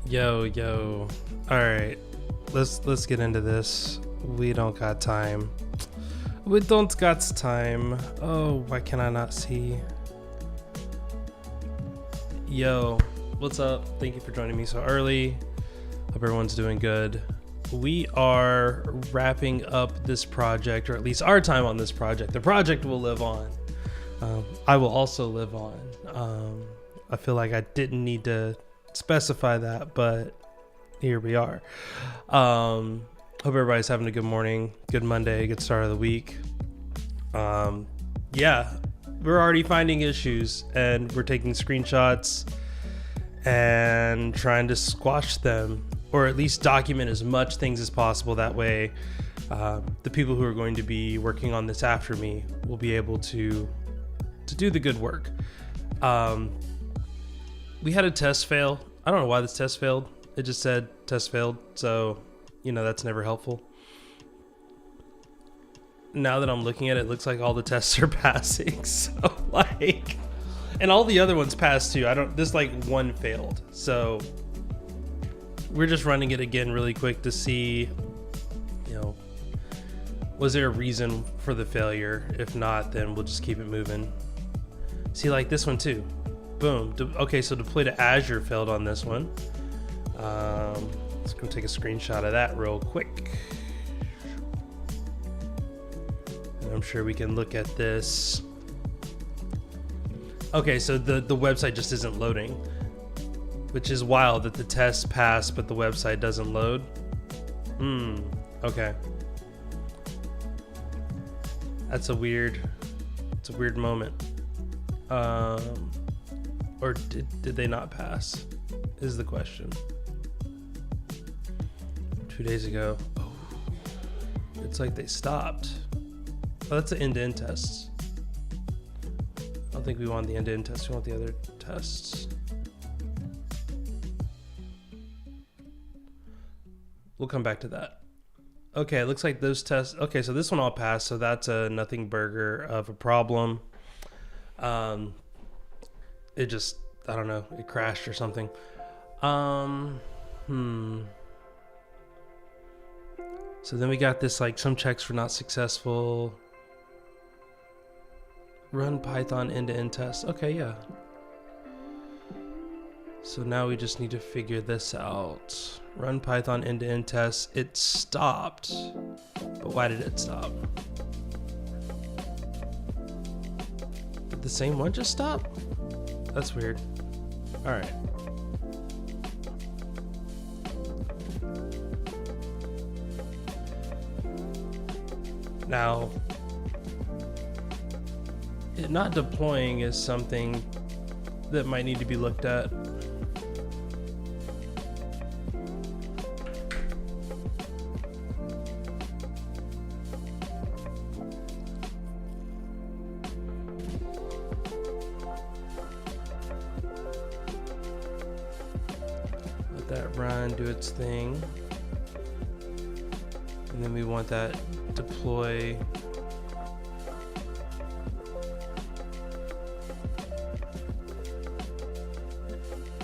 Yo. All right, let's get into this. We don't got time. Oh, why can I not see? Yo, what's up? Thank you for joining me so early. Hope everyone's doing good. We are wrapping up this project, or at least our time on this project. The project will live on. I will also live on. I feel like I didn't need to specify that, but here we are. Hope everybody's having a good morning, good Monday, good start of the week. Yeah, we're already finding issues and we're taking screenshots and trying to squash them, or at least document as much things as possible. That way, the people who are going to be working on this after me will be able to do the good work. We had a test fail. I don't know why this test failed. It just said test failed. So, that's never helpful. Now that I'm looking at it, it looks like all the tests are passing. So and all the other ones passed too. This one failed. So we're just running it again really quick to see, was there a reason for the failure? If not, then we'll just keep it moving. See, like this one too. Boom. Okay, so deploy to Azure failed on this one. Let's go take a screenshot of that real quick. And I'm sure we can look at this. Okay, so the website just isn't loading, which is wild that the test passed, but the website doesn't load. Okay. It's a weird moment. Or did they not pass is the question. 2 days ago. Oh, it's like they stopped. Oh, that's an end-to-end test. I don't think we want the end-to-end test. We want the other tests. We'll come back to that. Okay, it looks like those tests. Okay, so this one all passed. So that's a nothing burger of a problem. It just, I don't know, it crashed or something. So then we got this, some checks were not successful. Run Python end-to-end test. Okay, yeah. So now we just need to figure this out. Run Python end-to-end test. It stopped. But why did it stop? Did the same one just stop? That's weird. All right. Now, it not deploying is something that might need to be looked at. Let that run, do its thing. And then we want that deploy.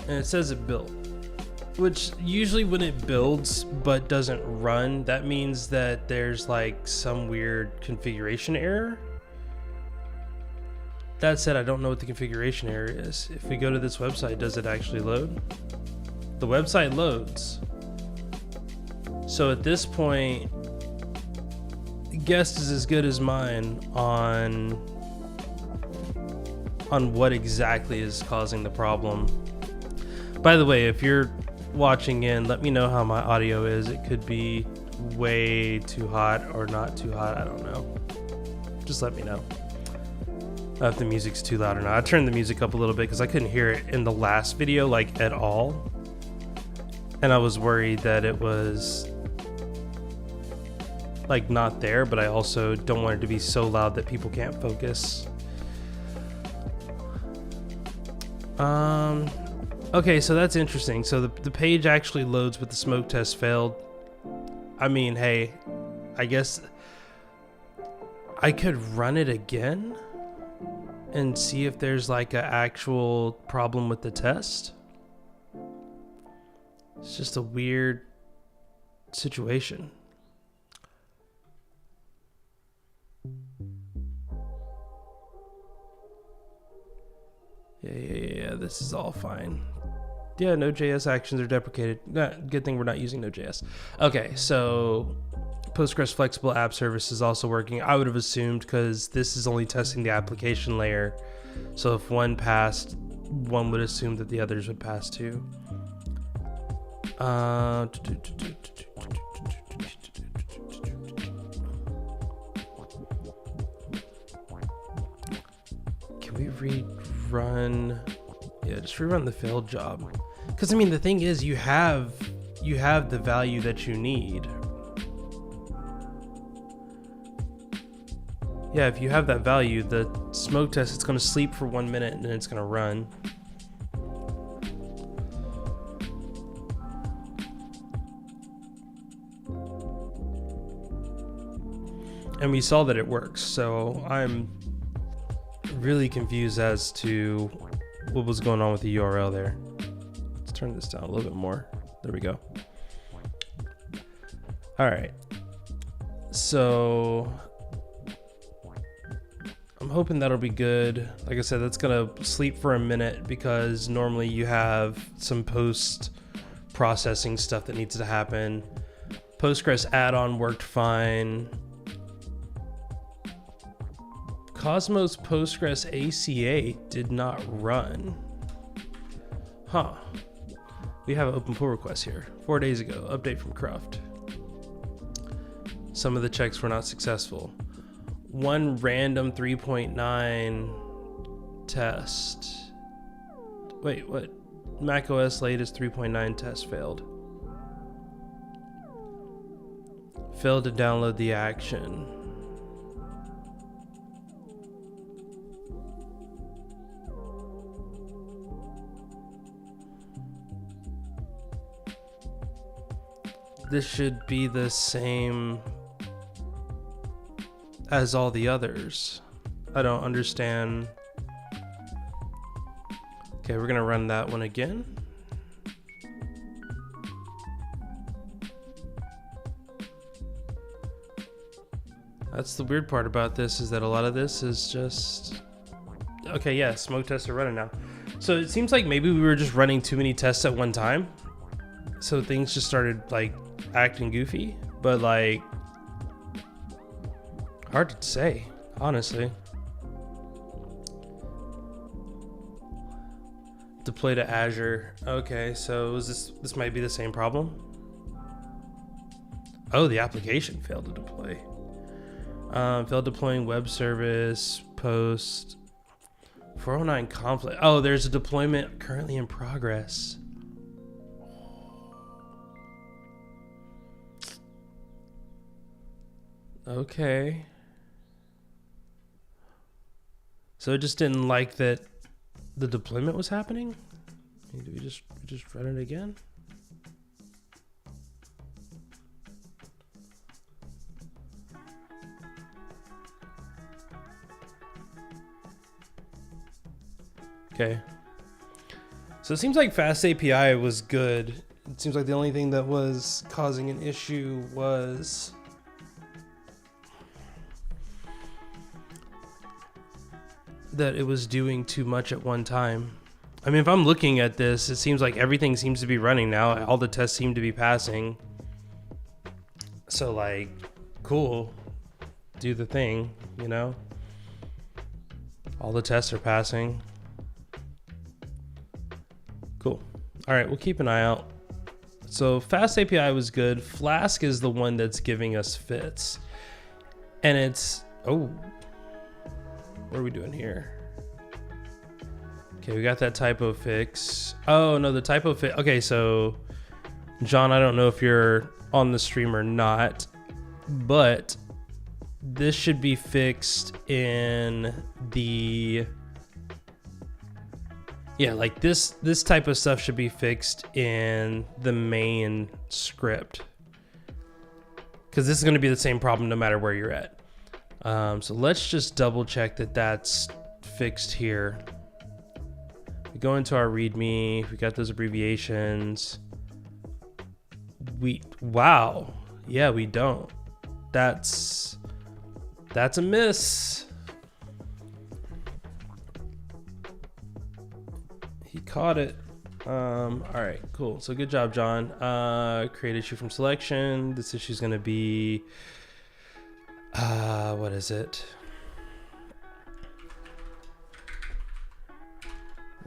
And it says it built, which usually when it builds but doesn't run, that means that there's some weird configuration error. That said, I don't know what the configuration error is. If we go to this website, does it actually load? The website loads. So at this point, guess is as good as mine on what exactly is causing the problem. By the way, if you're watching in, let me know how my audio is. It could be way too hot or not too hot. I don't know. Just let me know if the music's too loud or not. I turned the music up a little bit because I couldn't hear it in the last video at all. And I was worried that it was not there, but I also don't want it to be so loud that people can't focus. Okay, so that's interesting. So the page actually loads, but the smoke test failed. I mean, hey, I guess I could run it again and see if there's an actual problem with the test. It's just a weird situation. Yeah, this is all fine. Yeah, Node.js actions are deprecated. Good thing we're not using Node.js. Okay, so Postgres Flexible App Service is also working. I would have assumed because this is only testing the application layer. So if one passed, one would assume that the others would pass too. Can we rerun? Yeah, just rerun the failed job. Because I mean, the thing is, you have the value that you need. Yeah, if you have that value, the smoke test, it's going to sleep for 1 minute and then it's going to run. And we saw that it works, so I'm really confused as to what was going on with the URL there. Let's turn this down a little bit more. There we go. All right. So I'm hoping that'll be good. Like I said, that's gonna sleep for a minute because normally you have some post-processing stuff that needs to happen. Postgres add-on worked fine. Cosmos Postgres ACA did not run. Huh. We have an open pull request here. 4 days ago, update from Cruft. Some of the checks were not successful. One random 3.9 test. Wait, what? macOS latest 3.9 test failed. Failed to download the action. This should be the same as all the others. I don't understand. Okay, we're gonna run that one again. That's the weird part about this, is that a lot of this is just... Okay, yeah, smoke tests are running now. So it seems like maybe we were just running too many tests at one time. So things just started like acting goofy, but like hard to say, honestly. Deploy to Azure. Okay, so is this might be the same problem. Oh, the application failed to deploy. Failed deploying web service post 409 conflict. Oh, there's a deployment currently in progress. Okay. So it just didn't like that the deployment was happening? Do we just run it again? Okay. So it seems like Fast API was good. It seems like the only thing that was causing an issue was that it was doing too much at one time. I mean, if I'm looking at this, it seems like everything seems to be running now. All the tests seem to be passing. So like, cool, do the thing, you know? All the tests are passing. Cool. All right, we'll keep an eye out. So Fast API was good. Flask is the one that's giving us fits. And it's, oh, what are we doing here? Okay, we got that typo fix. Oh no, the typo fix. Okay, so John, I don't know if you're on the stream or not, but this should be fixed in the, yeah, like this type of stuff should be fixed in the main script, because this is going to be the same problem no matter where you're at. So let's just double check that that's fixed here. We go into our README, we got those abbreviations. Wow. Yeah, we don't. That's a miss. He caught it. All right, cool. So good job, John. Create issue from selection. This issue is going to be, what is it?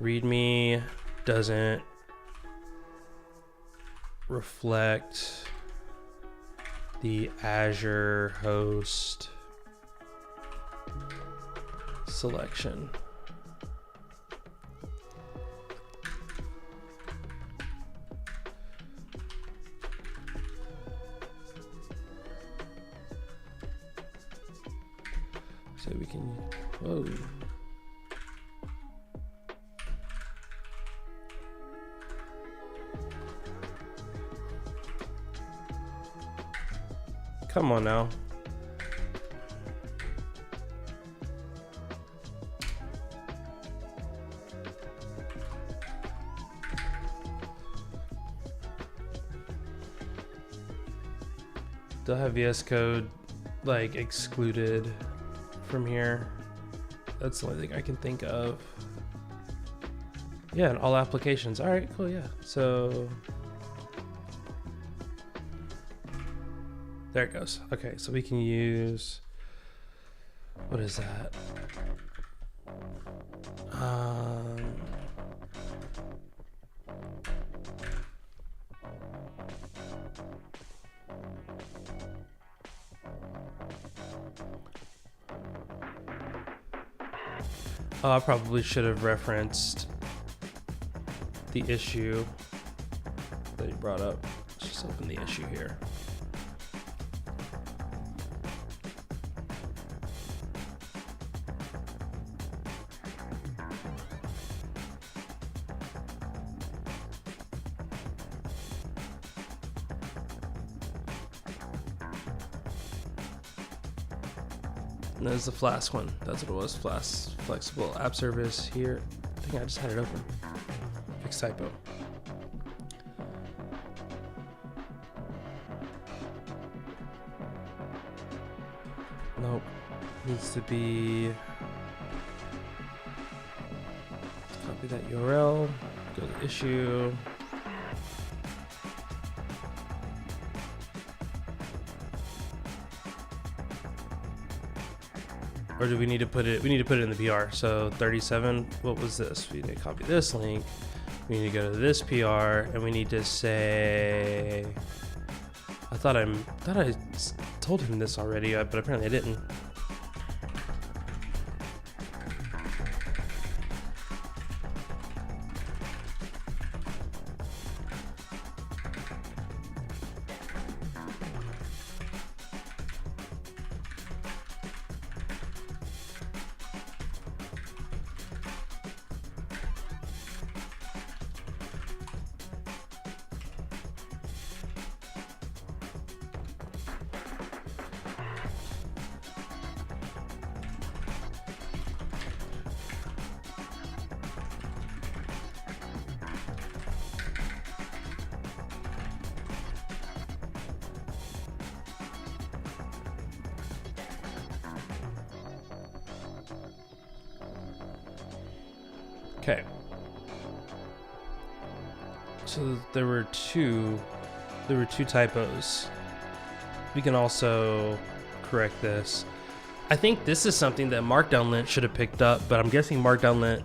README doesn't reflect the Azure host selection. So we can, whoa. Come on now. They'll have VS Code like excluded from here. That's the only thing I can think of. Yeah, and all applications. All right, cool. Yeah. So there it goes. Okay, so we can use, what is that? I probably should have referenced the issue that you brought up. Let's just open the issue here. And there's the Flask one. That's what it was. Flask flexible app service here. I think I just had it open. Fix typo. Nope. Needs to be. Let's copy that URL. Go to issue. Or do we need to put it? We need to put it in the PR. So 37. What was this? We need to copy this link. We need to go to this PR, and we need to say. I thought I told him this already, but apparently I didn't. Okay. So there were two typos. We can also correct this. I think this is something that Markdown Lint should have picked up, but I'm guessing Markdown Lint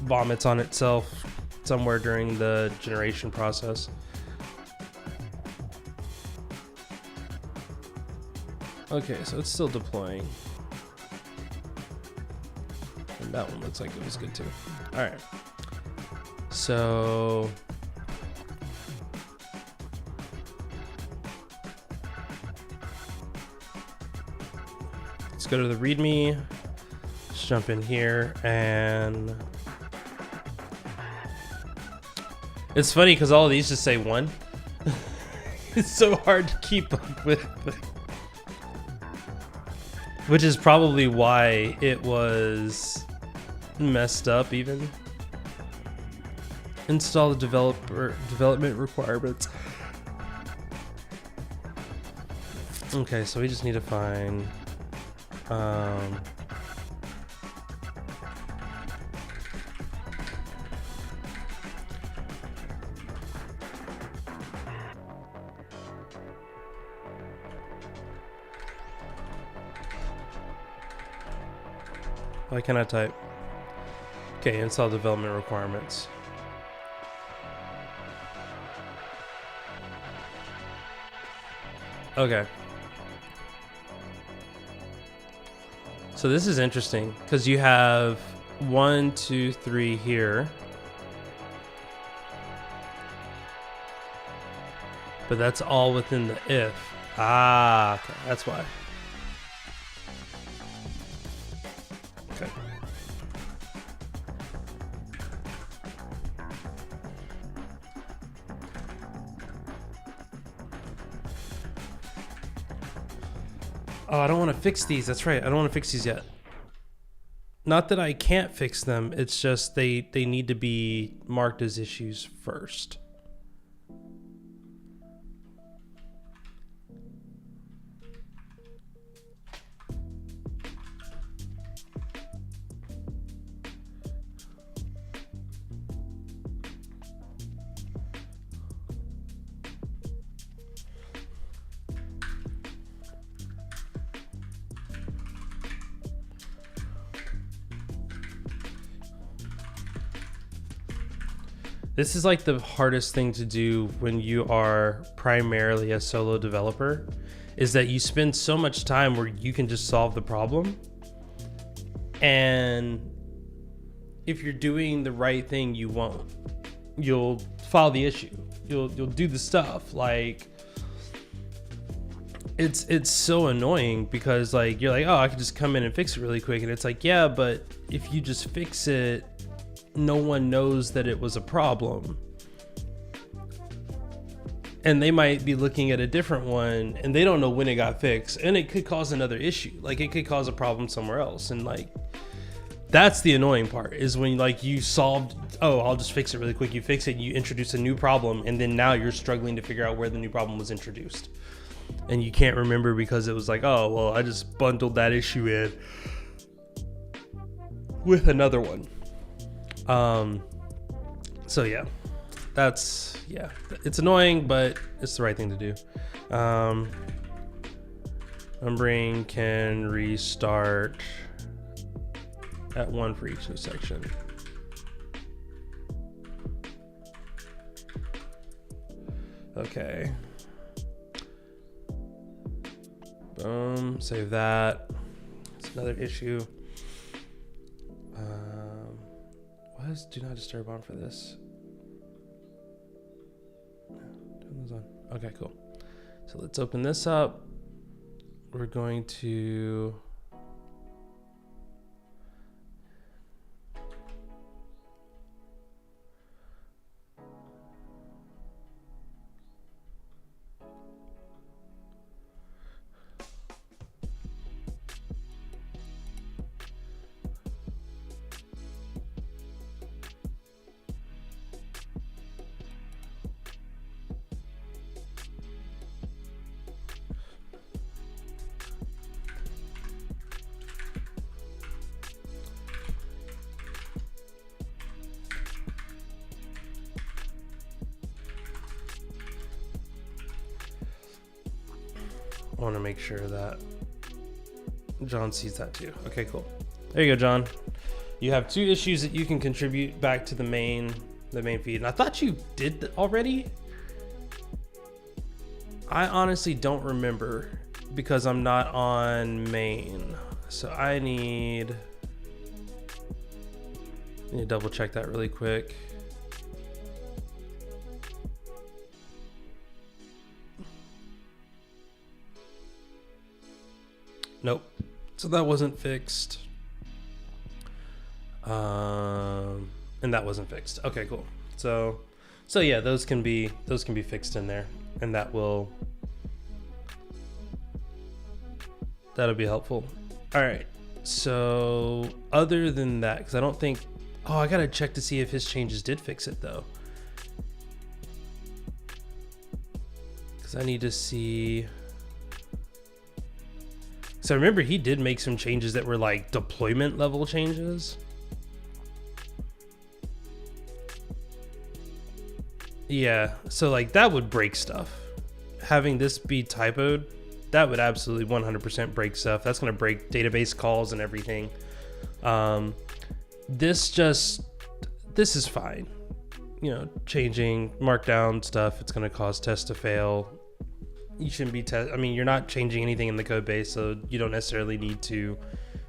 vomits on itself somewhere during the generation process. Okay, so it's still deploying. And that one looks like it was good too. All right. So let's go to the README. Let's jump in here, and it's funny because all of these just say 1. It's so hard to keep up with. Which is probably why it was messed up even. Install the development requirements. Okay, so we just need to find why can't I type? Okay, install development requirements. Okay. So this is interesting because you have 1, 2, 3 here. But that's all within the if. Ah, okay, that's why. Okay. Oh, I don't want to fix these. That's right. I don't want to fix these yet. Not that I can't fix them. It's just they need to be marked as issues first. This is like the hardest thing to do when you are primarily a solo developer, is that you spend so much time where you can just solve the problem. And if you're doing the right thing, you won't. You'll file the issue. You'll do the stuff. Like it's so annoying because like you're like, oh, I can just come in and fix it really quick. And it's like, yeah, but if you just fix it, no one knows that it was a problem, and they might be looking at a different one and they don't know when it got fixed, and it could cause another issue. Like it could cause a problem somewhere else. And like, that's the annoying part, is when like you solved, oh, I'll just fix it really quick. You fix it, you introduce a new problem, and then now you're struggling to figure out where the new problem was introduced. And you can't remember because it was like, oh, well, I just bundled that issue in with another one. So yeah, it's annoying, but it's the right thing to do. Numbering can restart at 1 for each new section. Okay. Boom, save that. It's another issue. What is do not disturb on for this? Turn those on. Okay, cool. So let's open this up. We're going to I want to make sure that John sees that too. Okay, cool. There you go, John. You have 2 issues that you can contribute back to the main feed. And I thought you did already. I honestly don't remember because I'm not on main. So I need to double check that really quick. Nope. So that wasn't fixed. And that wasn't fixed. Okay, cool. So yeah, those can be fixed in there, and that'll be helpful. All right. So other than that, because I don't think, oh, I gotta check to see if his changes did fix it though, because I need to see. So I remember he did make some changes that were like deployment level changes. Yeah, so like that would break stuff. Having this be typoed, that would absolutely 100% break stuff. That's going to break database calls and everything. This is fine. You know, changing markdown stuff, it's going to cause tests to fail. You shouldn't be I mean, you're not changing anything in the code base, so you don't necessarily need to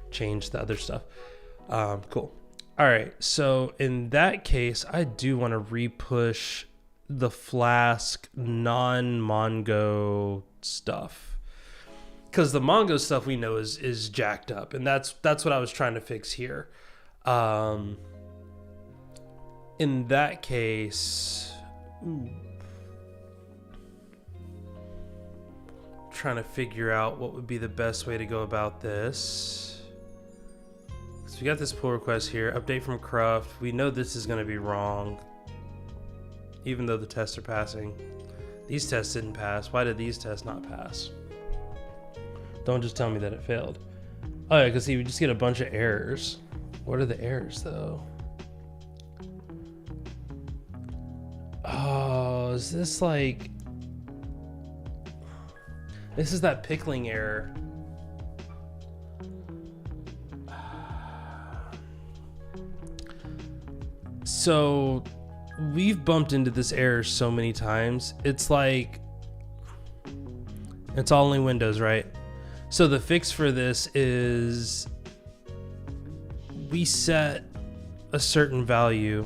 change the other stuff. Cool. All right, so in that case, I do want to repush the Flask non-Mongo stuff, because the Mongo stuff we know is jacked up, and that's what I was trying to fix here. In that case, trying to figure out what would be the best way to go about this. So we got this pull request here, update from Cruft. We know this is going to be wrong, even though the tests are passing. These tests didn't pass. Why did these tests not pass? Don't just tell me that it failed. Oh yeah, because we just get a bunch of errors. What are the errors though? Oh, is this like... This is that pickling error. So we've bumped into this error so many times. It's like, it's all only Windows, right? So the fix for this is we set a certain value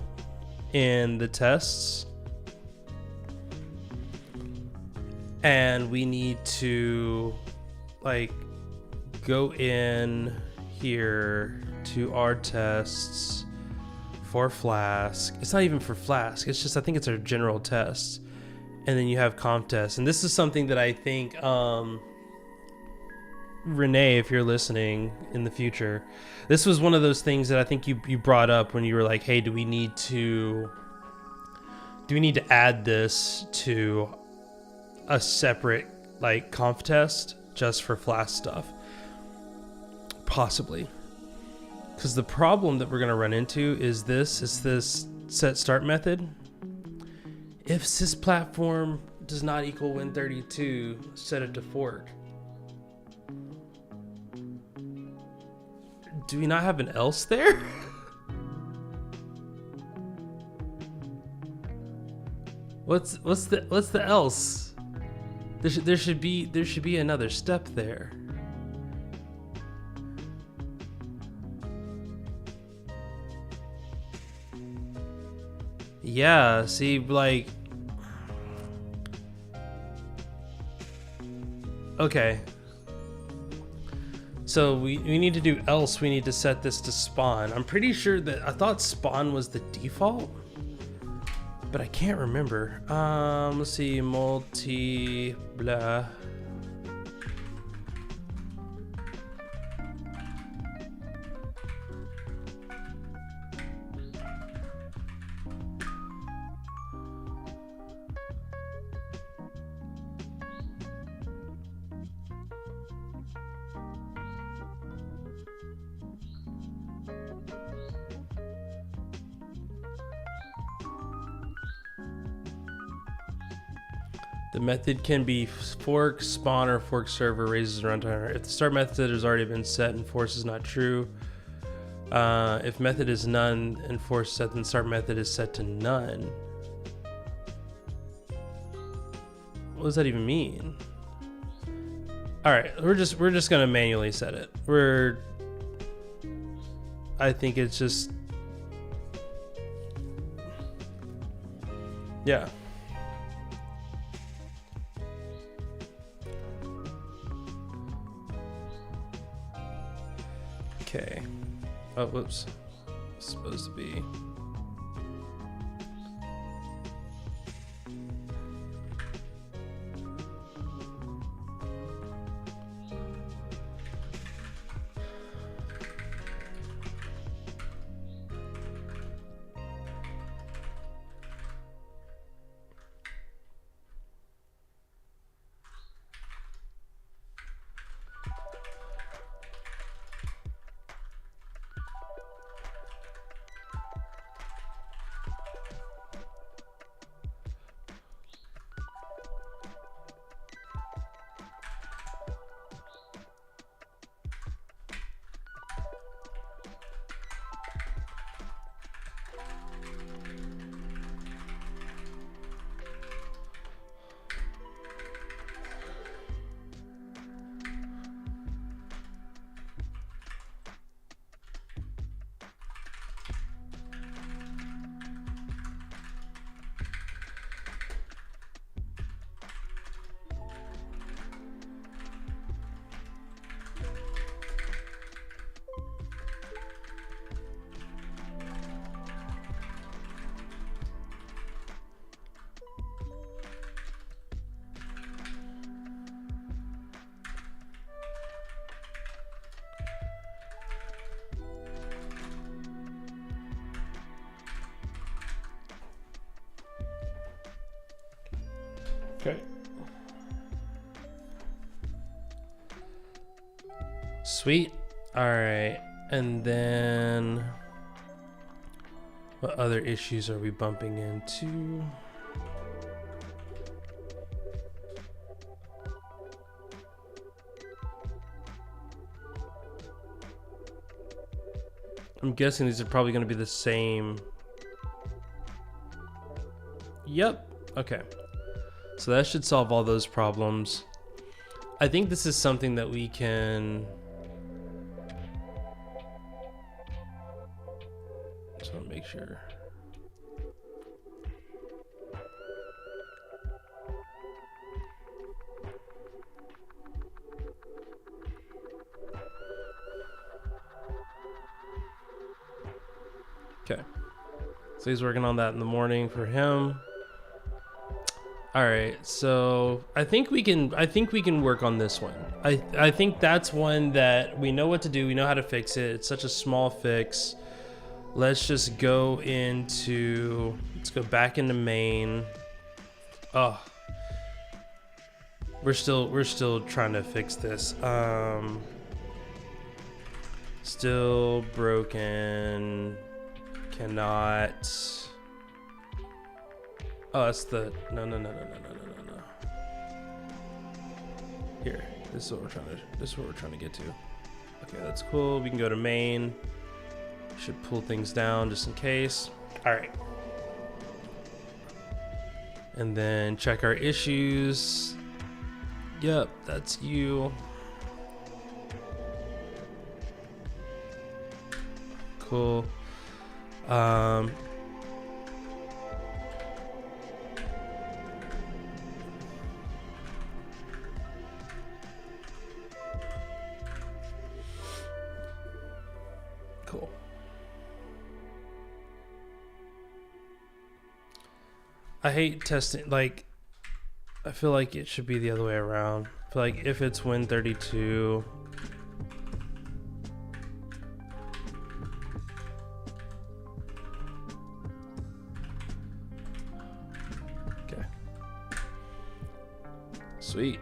in the tests, and we need to like go in here to our tests for Flask. It's not even for Flask, it's just, I think it's our general tests, and then you have conf tests. And this is something that I think Renee, if you're listening in the future, this was one of those things that I think you brought up when you were like, hey, do we need to add this to a separate like conf test just for Flask stuff? Possibly. Because the problem that we're going to run into is this set start method. If sysplatform does not equal win32, set it to fork. Do we not have an else there? What's the else? There should be another step there. Yeah, see, like, okay. So we need to do else. We need to set this to spawn. I'm pretty sure that I thought spawn was the default, but I can't remember. Let's see, multi blah. The method can be fork, spawn, or fork server raises runtime. If the start method has already been set and force is not true, if method is none and force set, then start method is set to none. What does that even mean? All right, we're just gonna manually set it. I think it's just, yeah. Okay. Oh, whoops. It's supposed to be. Okay. Sweet. All right. And then what other issues are we bumping into? I'm guessing these are probably going to be the same. Yep. Okay. So that should solve all those problems. I think this is something that we can... Just want to make sure. Okay. So he's working on that in the morning for him. All right, so I think we can work on this one. I think that's one that we know what to do. We know how to fix it. It's such a small fix. Let's just go into, let's go back into main. Oh, we're still trying to fix this. Still broken. Cannot. Oh, that's the no. Here, this is what we're trying to get to. Okay, that's cool. We can go to main. Should pull things down just in case. All right. And then check our issues. Yep, that's you. Cool. Cool. I hate testing, like, I feel like it should be the other way around. I feel like if it's Win32, okay. Sweet.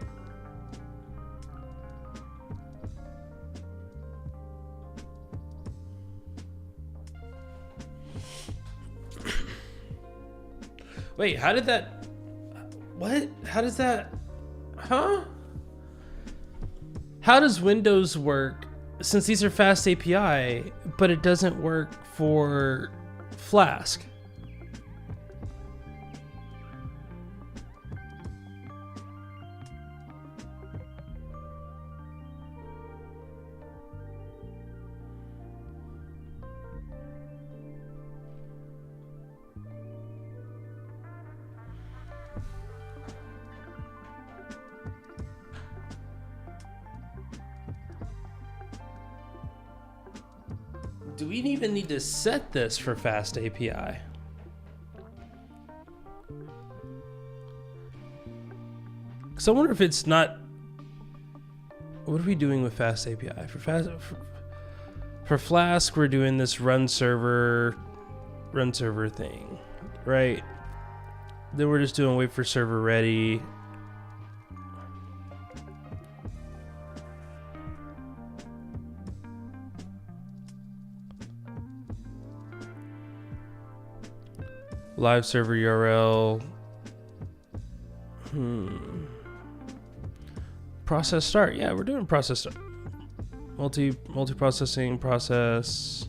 Wait, how did that... What? How does that... Huh? How does Windows work, since these are fast API, but it doesn't work for Flask? Do we even need to set this for fast API? So I wonder if it's not... What are we doing with fast API? For Flask, we're doing this run server thing, right? Then we're just doing wait for server ready. Live server URL. Process start. Yeah, we're doing process start. Multi-processing process.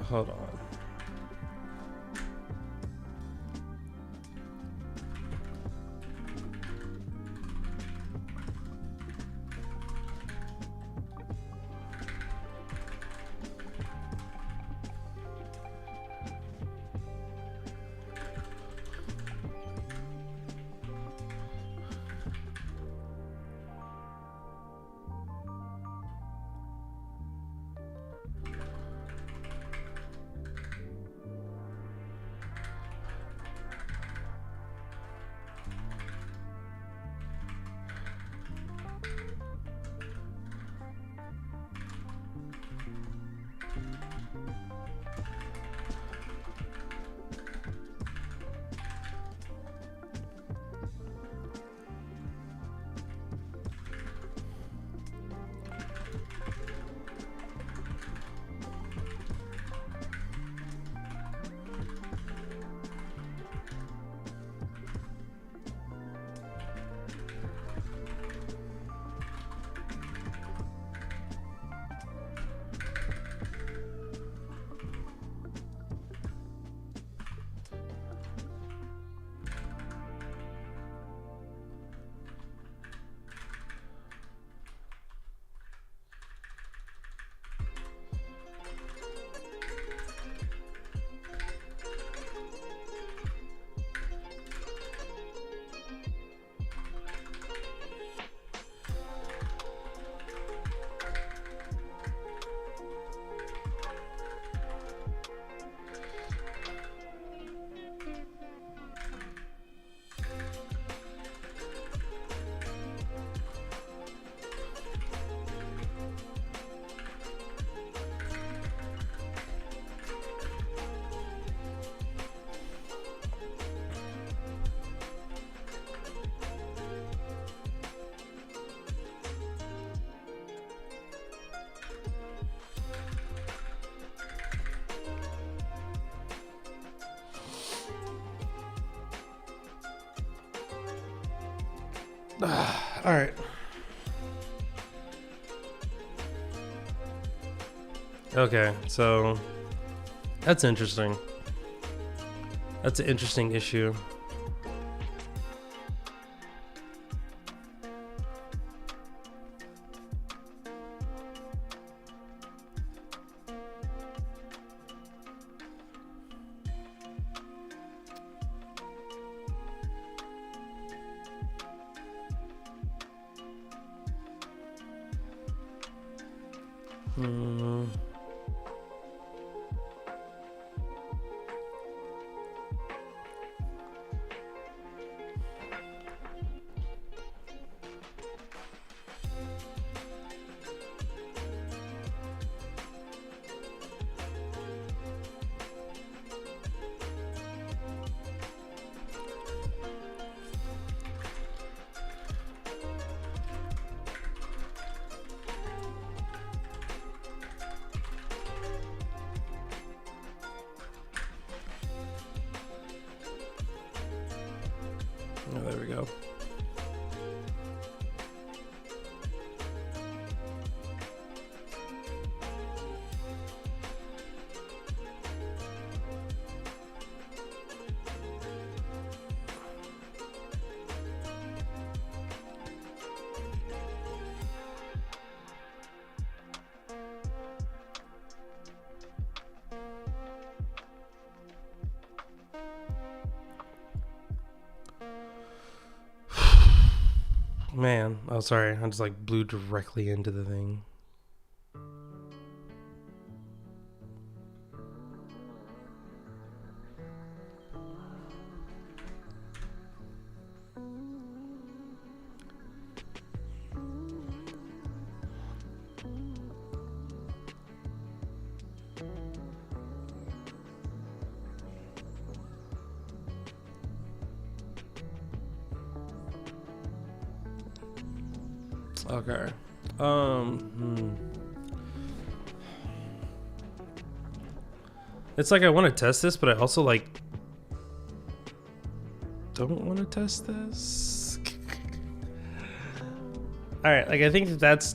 Hold on. All right. Okay, so that's interesting. That's an interesting issue. Oh, there we go. Man, oh sorry, I just like blew directly into the thing. Okay. It's like I want to test this, but I also like don't want to test this. All right, like I think that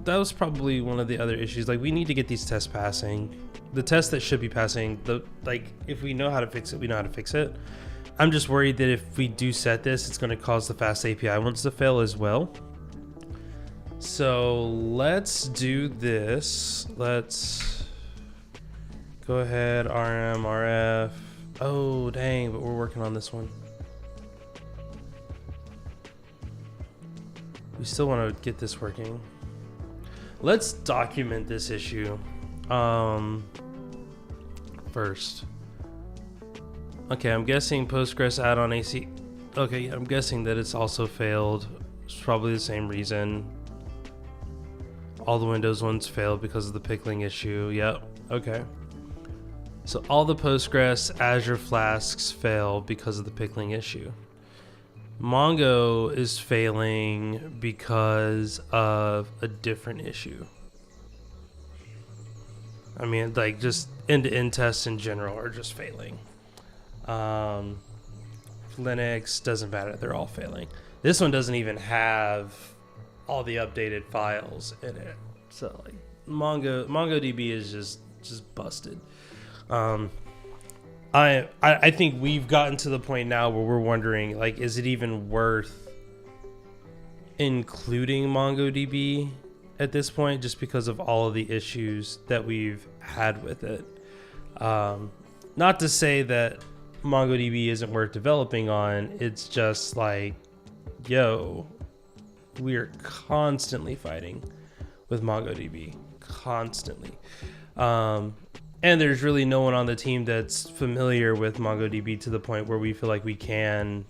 was probably one of the other issues. Like we need to get these tests passing. The tests that should be passing, if we know how to fix it, we know how to fix it. I'm just worried that if we do set this, it's going to cause the fast API ones to fail as well. So let's do this. Let's go ahead, RM, RF. Oh, dang, but we're working on this one. We still want to get this working. Let's document this issue first. Okay, I'm guessing Postgres add-on AC. Okay, I'm guessing that it's also failed. It's probably the same reason. All the Windows ones failed because of the pickling issue. Yep. Okay. So all the Postgres Azure Flasks fail because of the pickling issue. Mongo is failing because of a different issue. I mean, like just end-to-end tests in general are just failing. Linux doesn't matter. They're all failing. This one doesn't even have all the updated files in it, so like MongoDB is just busted. I think we've gotten to the point now where we're wondering, like, is it even worth including MongoDB at this point, just because of all of the issues that we've had with it. Not to say that MongoDB isn't worth developing on, it's just like, yo, we are constantly fighting with MongoDB, constantly. And there's really no one on the team that's familiar with MongoDB to the point where we feel like we can,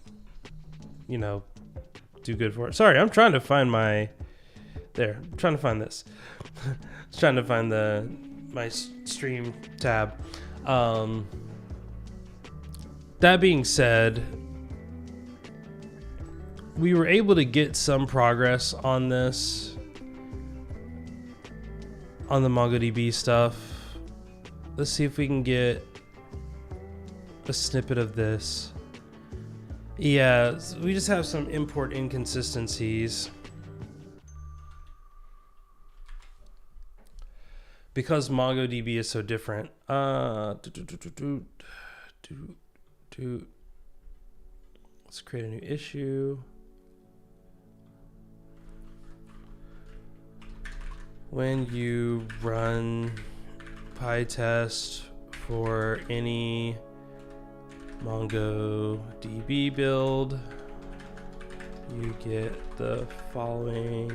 you know, do good for it. Sorry, I'm trying to find my, there, I'm trying to find this. I was trying to find my stream tab. That being said, we were able to get some progress on this, on the MongoDB stuff. Let's see if we can get a snippet of this. Yeah, so we just have some import inconsistencies. Because MongoDB is so different. Let's create a new issue. When you run PyTest for any MongoDB build, you get the following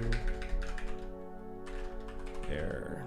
error.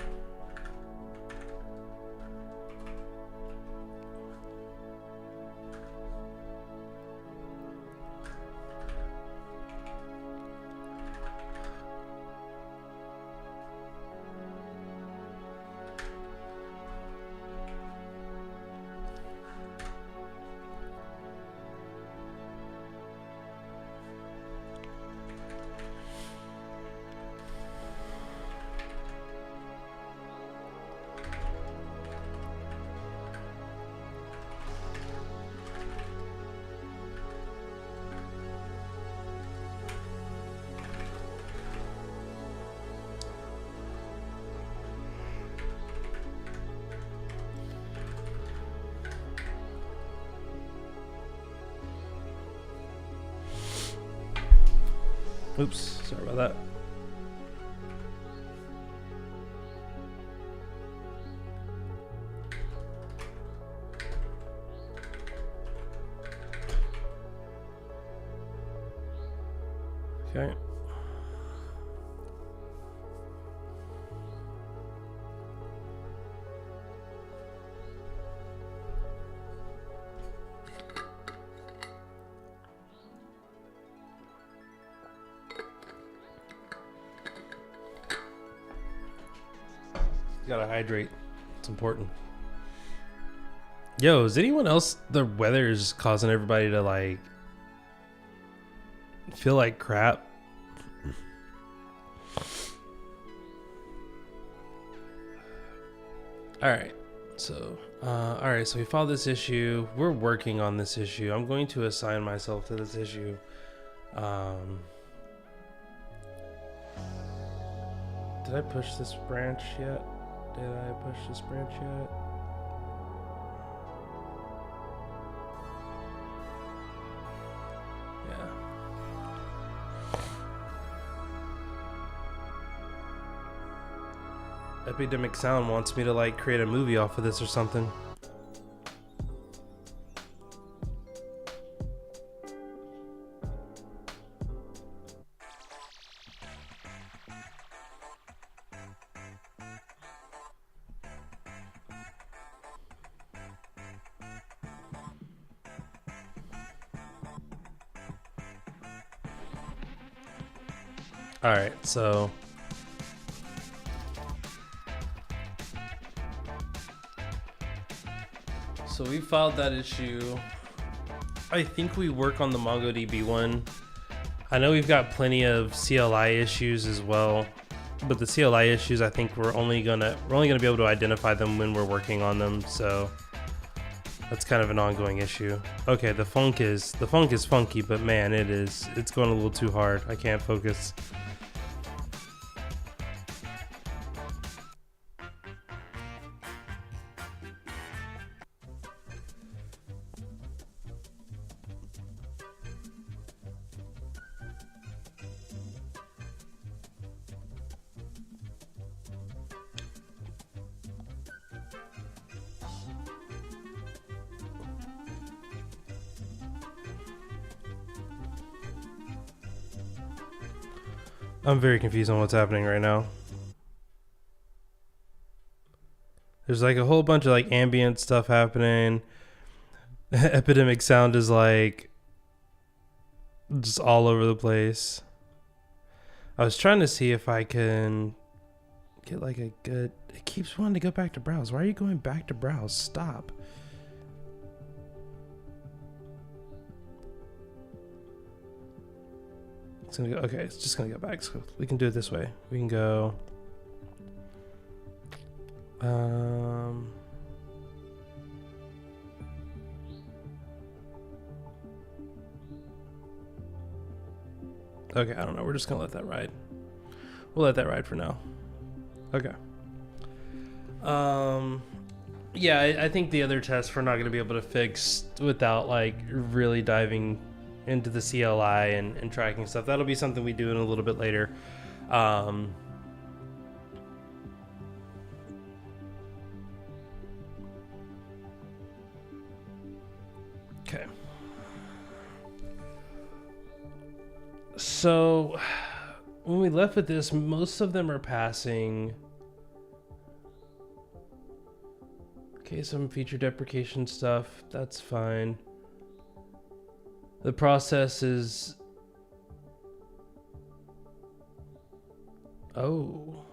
Oops, sorry about that. Okay. You gotta hydrate. It's important. Yo, is anyone else, the weather is causing everybody to like feel like crap? All right. So we filed this issue. We're working on this issue. I'm going to assign myself to this issue. Did I push this branch yet? Did I push this branch yet? Yeah. Epidemic Sound wants me to like create a movie off of this or something. All right, so we filed that issue. I think we work on the MongoDB one. I know we've got plenty of CLI issues as well, but the CLI issues, I think we're only gonna be able to identify them when we're working on them. So that's kind of an ongoing issue. Okay, the funk is funky, but man, it's going a little too hard. I can't focus. I'm very confused on what's happening right now. There's like a whole bunch of like ambient stuff happening. Epidemic Sound is like just all over the place. I was trying to see if I can get like a good... It keeps wanting to go back to browse. Why are you going back to browse? Stop. It's gonna go... Okay, it's just gonna go back. So we can do it this way. We can go... Okay, I don't know. We're just gonna let that ride. We'll let that ride for now. Okay. Yeah, I think the other tests we're not gonna be able to fix without like really diving into the CLI and tracking stuff. That'll be something we do in a little bit later. Okay. So when we left with this, most of them are passing. Okay, some feature deprecation stuff, that's fine. The process is... Oh.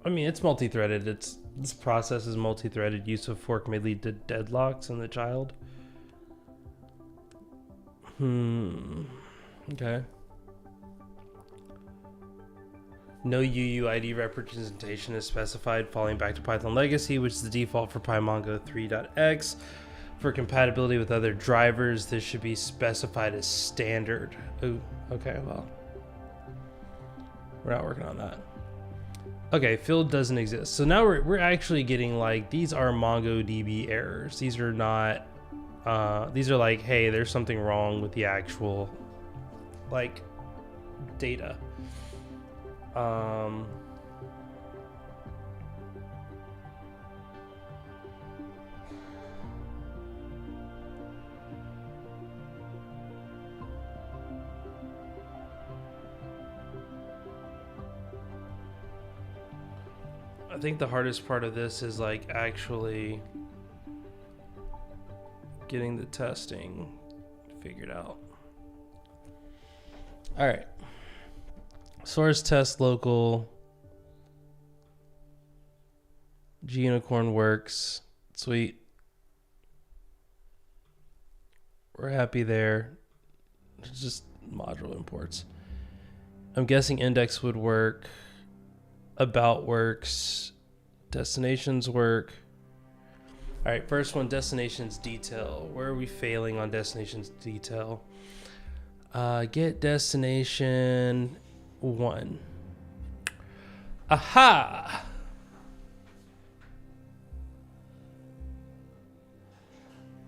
I mean, it's multi-threaded. This process is multi-threaded. Use of fork may lead to deadlocks in the child. Okay. No UUID representation is specified, falling back to Python Legacy, which is the default for PyMongo 3.x. For compatibility with other drivers, this should be specified as standard. Ooh, okay, well, we're not working on that. Okay, field doesn't exist. So now we're actually getting like, these are MongoDB errors. These are not, these are like, hey, there's something wrong with the actual, like, data. I think the hardest part of this is like actually getting the testing figured out. All right. Source test local. Gunicorn works. Sweet. We're happy there. It's just module imports. I'm guessing index would work. About works. Destinations work. All right, first one, destinations detail. Where are we failing on destinations detail? Get destination 1. Aha!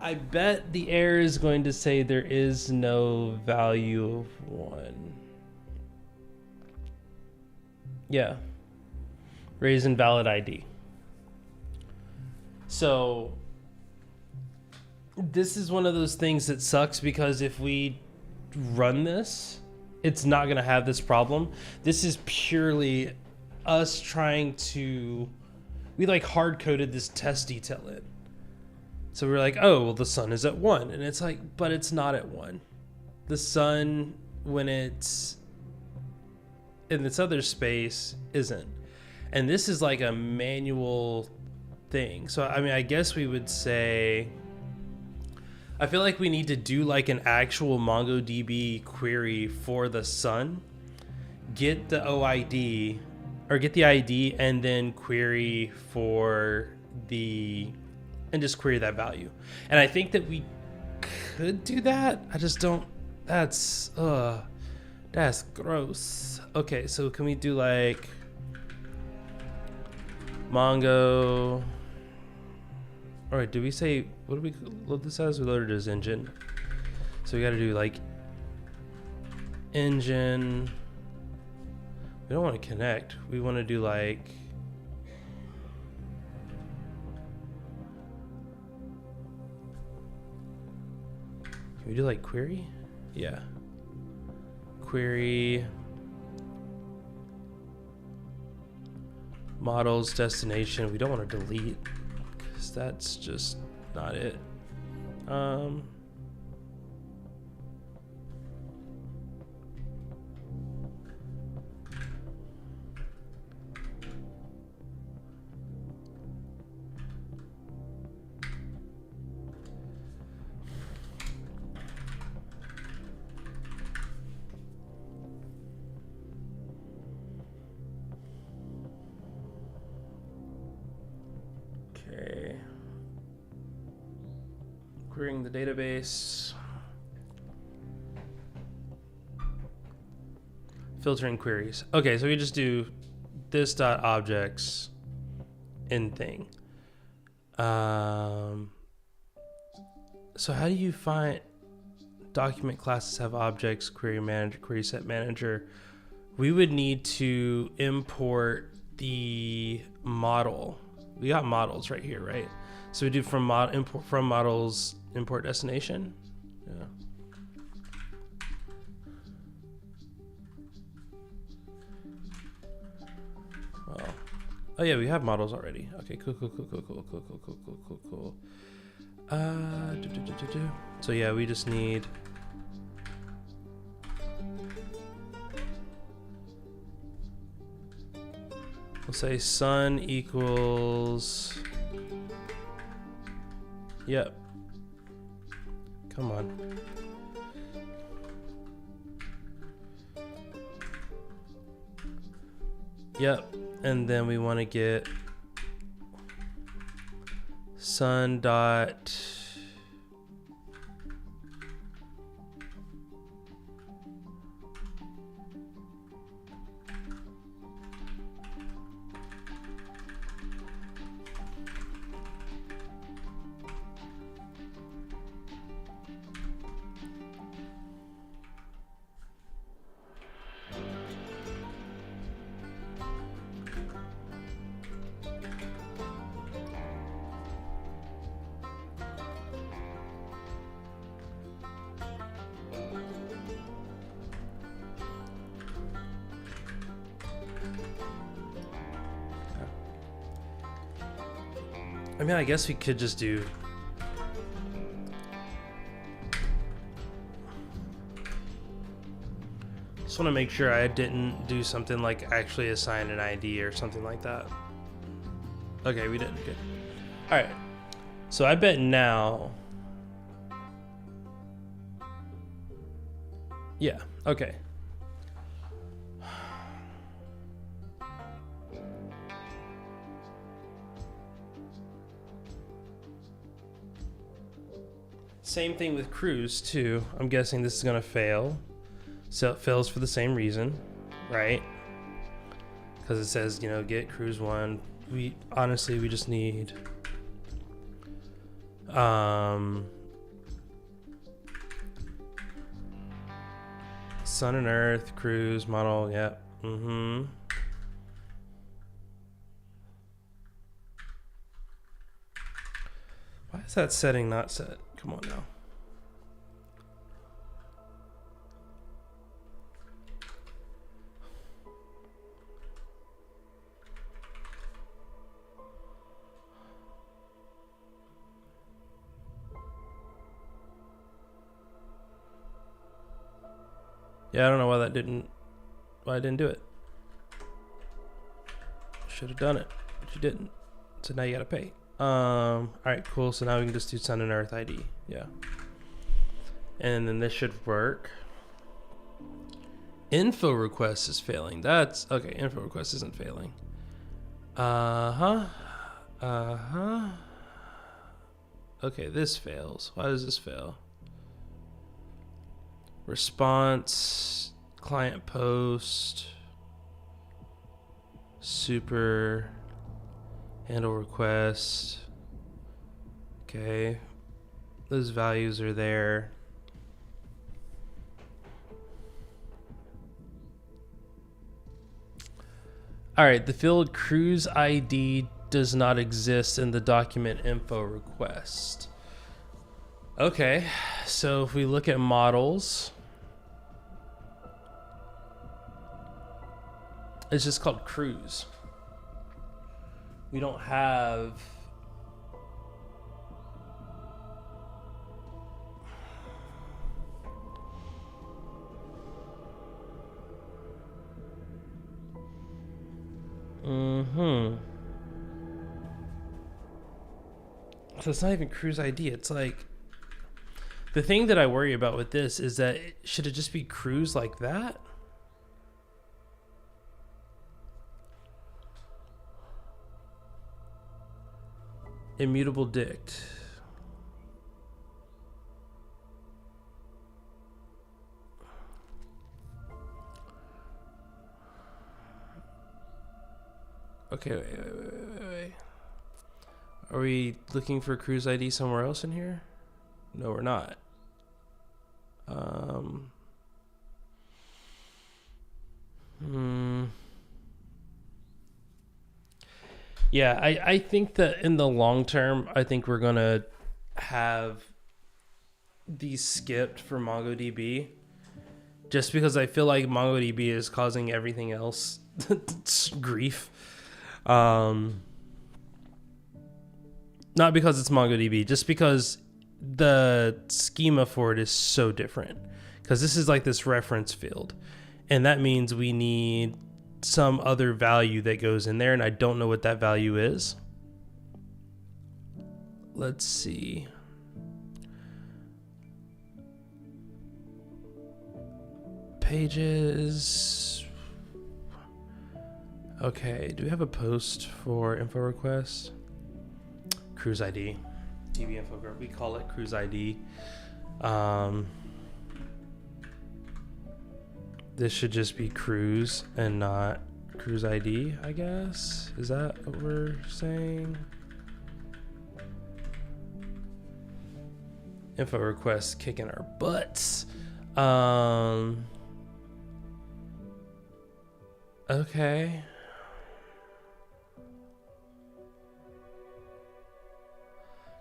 I bet the error is going to say there is no value of 1. Yeah. Raise invalid ID. So this is one of those things that sucks because if we run this, it's not going to have this problem. This is purely us trying to, we like hard coded this test detail in. So we're like, oh, well, the sun is at 1. And it's like, but it's not at 1. The sun, when it's in this other space, isn't. And this is like a manual thing. So, I mean, I guess we would say, I feel like we need to do like an actual MongoDB query for the sun, get the OID or get the ID and then query for the, and just query that value. And I think that we could do that. I just don't, that's gross. Okay, so can we do like Mongo? All right, did we say, what do we load this as? We loaded as engine. So we got to do like engine. We don't want to connect. We want to do like, can we do like query? Yeah. Query models destination. We don't want to delete because that's just not it. Okay. Querying the database. filtering queries. Okay, so we just do this dot objects in thing. So how do you find document classes have objects, query manager, query set manager? We would need to import the model. We got models right here, right? So we do from import from models, import destination. Yeah. Well, oh yeah, we have models already. Okay, cool. So yeah, we just need. We'll say sun equals. Yep. Come on. Yep. And then we want to get sun dot. I mean, I guess we could just do. Just want to make sure I didn't do something like actually assign an ID or something like that. Okay, we didn't. Good. All right. So I bet now. Yeah. Okay. Same thing with cruise too. I'm guessing this is gonna fail. So it fails for the same reason, right? Because it says, you know, get cruise one. We honestly, we just need sun and earth, cruise, model, yep. Why is that setting not set? Come on now. Yeah, I don't know why I didn't do it. Should have done it, but you didn't. So now you gotta pay. All right, cool. So now we can just do sun and earth ID. Yeah. And then this should work. Info request is failing. That's okay. Info request isn't failing. Okay, this fails. Why does this fail? Response, client post, super, handle request. Okay, those values are there. All right, the field cruise ID does not exist in the document info request. Okay, so if we look at models, it's just called cruise. We don't have so it's not even cruise ID. It's like the thing that I worry about with this is that should it just be cruise like that? Immutable dict. Okay, wait. Are we looking for cruise ID somewhere else in here? No, we're not. Yeah, I think that in the long term, I think we're gonna have these skipped for MongoDB, just because I feel like MongoDB is causing everything else grief. Not because it's MongoDB, just because the schema for it is so different. Because this is like this reference field, and that means we need some other value that goes in there, and I don't know what that value is. Let's see. Pages. Okay, do we have a post for info request? Cruise ID. DB info group. We call it cruise ID. This should just be cruise and not cruise ID, I guess. Is that what we're saying? Info request kicking our butts. Okay.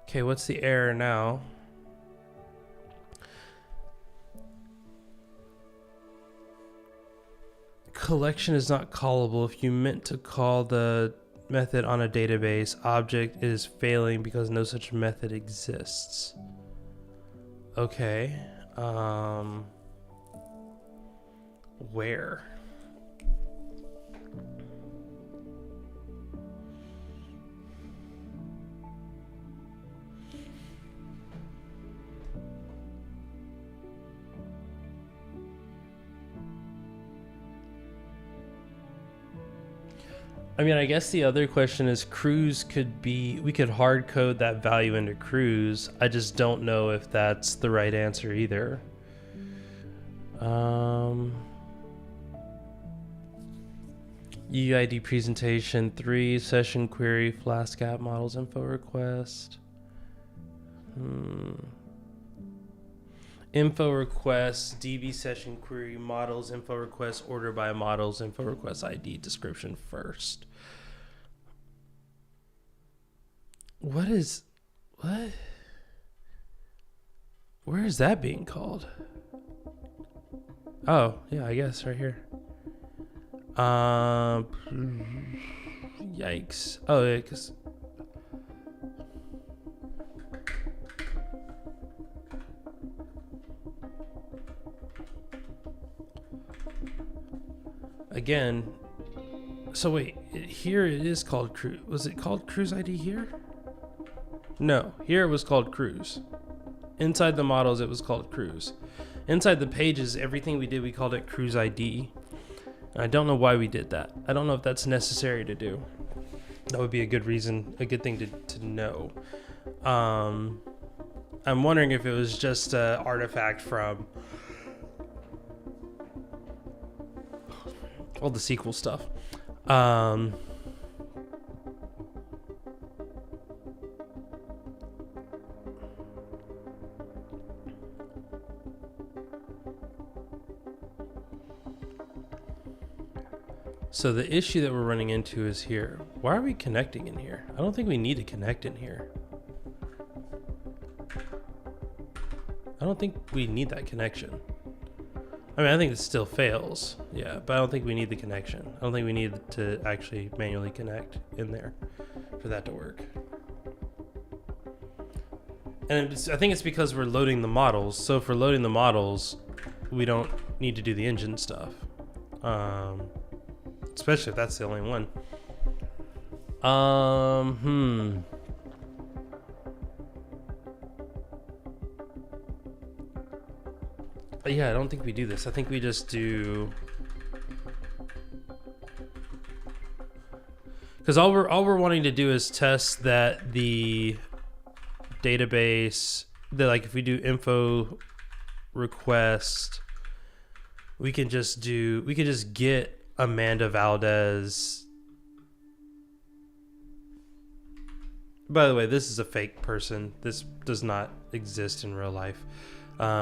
Okay, what's the error now? Collection is not callable. If you meant to call the method on a database, object is failing because no such method exists. Okay. Where? I mean, I guess the other question is cruise could be, we could hard code that value into cruise. I just don't know if that's the right answer either. UID presentation 3, session query, Flask app models info request. Info request, DB session query, models, info request, order by models, info request ID, description first. What? Where is that being called? Oh, yeah, I guess right here. Yikes. Oh, yeah, because... Again, so wait, here it is called cruise. Was it called cruise ID here? No, here it was called cruise. Inside the models, it was called cruise. Inside the pages, everything we did, we called it cruise ID. And I don't know why we did that. I don't know if that's necessary to do. That would be a good reason, a good thing to know. I'm wondering if it was just an artifact from all the SQL stuff. So the issue that we're running into is here. Why are we connecting in here? I don't think we need to connect in here. I don't think we need that connection. I mean, I think it still fails, yeah, but I don't think we need the connection. I don't think we need to actually manually connect in there for that to work. And I think it's because we're loading the models. So if we're loading the models, we don't need to do the engine stuff. Especially if that's the only one. Yeah, I don't think we do this. I think we just do, because all we're wanting to do is test that the database, that like if we do info request, we can just get Amanda Valdez By the way, this is a fake person. This does not exist in real life.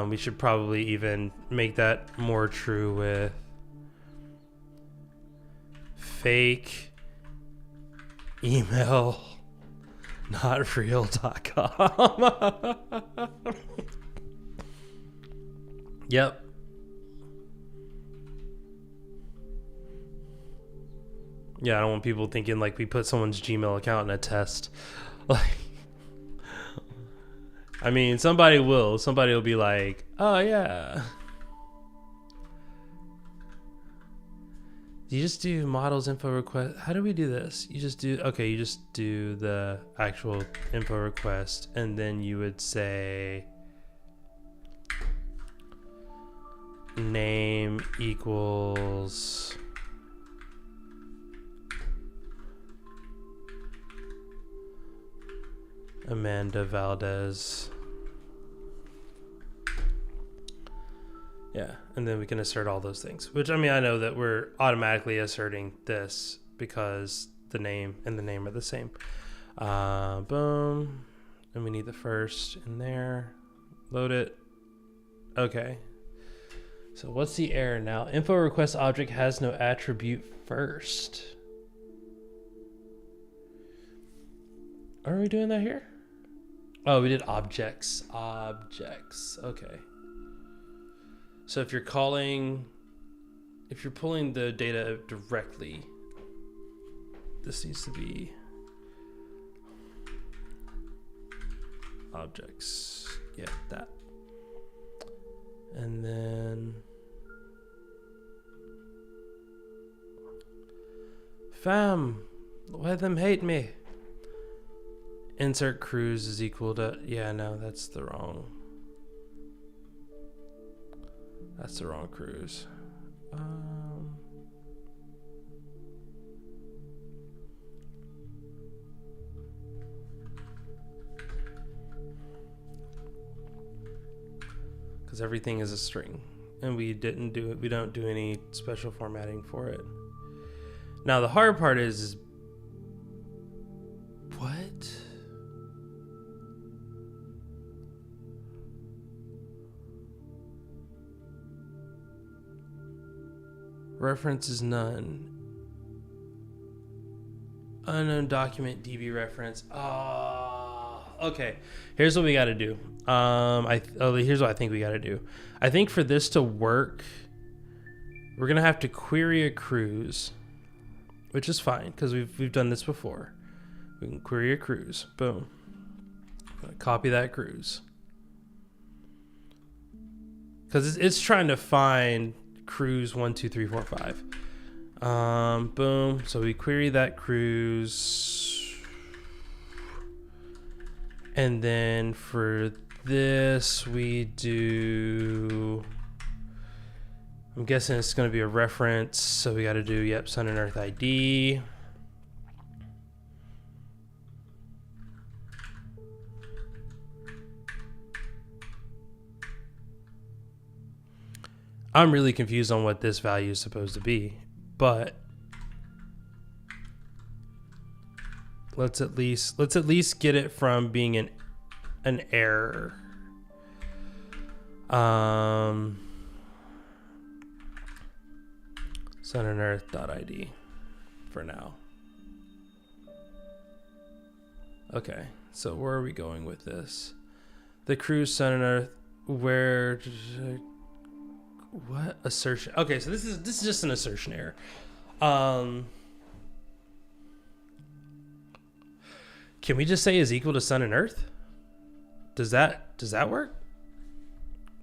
We should probably even make that more true with fake email not real.com. Yep. Yeah, I don't want people thinking like we put someone's Gmail account in a test. Like, I mean, somebody will. Somebody will be like, oh, yeah. You just do models info request. How do we do this? You just do, okay, you just do the actual info request, and then you would say name equals Amanda Valdez. Yeah, and then we can assert all those things, which, I mean, I know that we're automatically asserting this because the name and the name are the same. Boom. And we need the first in there. Load it. Okay. So what's the error now? Info request object has no attribute first. Are we doing that here? Oh, we did objects. Objects. Okay. So if you're pulling the data directly, this needs to be objects. Yeah, that. And then fam, let them hate me. Insert cruise is equal to, yeah, no, that's the wrong cruise. Because everything is a string, and we don't do any special formatting for it. Now the hard part is what? Reference is none. Unknown document DB reference. Okay. Here's what we got to do. Here's what I think we got to do. I think for this to work, we're gonna have to query a cruise, which is fine because we've done this before. We can query a cruise. Boom. Copy that cruise because it's trying to find cruise 1, 2, 3, 4, 5. Boom. So we query that cruise, and then for this we do, I'm guessing it's going to be a reference, so we got to do, yep, Sun and Earth ID. I'm really confused on what this value is supposed to be, but let's at least get it from being an error. Sun and Earth.id for now. Okay, so where are we going with this? The cruise Sun and Earth, where? What assertion? Okay, so this is just an assertion error. Can we just say is equal to Sun and Earth? Does that work?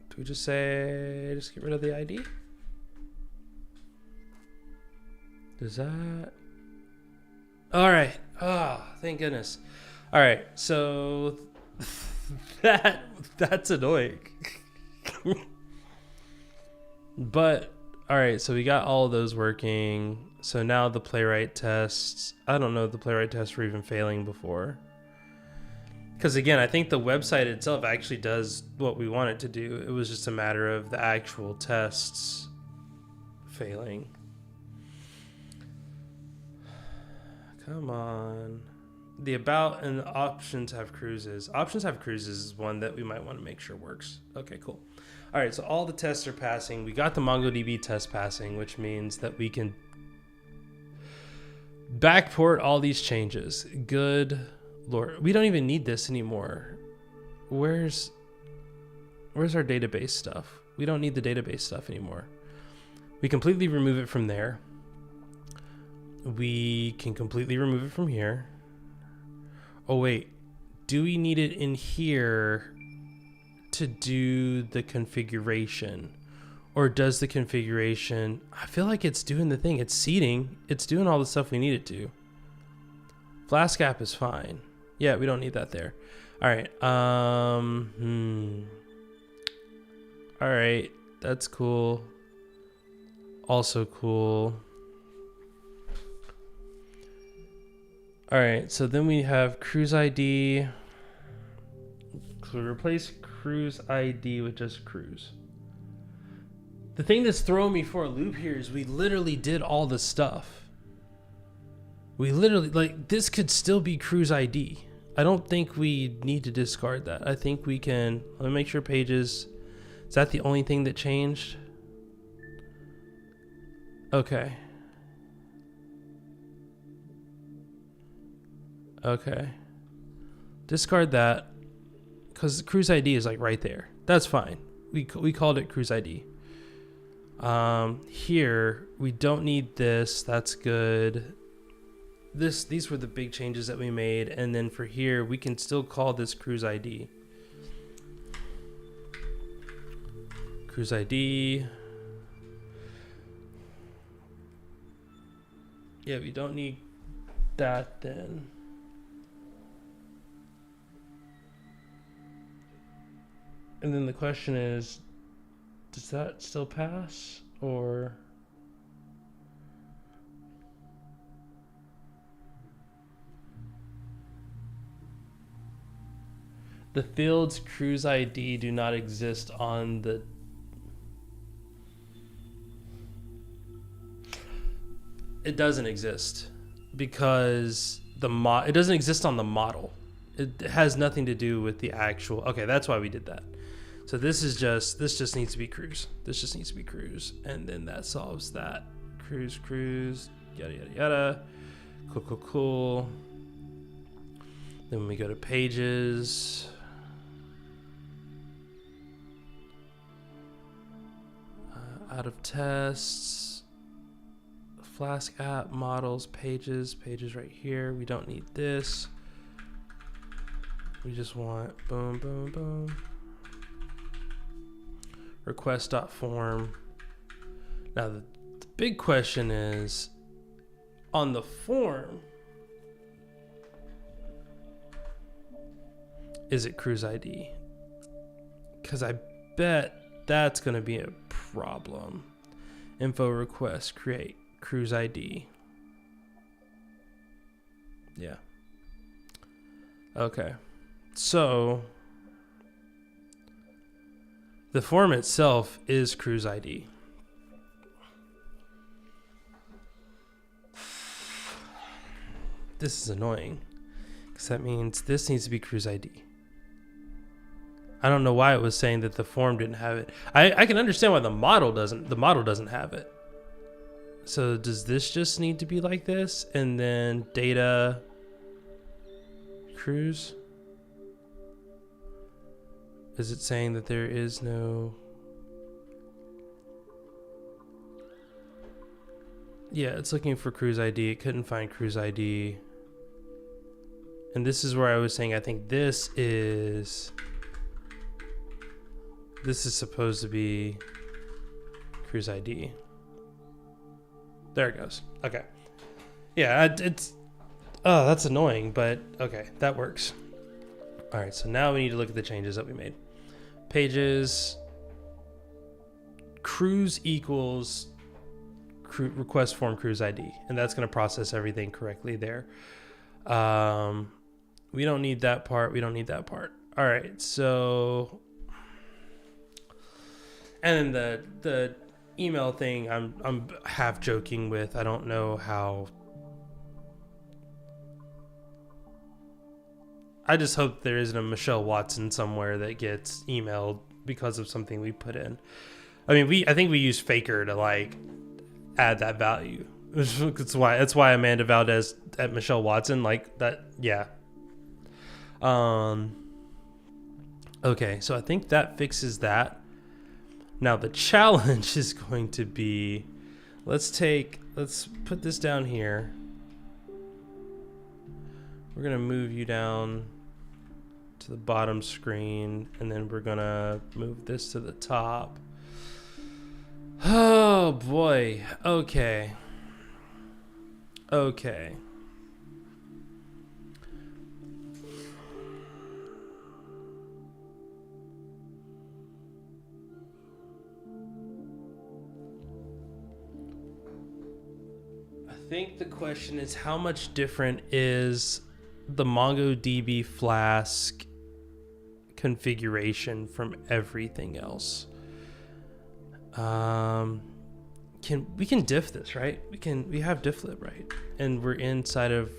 Do we just get rid of the ID? Does that? All right. Oh, thank goodness. All right, so that's annoying. But all right, so we got all of those working. So now the playwright tests. I don't know if the playwright tests were even failing before. Because again, I think the website itself actually does what we want it to do. It was just a matter of the actual tests failing. Come on. The about and the options have cruises. Options have cruises is one that we might want to make sure works. Okay, cool. All right, so all the tests are passing. We got the MongoDB test passing, which means that we can backport all these changes. Good Lord. We don't even need this anymore. Where's our database stuff? We don't need the database stuff anymore. We completely remove it from there. We can completely remove it from here. Oh, wait. Do we need it in here to do the configuration? Or does the configuration... I feel like it's doing the thing. It's seeding. It's doing all the stuff we need it to. Flask app is fine. Yeah, we don't need that there. All right. All right. That's cool. Also cool. All right, so then we have cruise ID. So replace cruise ID with just cruise. The thing that's throwing me for a loop here is we literally did all the stuff. We literally, like, this could still be cruise ID. I don't think we need to discard that. I think we can, let me make sure pages, is that the only thing that changed? Okay. Okay. Discard that because cruise ID is like right there. That's fine. We called it cruise ID. Here we don't need this. That's good. These were the big changes that we made, and then for here we can still call this cruise ID. Cruise ID. Yeah, we don't need that then. And then the question is, does that still pass or? The fields cruise ID do not exist on the. It doesn't exist because it doesn't exist on the model. It has nothing to do with the actual. Okay, that's why we did that. So this just needs to be cruise. This just needs to be cruise. And then that solves that. Cruise, yada, yada, yada. Cool. Then when we go to pages, out of tests, Flask app, models, pages right here. We don't need this. We just want boom, boom, boom. Request.form. Now the big question is on the form, is it cruise ID? Because I bet that's going to be a problem. Info request, create cruise ID. Yeah. Okay. So the form itself is cruise ID. This is annoying because that means this needs to be cruise ID. I don't know why it was saying that the form didn't have it. I can understand why the model doesn't have it. So does this just need to be like this and then data cruise? Is it saying that there is no? Yeah, it's looking for cruise ID. It couldn't find cruise ID. And this is where I was saying I think this is supposed to be cruise ID. There it goes. Okay. Yeah, oh, that's annoying, but okay, that works. All right, so now we need to look at the changes that we made. Pages, cruise equals request form cruise ID, and that's going to process everything correctly there. We don't need that part. We don't need that part. All right, so, and then the email thing, I'm half joking with. I don't know how. I just hope there isn't a Michelle Watson somewhere that gets emailed because of something we put in. I mean, I think we use Faker to like add that value. That's why Amanda Valdez at Michelle Watson like that. Yeah. Okay, so I think that fixes that. Now the challenge is going to be, let's put this down here. We're gonna move you down to the bottom screen, and then we're gonna move this to the top. Oh boy. Okay. I think the question is, how much different is the MongoDB Flask configuration from everything else? We can diff this, right? We have difflib, right? And we're inside of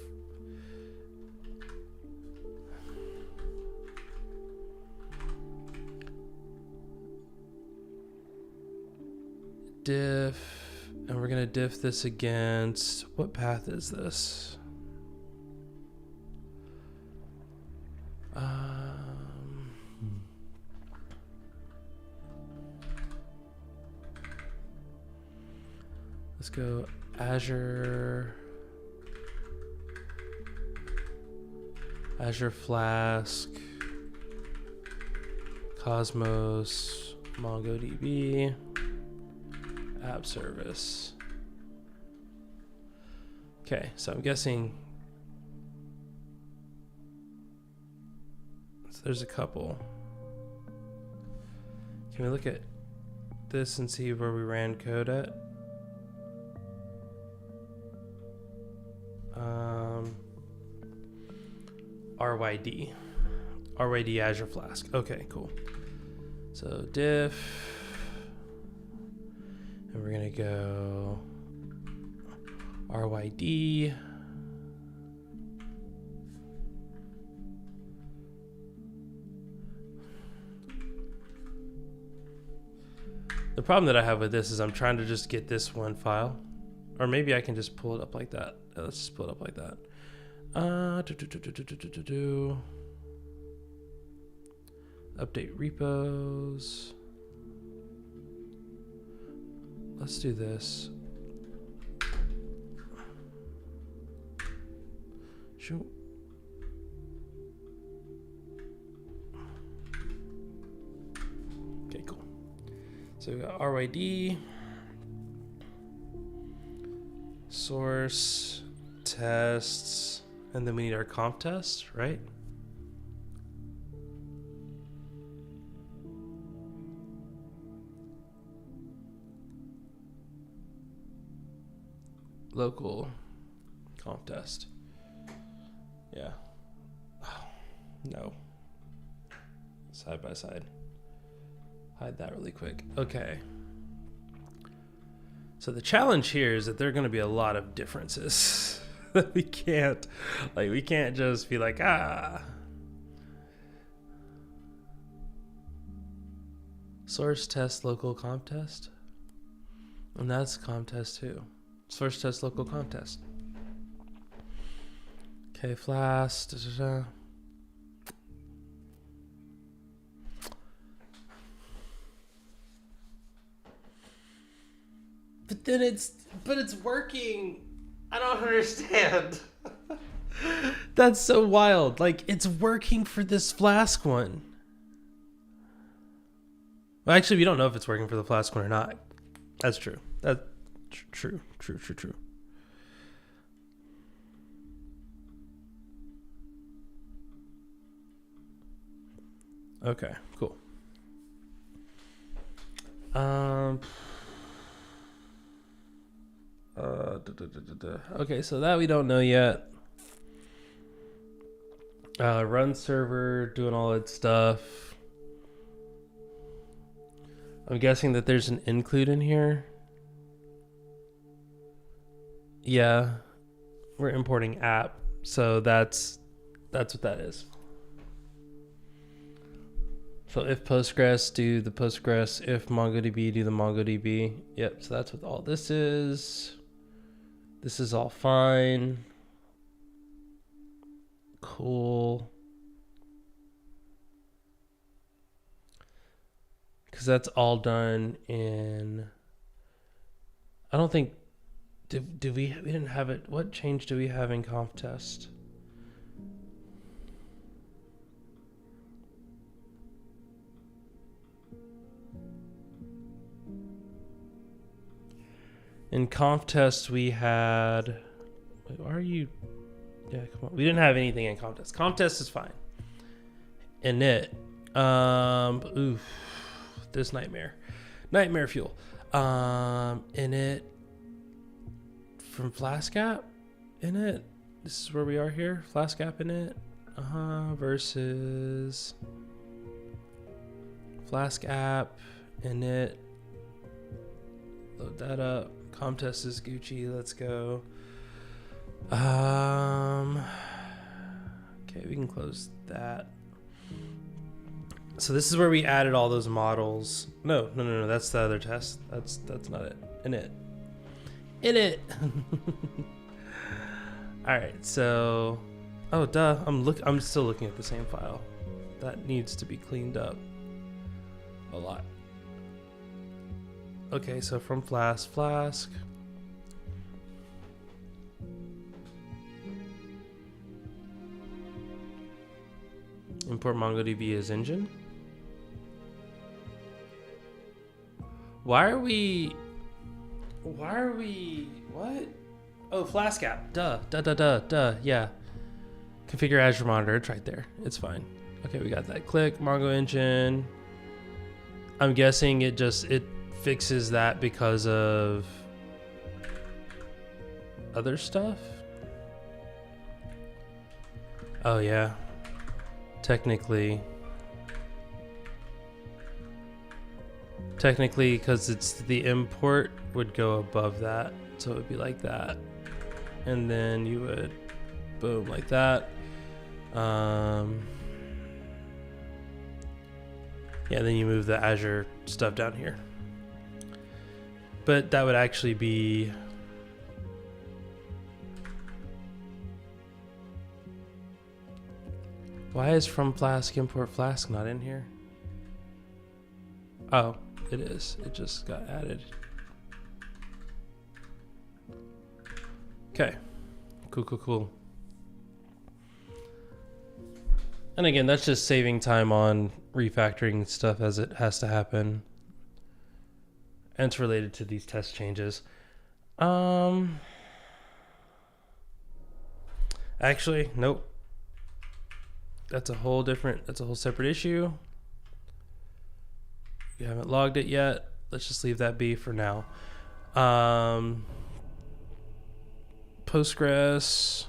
diff, and we're gonna diff this against, what path is this? Let's go Azure Flask, Cosmos, MongoDB, app service. Okay, so I'm guessing there's a couple. Can we look at this and see where we ran code at? RYD Azure Flask. Okay, cool. So diff, and we're gonna go RYD. The problem that I have with this is I'm trying to just get this one file, or maybe I can just pull it up like that. Let's just pull it up like that. Update repos. Let's do this. Shoot. Okay, cool. So we got RYD, source, tests, and then we need our conf test, right? Local conf test. Yeah. Oh, no. Side by side. Hide that really quick. Okay. So the challenge here is that there are going to be a lot of differences that we can't just be like, source test local conf test. And that's conf test too. Source test local conf test. Okay, Flask. But it's working. I don't understand. That's so wild. Like, it's working for this Flask one. Well, actually, we don't know if it's working for the Flask one or not. That's true. That's true. Okay, cool. Okay, so that we don't know yet. Run server, doing all that stuff. I'm guessing that there's an include in here. Yeah, we're importing app, so that's what that is. So if Postgres, do the Postgres. If MongoDB, do the MongoDB. Yep, so that's what all this is. This is all fine. Cool. Because that's all done in... I don't think... Did we didn't have it... What change do we have in conf test? In conf test, we had... Wait, why are you... Yeah, come on. We didn't have anything in conf test. Conf test is fine. Init. Oof. This nightmare. Nightmare fuel. Init. From Flask app? Init. This is where we are here. Flask app init. Versus... Flask app init. Load that up. Comtest is Gucci. Let's go. Okay, we can close that. So this is where we added all those models. No. That's the other test. That's not it. Init. All right. So, oh duh. I'm still looking at the same file. That needs to be cleaned up a lot. Okay, so from Flask. Import MongoDB as engine. Why are we, what? Oh, Flask app, duh, yeah. Configure Azure Monitor, it's right there, it's fine. Okay, we got that, click, Mongo engine. I'm guessing it fixes that because of other stuff. Oh yeah, technically because it's the import would go above that, so it would be like that, and then you would boom like that. Yeah, then you move the Azure stuff down here. But that would actually be... Why is from Flask import Flask not in here? Oh, it is. It just got added. Okay. Cool. And again, that's just saving time on refactoring stuff as it has to happen. And it's related to these test changes. Actually, nope. That's a whole separate issue. You haven't logged it yet. Let's just leave that be for now. Postgres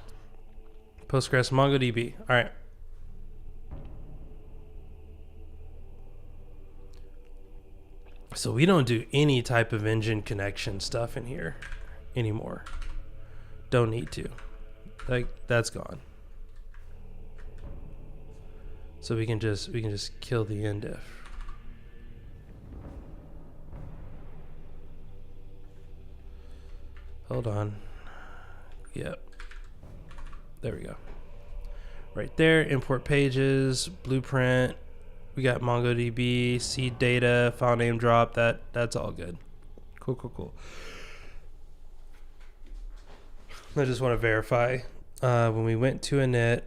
MongoDB. All right. So we don't do any type of engine connection stuff in here anymore. Don't need to. Like, that's gone. So we can just kill the indiff. Hold on. Yep. There we go. Right there, import pages, blueprint. We got MongoDB, seed data, file name drop. That's all good. Cool. I just want to verify when we went to init.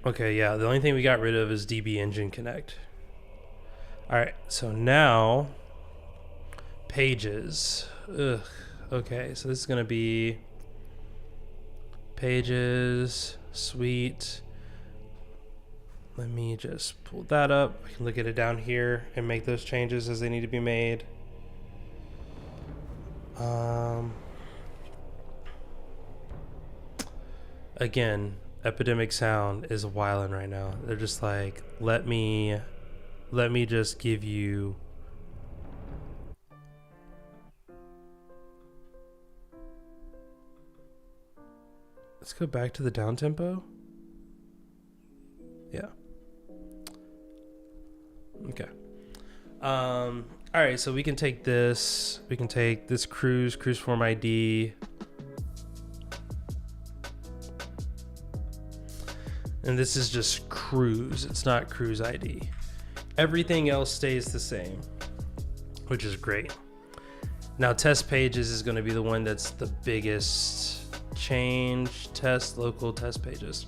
Okay, yeah, the only thing we got rid of is DB Engine Connect. All right, so now pages. Ugh. Okay, so this is going to be pages, suite. Let me just pull that up. I can look at it down here and make those changes as they need to be made. Again, Epidemic Sound is wilding right now. They're just like, let me just give you Let's go back to the down tempo. Yeah. Okay. All right, so we can take this. We can take this cruise form ID. And this is just cruise. It's not cruise ID. Everything else stays the same, which is great. Now test pages is going to be the one that's the biggest change. Test local test pages.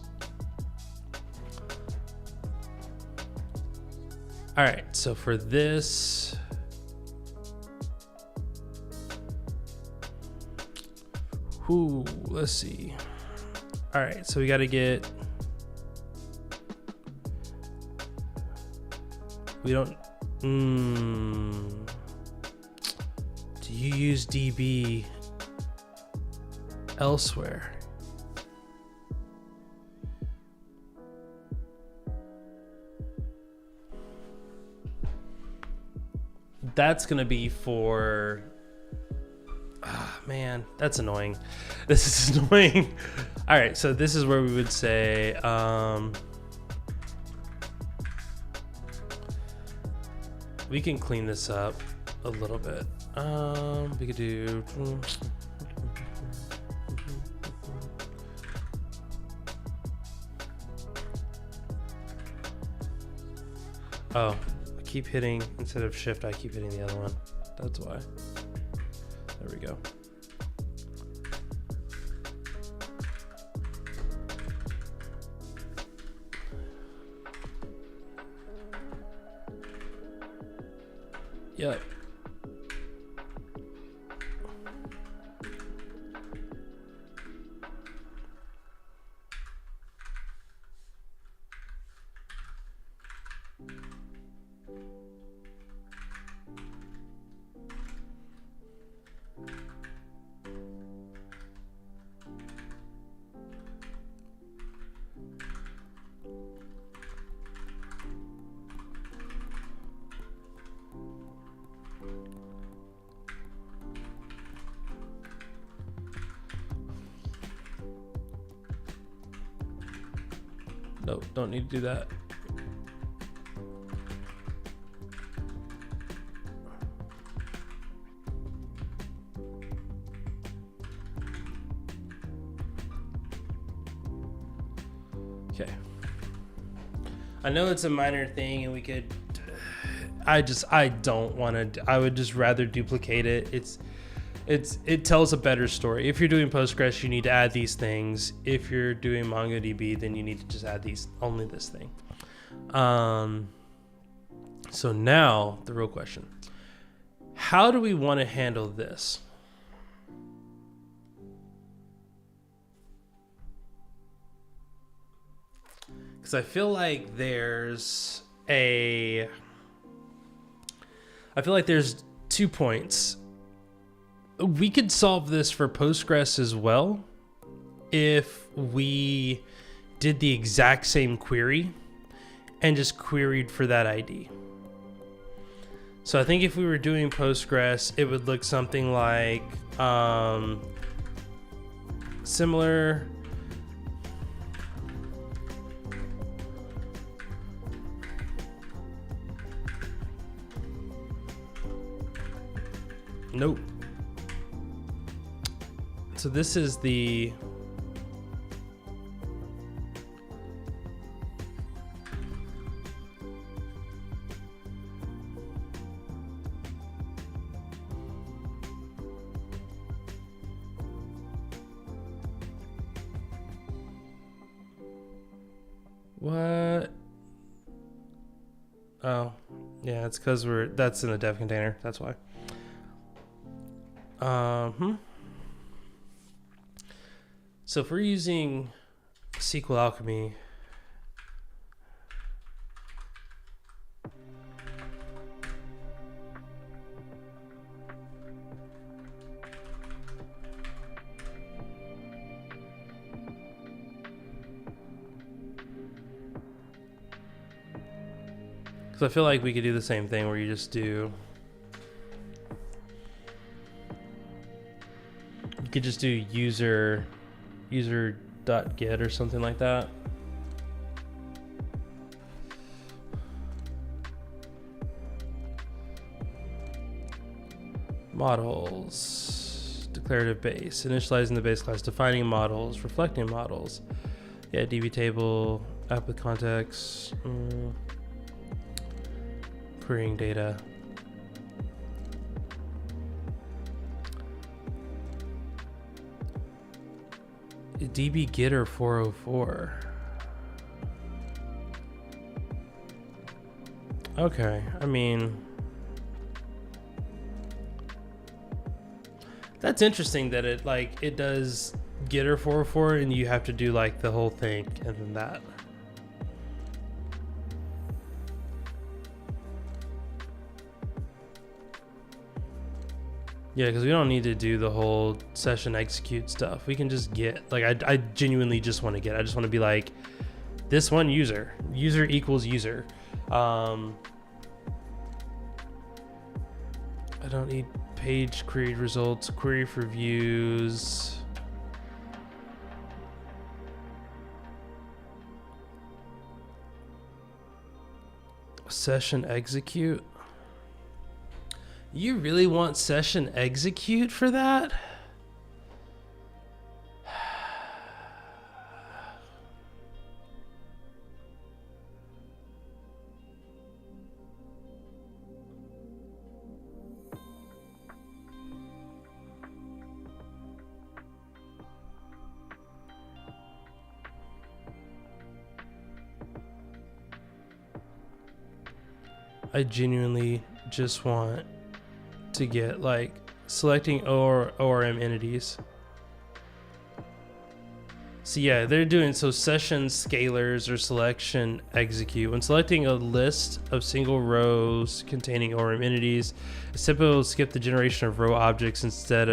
All right, so for this, let's see. All right, so we got to get, we don't, do you use DB elsewhere? That's gonna be for, man, that's annoying. This is annoying. All right, so this is where we would say, we can clean this up a little bit. We could do, oh, I keep hitting, instead of shift, I keep hitting the other one. That's why. There we go. Yep. Nope, don't need to do that. Okay. I know it's a minor thing and we could, I don't want to, I would just rather duplicate it. It tells a better story. If you're doing Postgres, you need to add these things. If you're doing MongoDB, then you need to just add only this thing. So now the real question, how do we want to handle this? Because I feel like there's 2 points. We could solve this for Postgres as well if we did the exact same query and just queried for that ID. So I think if we were doing Postgres, it would look something like similar. Nope. So this is the what? Oh, yeah, it's because that's in the dev container. That's why. So if we're using SQL Alchemy, because I feel like we could do the same thing where you just do, you could just do user .get or something like that. Models, declarative base, initializing the base class, defining models, reflecting models. Yeah, DB table, app with context, querying data. DB getter 404. Okay, I mean, that's interesting that it does getter 404 and you have to do like the whole thing and then that. Yeah, because we don't need to do the whole session execute stuff. We can just get, like, I genuinely just want to get. I just want to be like, this one user equals user. I don't need page queried results, query for views. Session execute. You really want session execute for that? I genuinely just want to get like selecting ORM entities. So yeah, they're doing so session scalars or selection execute. When selecting a list of single rows containing ORM entities, it's typical to skip the generation of row objects instead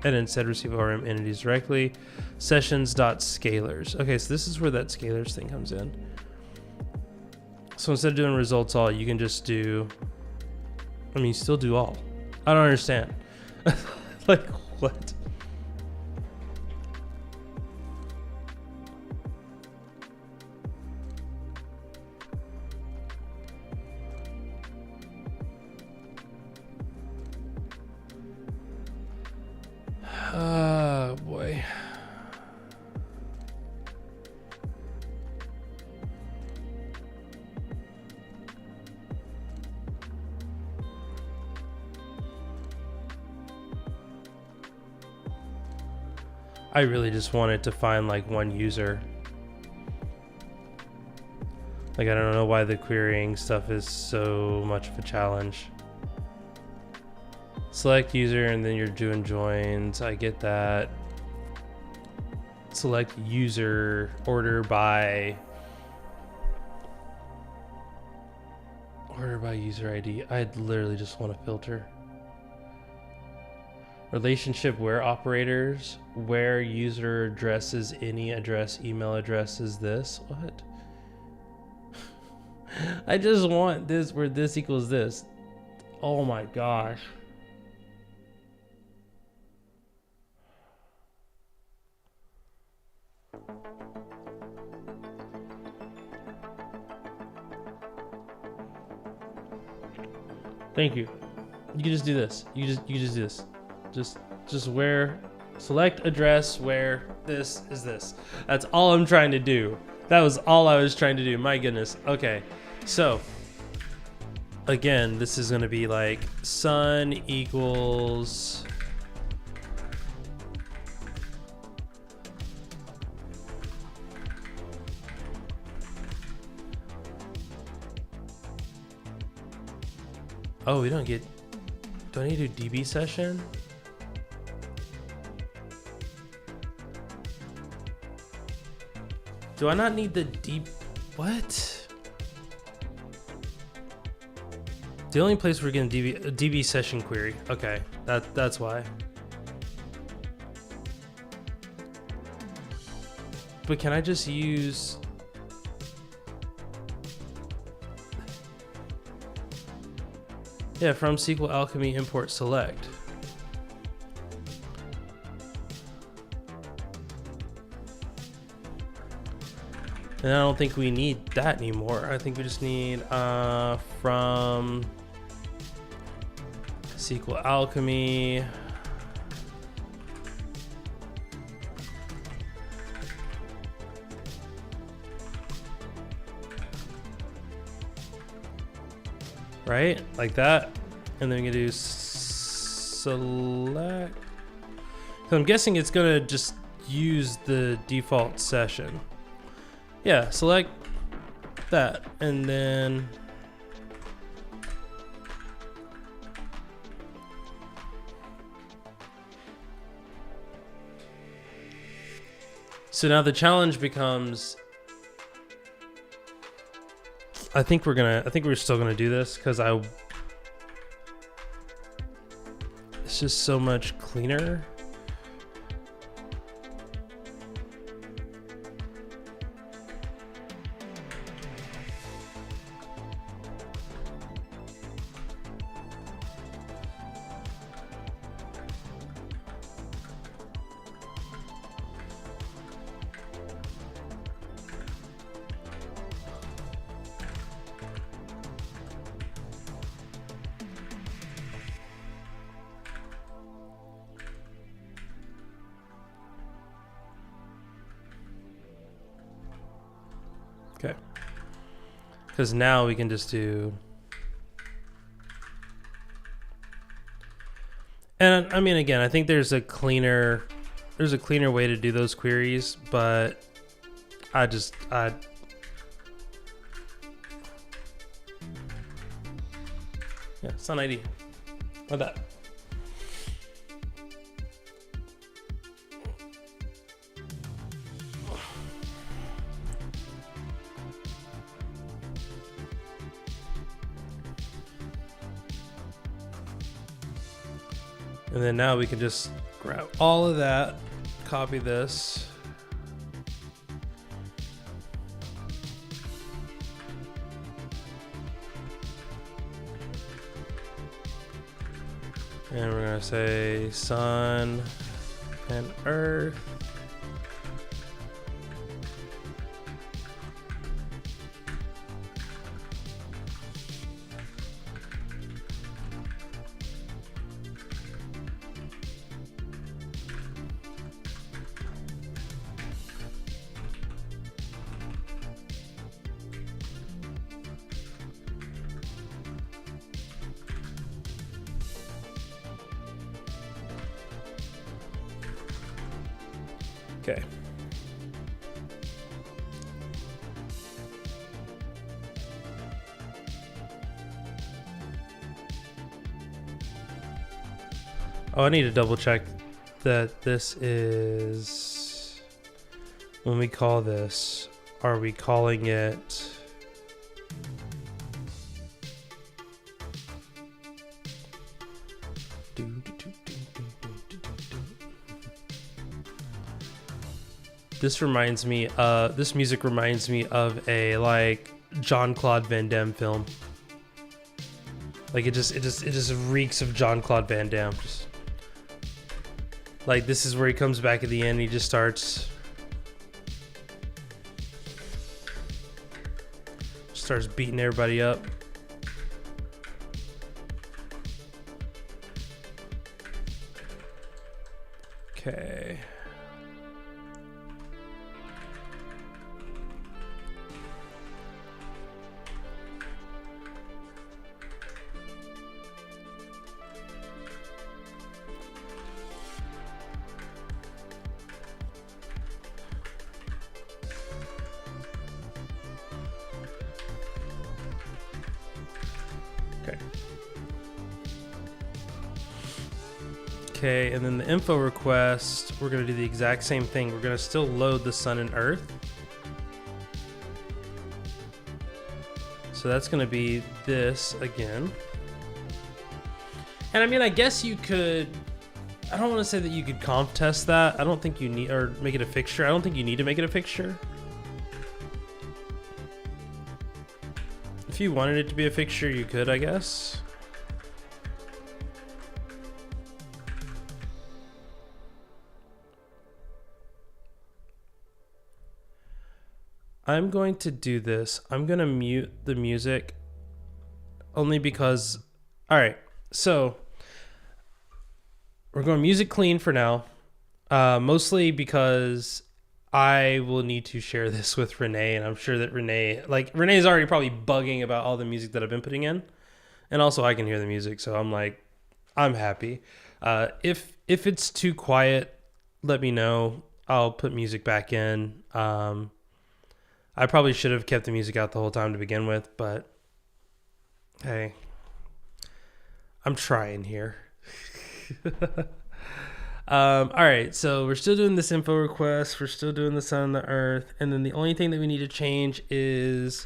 receive ORM entities directly. Sessions.scalars. Okay, so this is where that scalars thing comes in. So instead of doing results all, you can just do, I mean, still do all. I don't understand. Like, what? Oh, boy. I really just wanted to find like one user. Like, I don't know why the querying stuff is so much of a challenge. Select user and then you're doing joins. I get that. Select user, order by user ID. I literally just want to filter. Relationship where operators, where user addresses any address, email address is this. What? I just want this where this equals this. Oh my gosh. Thank you. You can just do this. You just do this. Just where, select address where this is this. That's all I'm trying to do. That was all I was trying to do. My goodness. Okay. So again, this is going to be like sun equals oh, we don't get, do I need to do DB session? Do I not need the what? The only place we're getting DB session query. Okay, that's why. But can I just use? Yeah, from SQL Alchemy import select. And I don't think we need that anymore. I think we just need from SQL Alchemy. Right? Like that. And then we can do select. So I'm guessing it's gonna just use the default session. Yeah, select that. And then so now the challenge becomes, I think we're still gonna do this because it's just so much cleaner. Okay. Because now we can just do, and I mean, again, I think there's a cleaner way to do those queries, but I yeah, Sun ID, like that. And then now we can just grab all of that, copy this. And we're gonna say sun and earth. Okay. Oh, I need to double check that this is, when we call this, are we calling it this reminds me, this music reminds me of a like Jean-Claude Van Damme film. Like it just reeks of Jean-Claude Van Damme. Just like this is where he comes back at the end. He just starts beating everybody up. Okay. Okay, and then the info request, we're going to do the exact same thing. We're going to still load the sun and earth. So that's going to be this again. And I mean, I guess you could, I don't want to say that you could conf test that. I don't think you need, or make it a fixture. I don't think you need to make it a fixture. If you wanted it to be a fixture, you could, I guess. I'm going to do this. I'm going to mute the music only because, all right, so we're going music clean for now, mostly because I will need to share this with Renee, and I'm sure that Renee's already probably bugging about all the music that I've been putting in, and also I can hear the music, so I'm happy. If it's too quiet, let me know. I'll put music back in. I probably should have kept the music out the whole time to begin with, but hey, I'm trying here. All right, so we're still doing this info request. We're still doing the sun and the earth. And then the only thing that we need to change is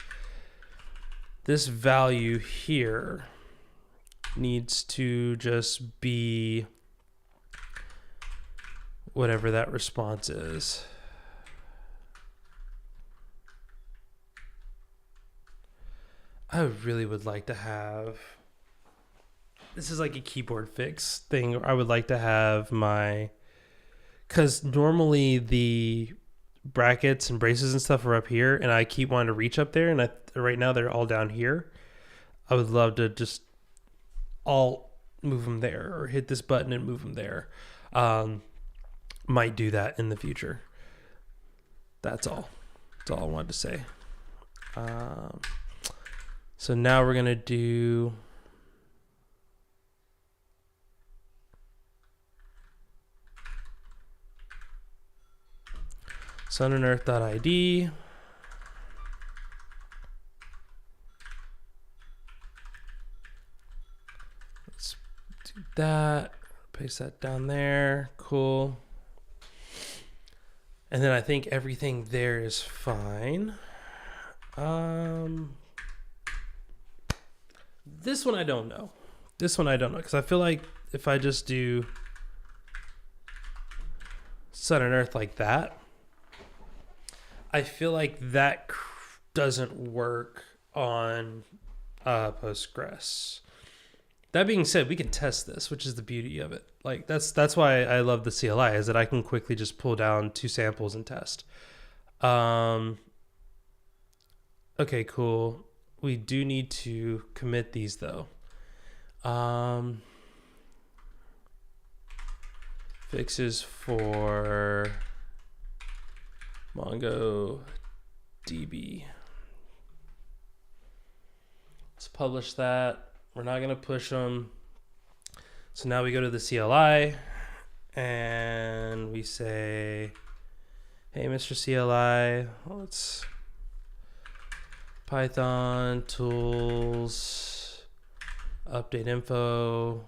this value here needs to just be whatever that response is. I really would like to have, this is like a keyboard fix thing. I would like to have because normally the brackets and braces and stuff are up here, and I keep wanting to reach up there, and right now they're all down here. I would love to just all move them there, or hit this button and move them there. Might do that in the future. That's all I wanted to say. So now we're gonna do sunandearth.id. Let's do that. Paste that down there. Cool. And then I think everything there is fine. This one I don't know. Because I feel like if I just do sun and earth like that, I feel like that doesn't work on Postgres. That being said, we can test this, which is the beauty of it. Like that's why I love the CLI, is that I can quickly just pull down 2 samples and test. Okay, cool. We do need to commit these though. Fixes for MongoDB. Let's publish that. We're not going to push them. So now we go to the CLI and we say, hey, Mr. CLI, let's Python tools, update info,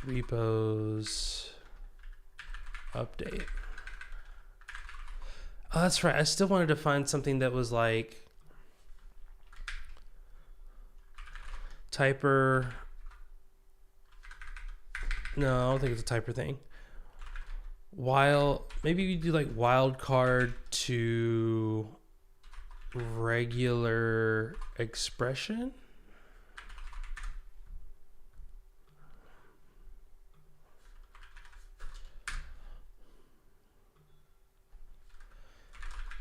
repos, update. Oh, that's right. I still wanted to find something that was like typer. No, I don't think it's a typer thing. Maybe we do like wildcard to regular expression.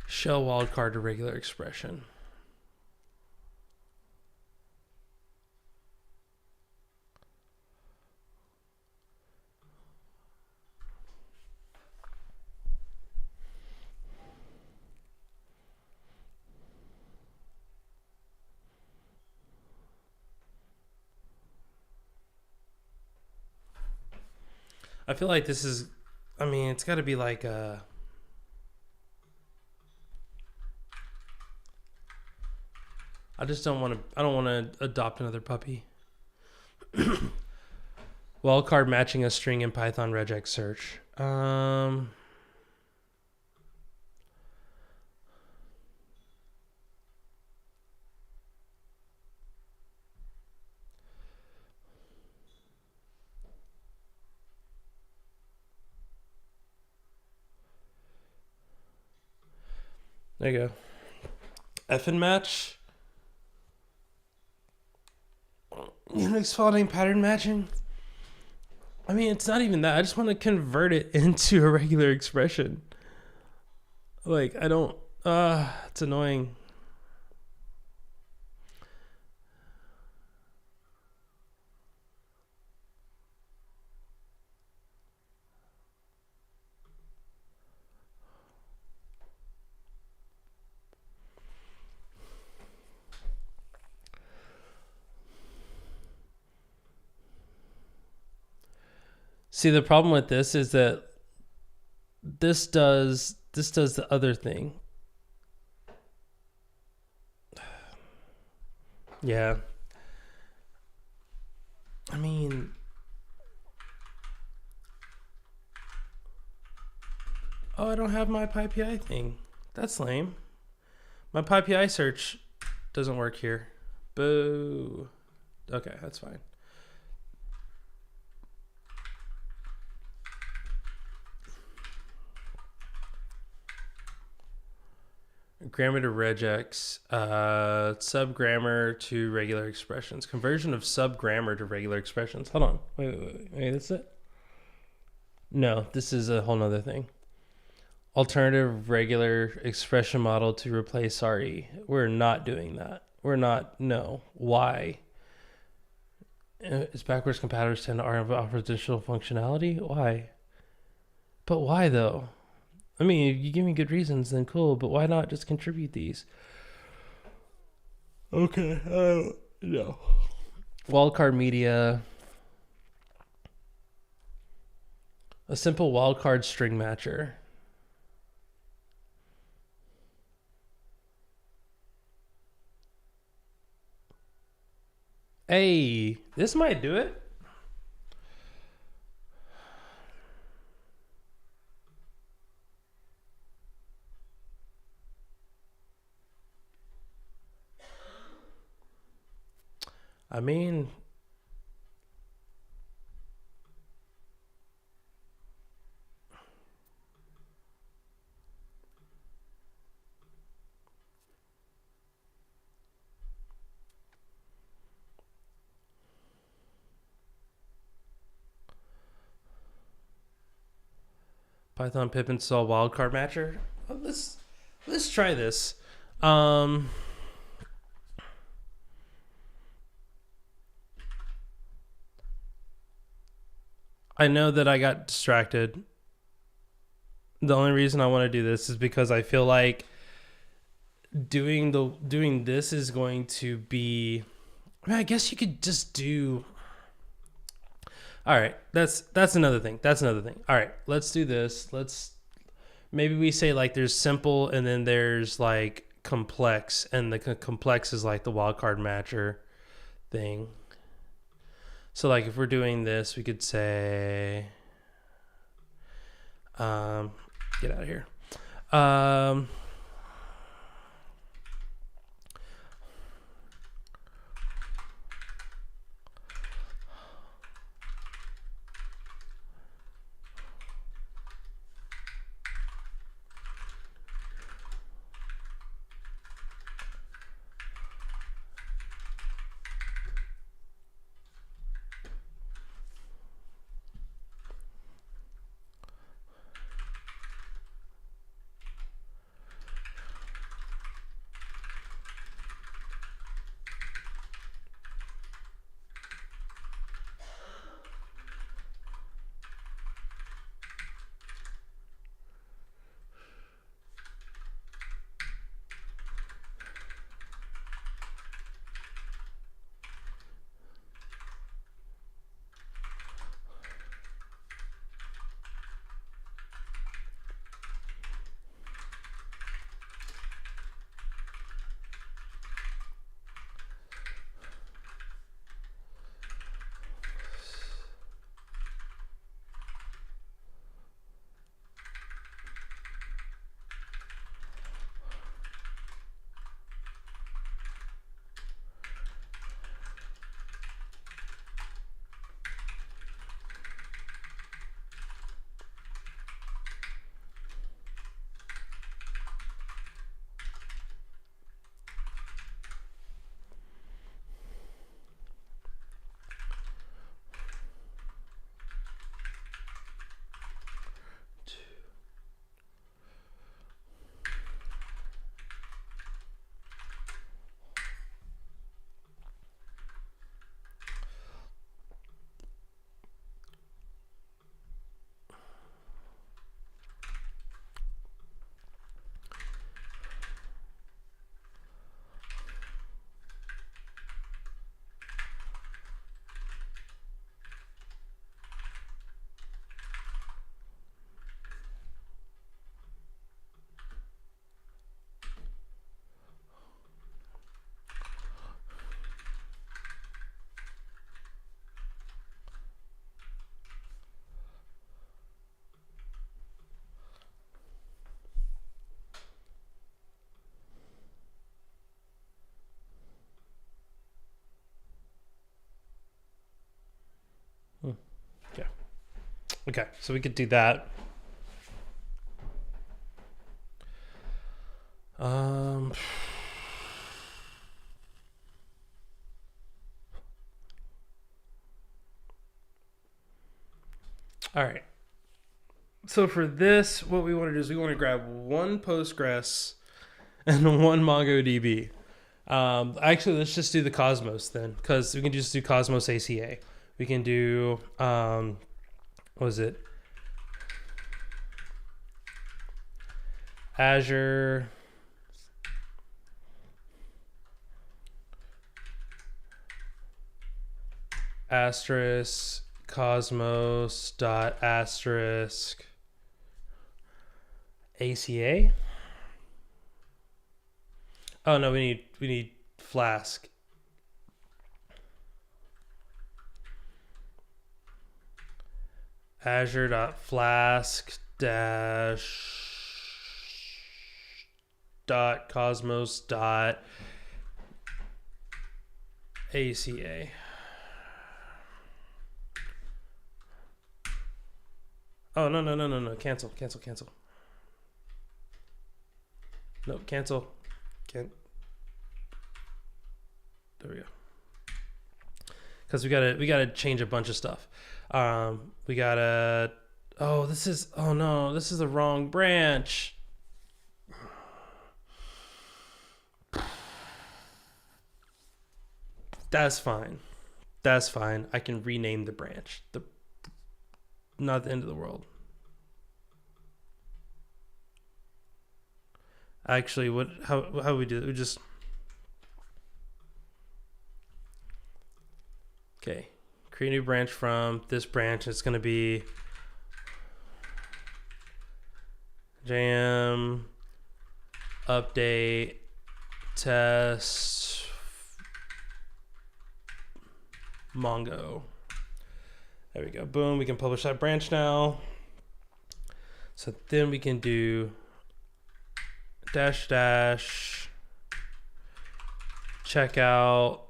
Shell wildcard to regular expression. I feel like this is, I mean, it's got to be like a, I don't want to adopt another puppy. Wildcard matching a string in Python regex search. There you go. Effing match. Unix file name pattern matching. I mean, it's not even that. I just want to convert it into a regular expression. Like, I don't It's annoying. See, the problem with this is that this does the other thing. Yeah. I mean, oh, I don't have my PyPI thing. That's lame. My PyPI search doesn't work here. Boo. Okay, that's fine. Grammar to regex, subgrammar to regular expressions. Conversion of subgrammar to regular expressions. Hold on. Wait, that's it? No, this is a whole nother thing. Alternative regular expression model to replace RE. We're not doing that. We're not, no. Why? Is backwards compators tend to offer additional functionality? Why? But why though? I mean, if you give me good reasons, then cool, but why not just contribute these? Okay, no. Wildcard media. A simple wildcard string matcher. Hey, this might do it. I mean, Python pip install wildcard matcher. Let's try this. I know that I got distracted. The only reason I want to do this is because I feel like doing this is going to be. I mean, I guess you could just do. All right, that's another thing. All right, let's do this. Maybe we say like there's simple and then there's like complex, and the complex is like the wildcard matcher thing. So like if we're doing this, we could say, get out of here. Okay, so we could do that. All right. So for this, what we want to do is we want to grab one Postgres and one MongoDB. Actually, let's just do the Cosmos then, because we can just do Cosmos ACA. We can do, what was it? Azure asterisk Cosmos dot asterisk ACA. Oh no, we need Flask. Azure.flask dot cosmos dot ACA. Oh no. Cancel. No, cancel. Can't. There we go. Because we gotta change a bunch of stuff. We gotta. Oh, this is. Oh no, this is the wrong branch. That's fine. That's fine. I can rename the branch. Not the end of the world. Actually, how we do it? We just. Okay, create a new branch from this branch. It's going to be jam update test Mongo. There we go. Boom. We can publish that branch now. So then we can do dash checkout.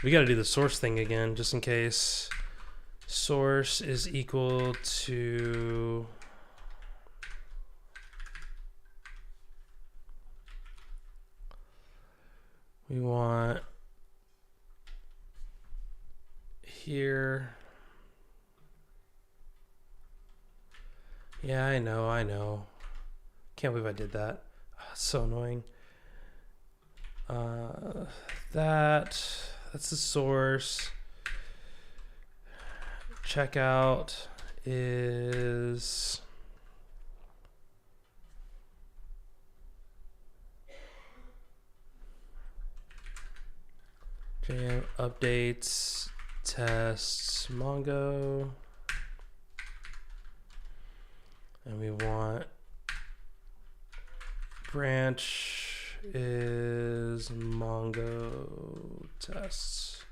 We got to do the source thing again, just in case. Source is equal to we want here. Yeah, I know. Can't believe I did that. Oh, it's so annoying. That's the source. Checkout is jam updates tests Mongo, and we want branch is Mongo tests.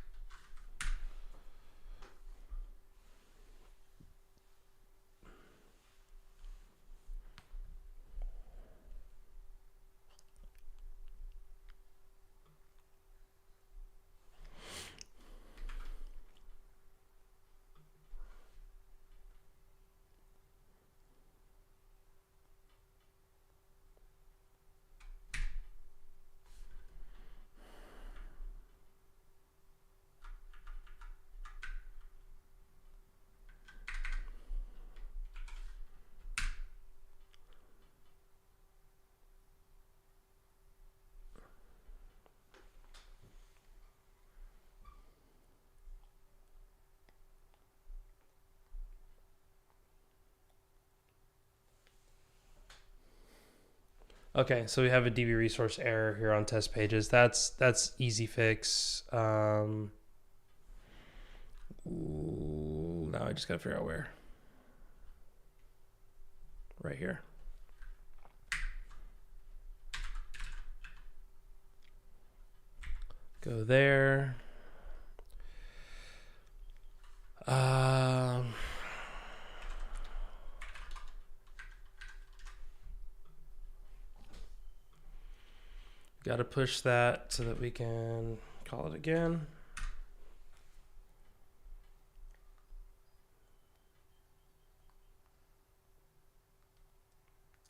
Okay, so we have a DB resource error here on test pages. That's easy fix. Now I just gotta figure out where. Right here. Go there. Got to push that so that we can call it again.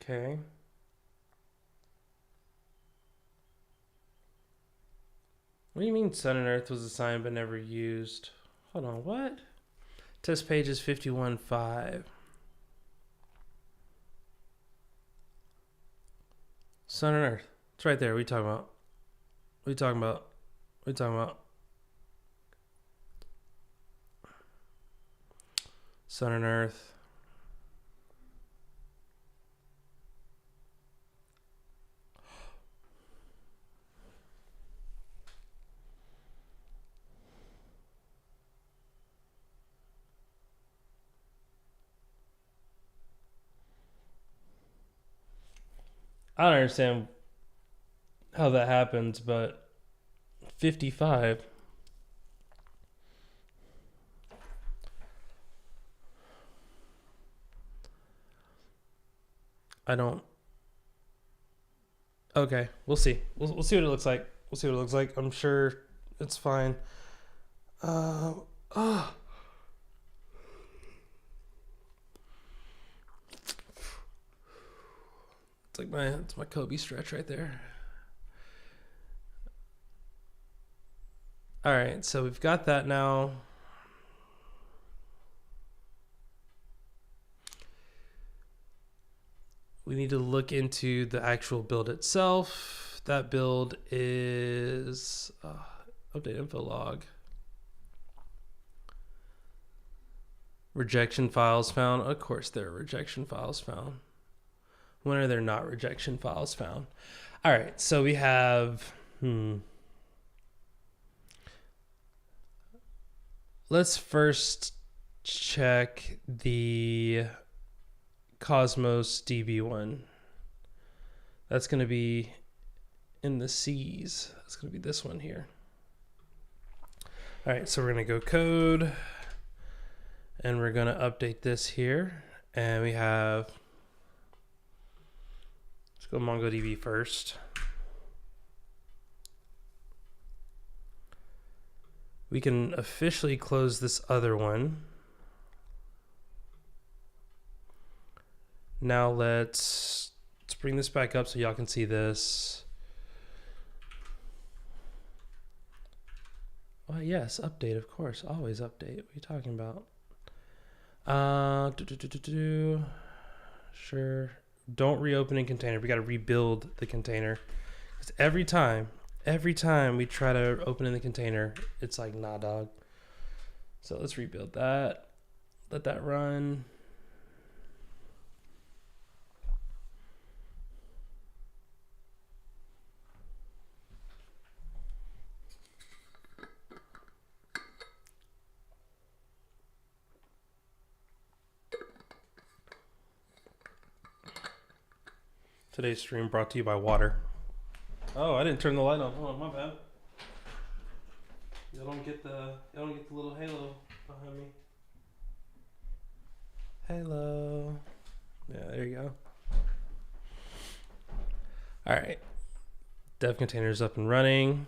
Okay. What do you mean Sun and Earth was assigned but never used? Hold on, what? Test page is 51.5. Sun and Earth. It's right there. What are you talking about? What are you talking about? What are you talking about? Sun and Earth. I don't understand how that happens, but 55. I don't. Okay, we'll see. We'll see what it looks like. We'll see what it looks like. I'm sure it's fine. It's like it's my Kobe stretch right there. All right, so we've got that now. We need to look into the actual build itself. That build is update info log. Rejection files found. Of course, there are rejection files found. When are there not rejection files found? All right, so we have. Let's first check the Cosmos DB one. That's going to be in the C's. That's going to be this one here. All right, so we're going to go code, and we're going to update this here. And we have, let's go MongoDB first. We can officially close this other one. Now let's bring this back up so y'all can see this. Oh yes, update, of course. Always update. What are you talking about? Sure. Don't reopen in container. We got to rebuild the container. Because every time we try to open in the container, it's like, nah, dog. So let's rebuild that. Let that run. Today's stream brought to you by water. Oh, I didn't turn the light on. Hold on, my bad. Y'all don't get the little halo behind me. Halo. Yeah, there you go. All right. Dev container's up and running.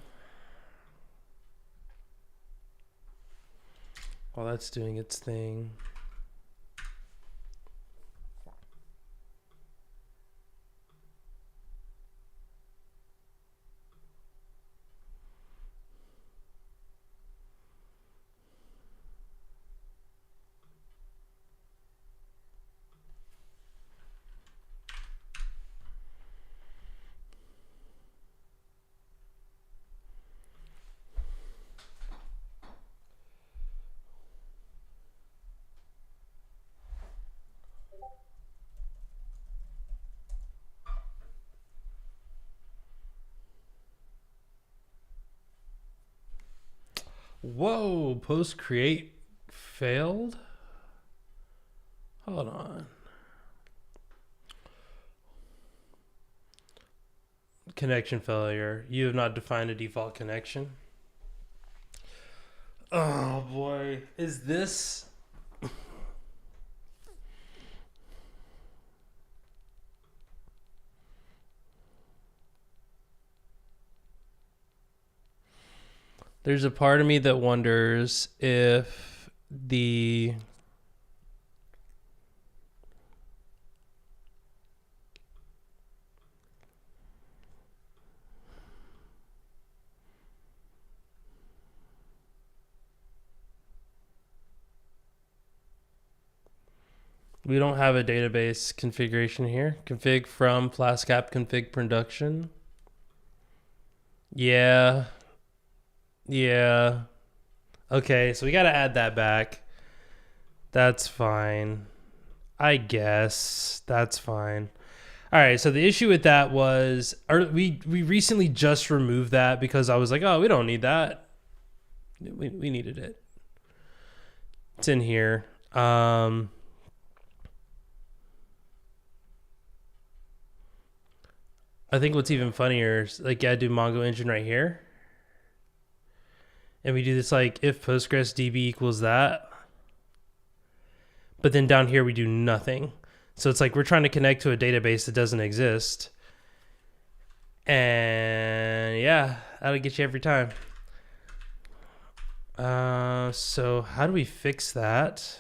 While that's doing its thing. Whoa, post create failed? Hold on. Connection failure. You have not defined a default connection. Oh boy. Is this... There's a part of me that wonders if the we don't have a database configuration here. Config from Flask app config production. Yeah. Yeah. Okay, so we got to add that back. That's fine. I guess that's fine. All right, so the issue with that was we recently just removed that because I was like, oh, we don't need that. We needed it. It's in here. I think what's even funnier is like, yeah, do Mongo engine right here. And we do this like if Postgres DB equals that. But then down here we do nothing. So it's like we're trying to connect to a database that doesn't exist. And yeah, that'll get you every time. So how do we fix that?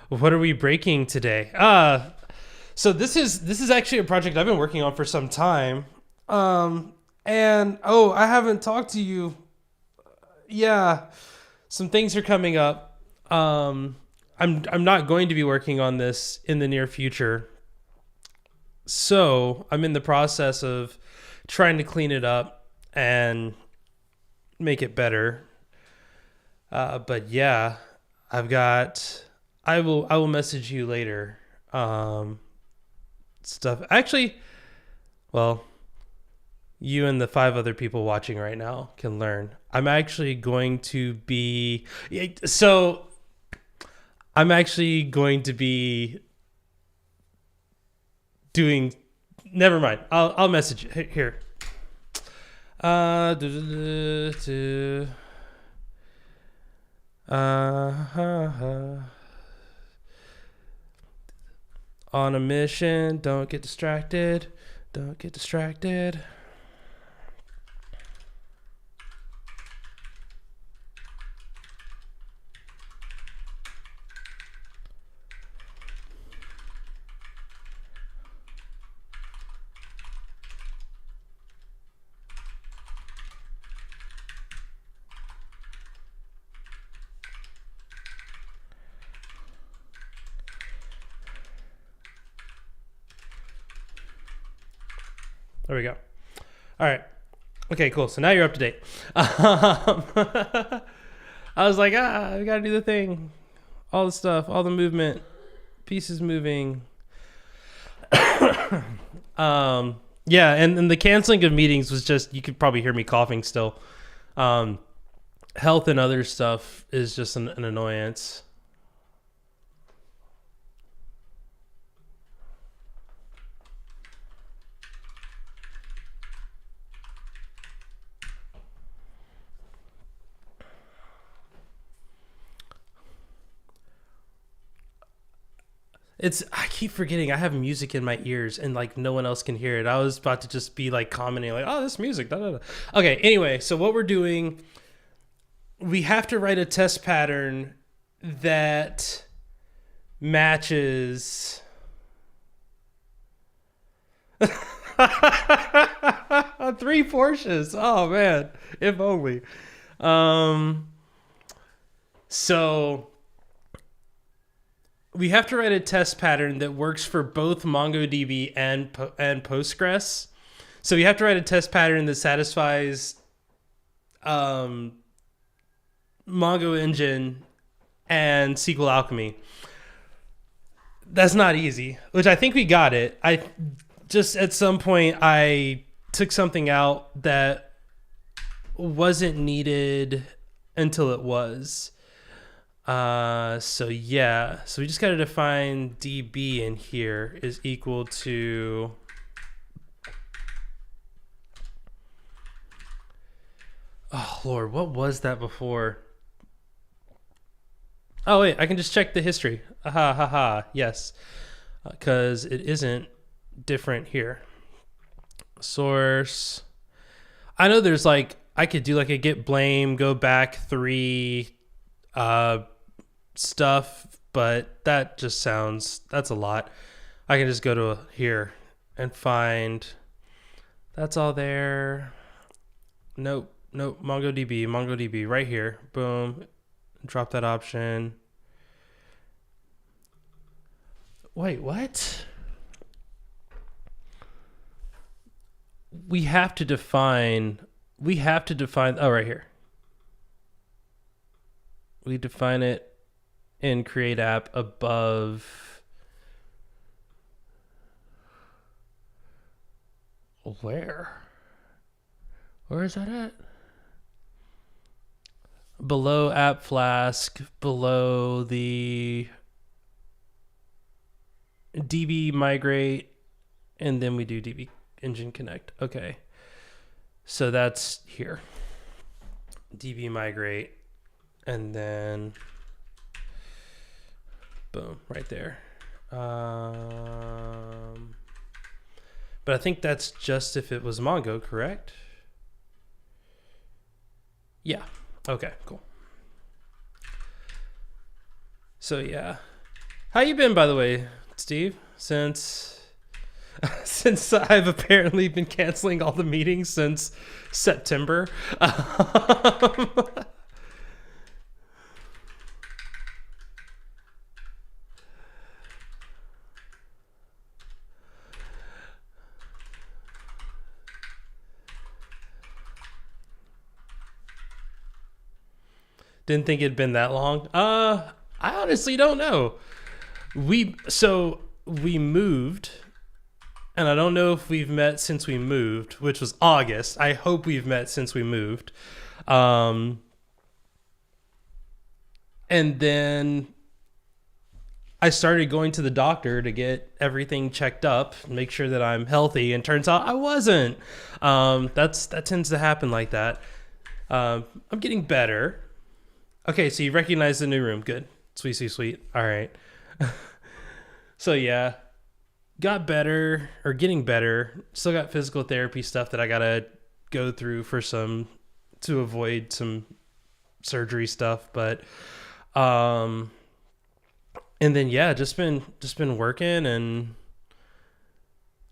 What are we breaking today? So this is actually a project I've been working on for some time. And I haven't talked to you. Yeah, some things are coming up. I'm not going to be working on this in the near future. So I'm in the process of trying to clean it up and make it better. But yeah, I will message you later. Stuff. Actually, well, you and the 5 other people watching right now can learn. I'm actually going to be doing. Never mind. I'll message you here. On a mission. Don't get distracted. Don't get distracted. There we go. All right. Okay, cool. So now you're up to date. I was like, we got to do the thing. All the stuff, all the movement, pieces moving. Yeah, and the canceling of meetings was just, you could probably hear me coughing still. Health and other stuff is just an annoyance. I keep forgetting I have music in my ears and like no one else can hear it. I was about to just be like commenting like, oh, this music. Da, da, da. Okay, anyway, so what we're doing, we have to write a test pattern that matches 3 Porsches. Oh man, if only. So we have to write a test pattern that works for both MongoDB and Postgres. So we have to write a test pattern that satisfies Mongo Engine and SQL Alchemy. That's not easy, which I think we got it. I just at some point I took something out that wasn't needed until it was. So yeah, so we just got to define DB in here is equal to oh Lord, what was that before? Oh wait, I can just check the history. Ha ha ha. Yes, because it isn't different here. Source. I know there's like I could do like a git blame, go back 3 stuff, but that just sounds, that's a lot. I can just go to here and find, that's all there. Nope, MongoDB right here. Boom, drop that option. Wait, what? We have to define, oh, right here. We define it in create app above. Where is that at? Below app flask, below the DB migrate, and then we do DB engine connect. Okay. So that's here. DB migrate, and then boom, right there. But I think that's just if it was Mongo, correct? Yeah. Okay, cool. So yeah. How you been, by the way, Steve? Since I've apparently been canceling all the meetings since September. Didn't think it'd been that long. I honestly don't know. We moved, and I don't know if we've met since we moved, which was August. I hope we've met since we moved. And then I started going to the doctor to get everything checked up, make sure that I'm healthy, and turns out I wasn't. That tends to happen like that. I'm getting better. Okay, so you recognize the new room. Good. Sweet. All right. So yeah, got better, or getting better. Still got physical therapy stuff that I gotta go through to avoid some surgery stuff. But and then yeah, just been working, and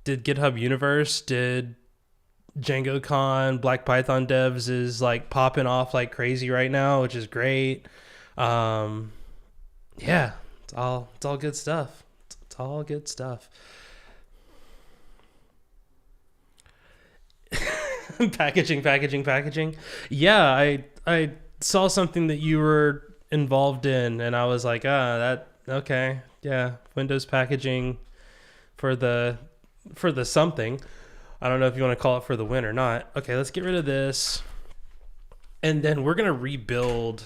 did GitHub Universe, did DjangoCon. Black Python devs is like popping off like crazy right now, which is great. Yeah, it's all good stuff. It's all good stuff. packaging. Yeah, I saw something that you were involved in, and I was like, okay, yeah, Windows packaging for the something. I don't know if you want to call it for the win or not. Okay, let's get rid of this. And then we're going to rebuild.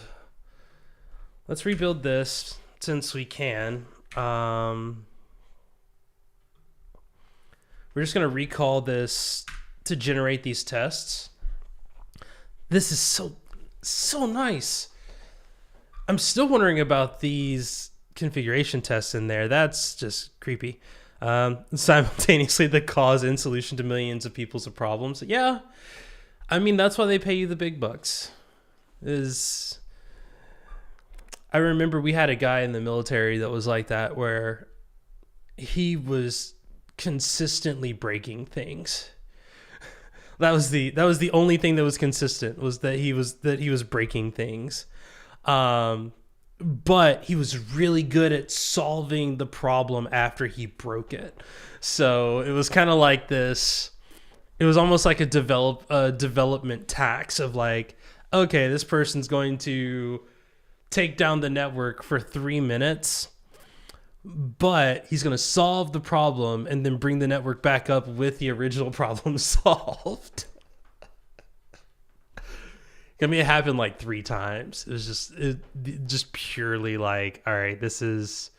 Let's rebuild this since we can. We're just going to recall this to generate these tests. This is so nice. I'm still wondering about these configuration tests in there. That's just creepy. Simultaneously the cause and solution to millions of people's problems. Yeah, I mean, that's why they pay you the big bucks. I remember we had a guy in the military that was like that, where he was consistently breaking things. That was the only thing that was consistent, was that he was breaking things. But he was really good at solving the problem after he broke it. So it was kind of like this. It was almost like a development tax of like, okay, this person's going to take down the network for 3 minutes, but he's going to solve the problem and then bring the network back up with the original problem solved. I mean, it happened like 3 times. It was just purely like, all right, this is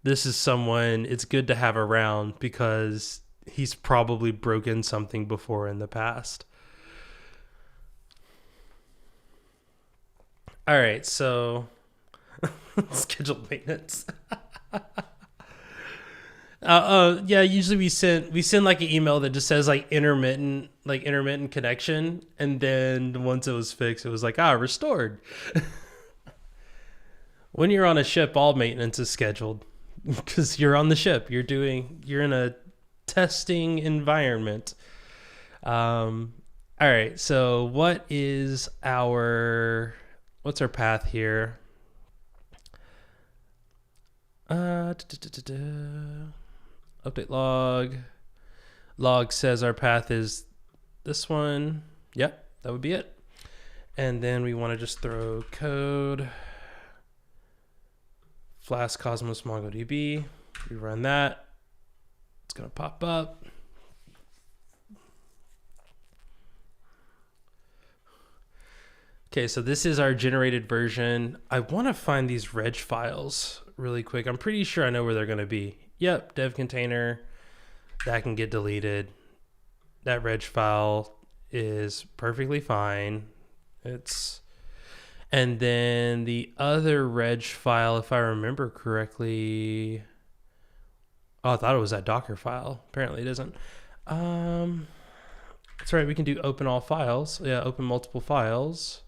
someone it's good to have around because he's probably broken something before in the past. All right, so scheduled maintenance. Yeah, usually we send like an email that just says like intermittent connection, and then once it was fixed, it was like restored. When you're on a ship, all maintenance is scheduled because you're on the ship. You're in a testing environment. All right. So what's our path here? Update log. Log says our path is this one. Yep, that would be it. And then we want to just throw code Flask Cosmos MongoDB. We run that. It's going to pop up. Okay, so this is our generated version. I want to find these reg files really quick. I'm pretty sure I know where they're going to be. Yep, dev container. That can get deleted. That reg file is perfectly fine. And then the other reg file, if I remember correctly, I thought it was that Docker file. Apparently it isn't. That's right. We can do open all files. Yeah, open multiple files.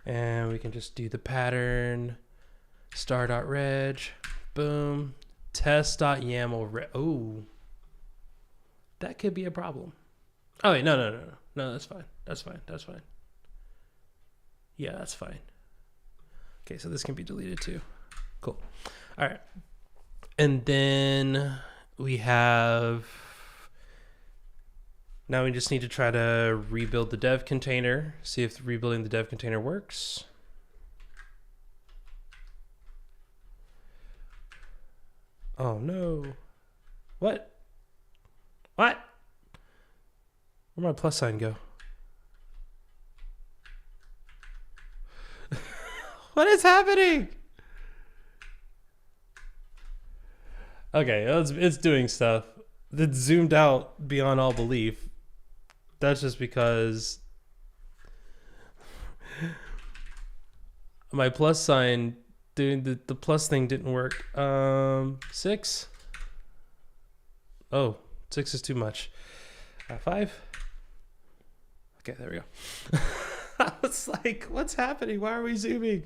And we can just do the pattern star.reg, boom, test.yaml. Oh, that could be a problem. Oh, wait, no, that's fine. That's fine. Yeah, that's fine. Okay, so this can be deleted too. Cool. All right. And then now we just need to try to rebuild the dev container, see if rebuilding the dev container works. Oh no. What? Where'd my plus sign go? What is happening? Okay, it's doing stuff. It's zoomed out beyond all belief. That's just because my plus sign doing the plus thing didn't work. 6. Oh, 6 is too much. 5. Okay, there we go. I was like, what's happening? Why are we zooming?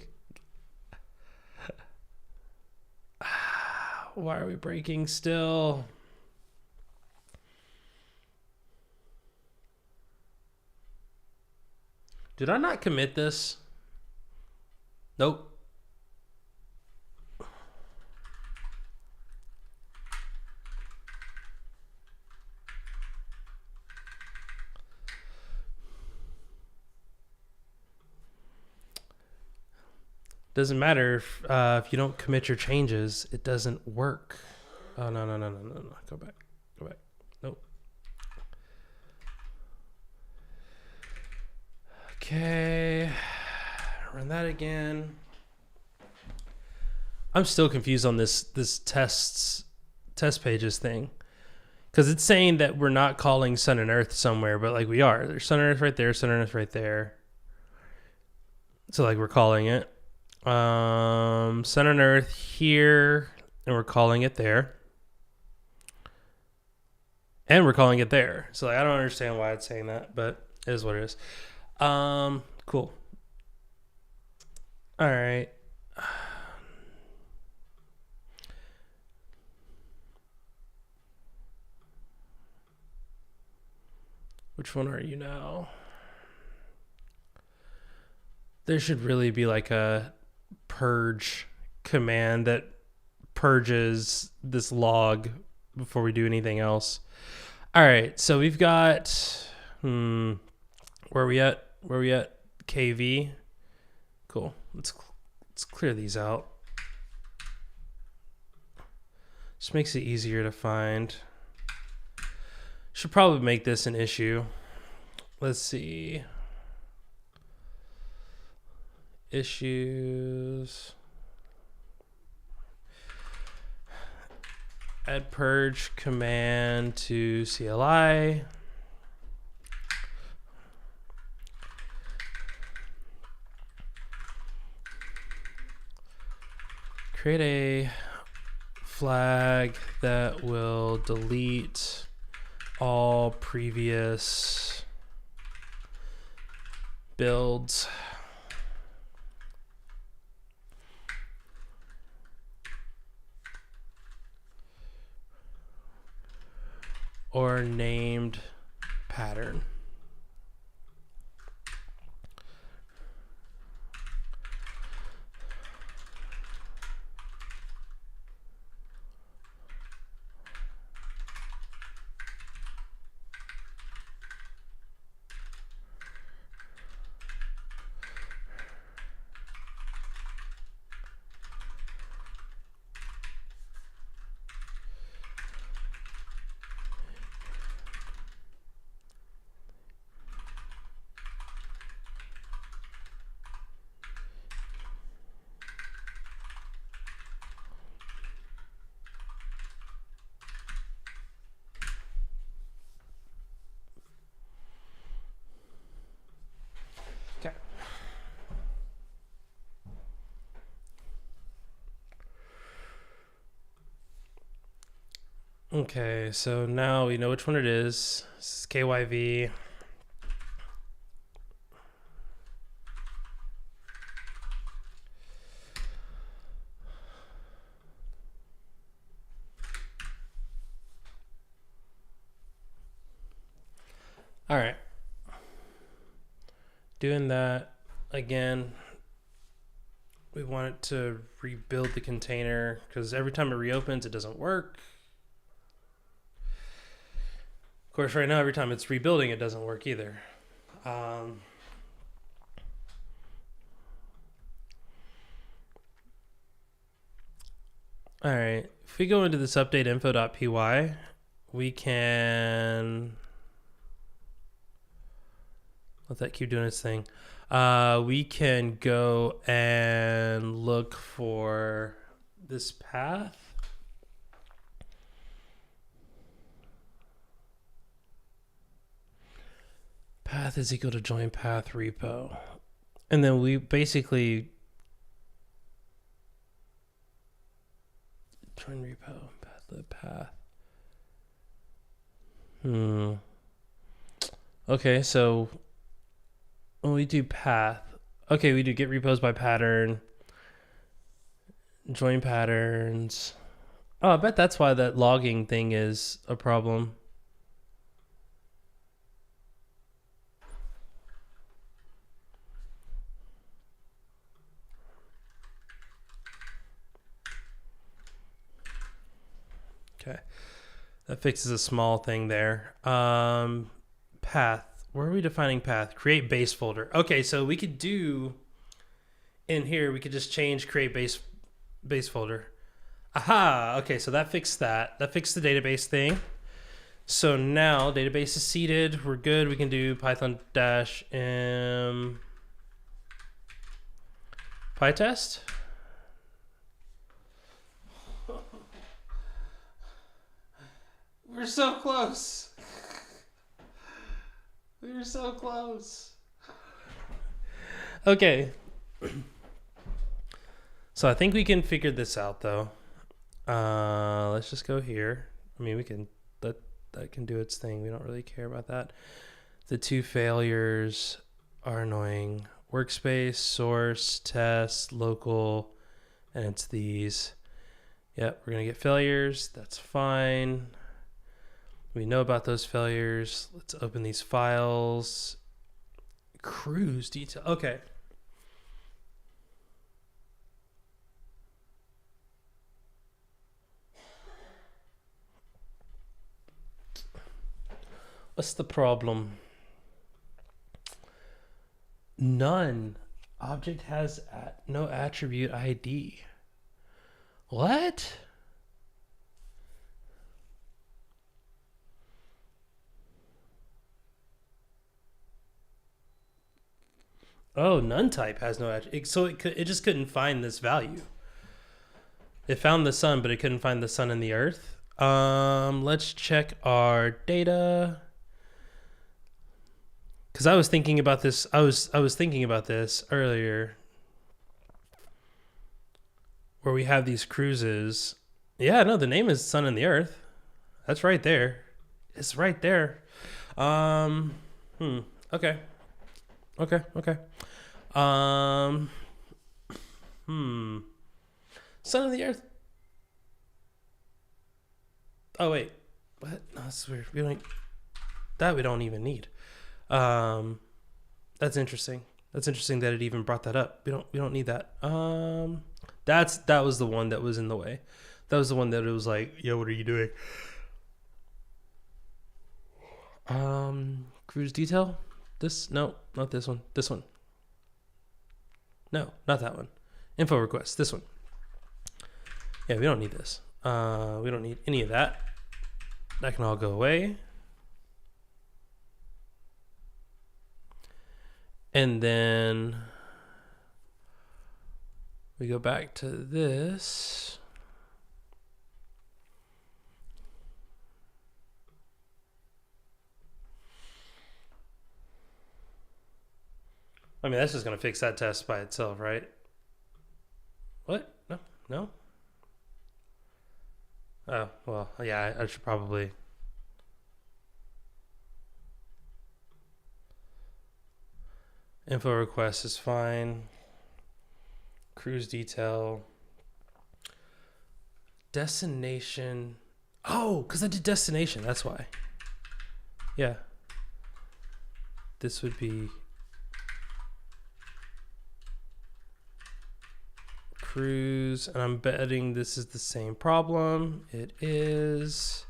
Why are we breaking still? Did I not commit this? Nope. Doesn't matter if you don't commit your changes, it doesn't work. Oh, no. Go back. Nope. Okay. Run that again. I'm still confused on this test pages thing. Because it's saying that we're not calling sun and earth somewhere, but like we are. There's sun and earth right there, sun and earth right there. So like we're calling it. Sun and earth here, and we're calling it there. And we're calling it there. So like, I don't understand why it's saying that, but it is what it is. Cool. All right. Which one are you now? There should really be like a purge command that purges this log before we do anything else. All right, so we've got where are we at? KV. Cool. Let's clear these out. Just makes it easier to find. Should probably make this an issue. Let's see. Issues. Add purge command to CLI. Create a flag that will delete all previous builds. Or named pattern. Okay. Okay, so now we know which one it is. This is KYV. All right. Doing that again. We want it to rebuild the container because every time it reopens, it doesn't work. Of course, right now, every time it's rebuilding, it doesn't work either. All right. If we go into this update info.py, we can let that keep doing its thing. We can go and look for this path. Path is equal to join path repo. And then we basically join repo, path lib path. Okay, so when we do path, okay, we do get repos by pattern, join patterns. Oh, I bet that's why that logging thing is a problem. Okay, that fixes a small thing there. Path. Where are we defining path? Create base folder. Okay, so we could do in here. We could just change create base folder. Aha. Okay, so that fixed that. That fixed the database thing. So now database is seated. We're good. We can do Python-m pytest. We're so close. We were so close. Okay. So I think we can figure this out though. Let's just go here. I mean, we can that can do its thing. We don't really care about that. The two failures are annoying. Workspace, source, test, local, and it's these. Yep, we're gonna get failures. That's fine. We know about those failures. Let's open these files. Cruise detail. Okay. What's the problem? None. Object has no attribute ID. What? Oh, none type has no attribute. So it just couldn't find this value. It found the sun, but it couldn't find the sun and the earth. Let's check our data. Because I was thinking about this. I was thinking about this earlier, where we have these cruises Yeah, no, the name is Sun and the Earth. That's right there. It's right there. Um, okay. Okay. Okay. Um, Sun and the Earth. Oh wait, what? No, that's weird. We don't even need. Um, that's interesting. That's interesting that it even brought that up. We don't need that. That was the one that was in the way. That was the one that it was like, yo, what are you doing? Cruise detail. No, not this one. This one. No, not that one. Info request. This one. Yeah, we don't need this. We don't need any of that. That can all go away. And then we go back to this. I mean, that's just going to fix that test by itself, right? What? No? Oh, well, yeah, I should probably. Info request is fine. Cruise detail. Destination. Oh, because I did destination. That's why. Yeah. This would be cruise, and I'm betting this is the same problem. It is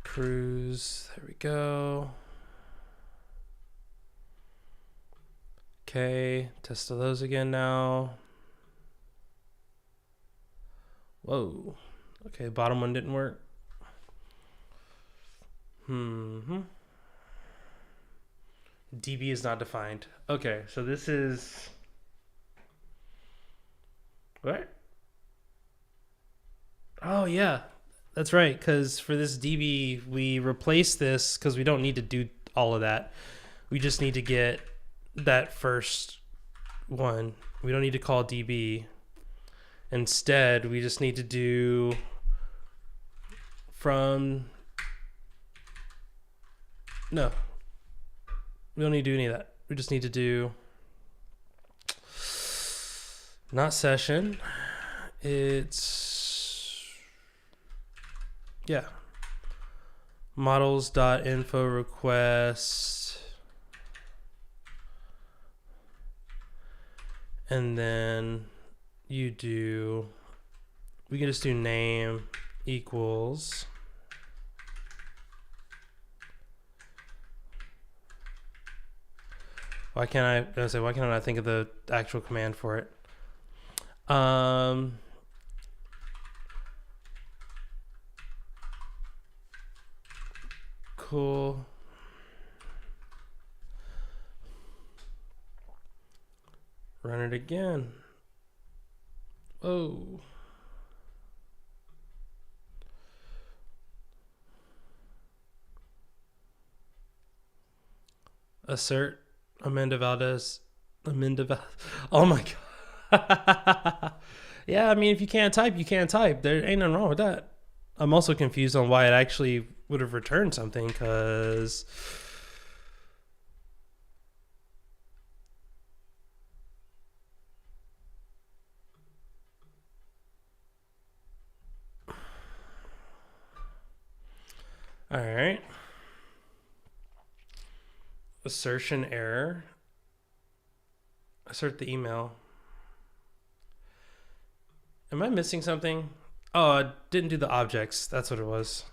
cruise. There we go. Okay, test of those again now. Whoa. Okay, bottom one didn't work. DB is not defined. Okay, so this is what? Oh yeah, that's right. Because for this DB, we replace this because we don't need to do all of that. We just need to get that first one. We don't need to call DB. Instead, we just need to do from. No, we don't need to do any of that. We just need to do not session. It's models.info request, and then we can just do name equals why can't I not think of the actual command for it? Cool. Run it again. Oh. Assert Amanda Valdez. Oh my god. Yeah, I mean, if you can't type, you can't type. There ain't nothing wrong with that. I'm also confused on why it actually would have returned something, because all right. Assertion error. Assert the email. Am I missing something? Oh, I didn't do the objects. That's what it was.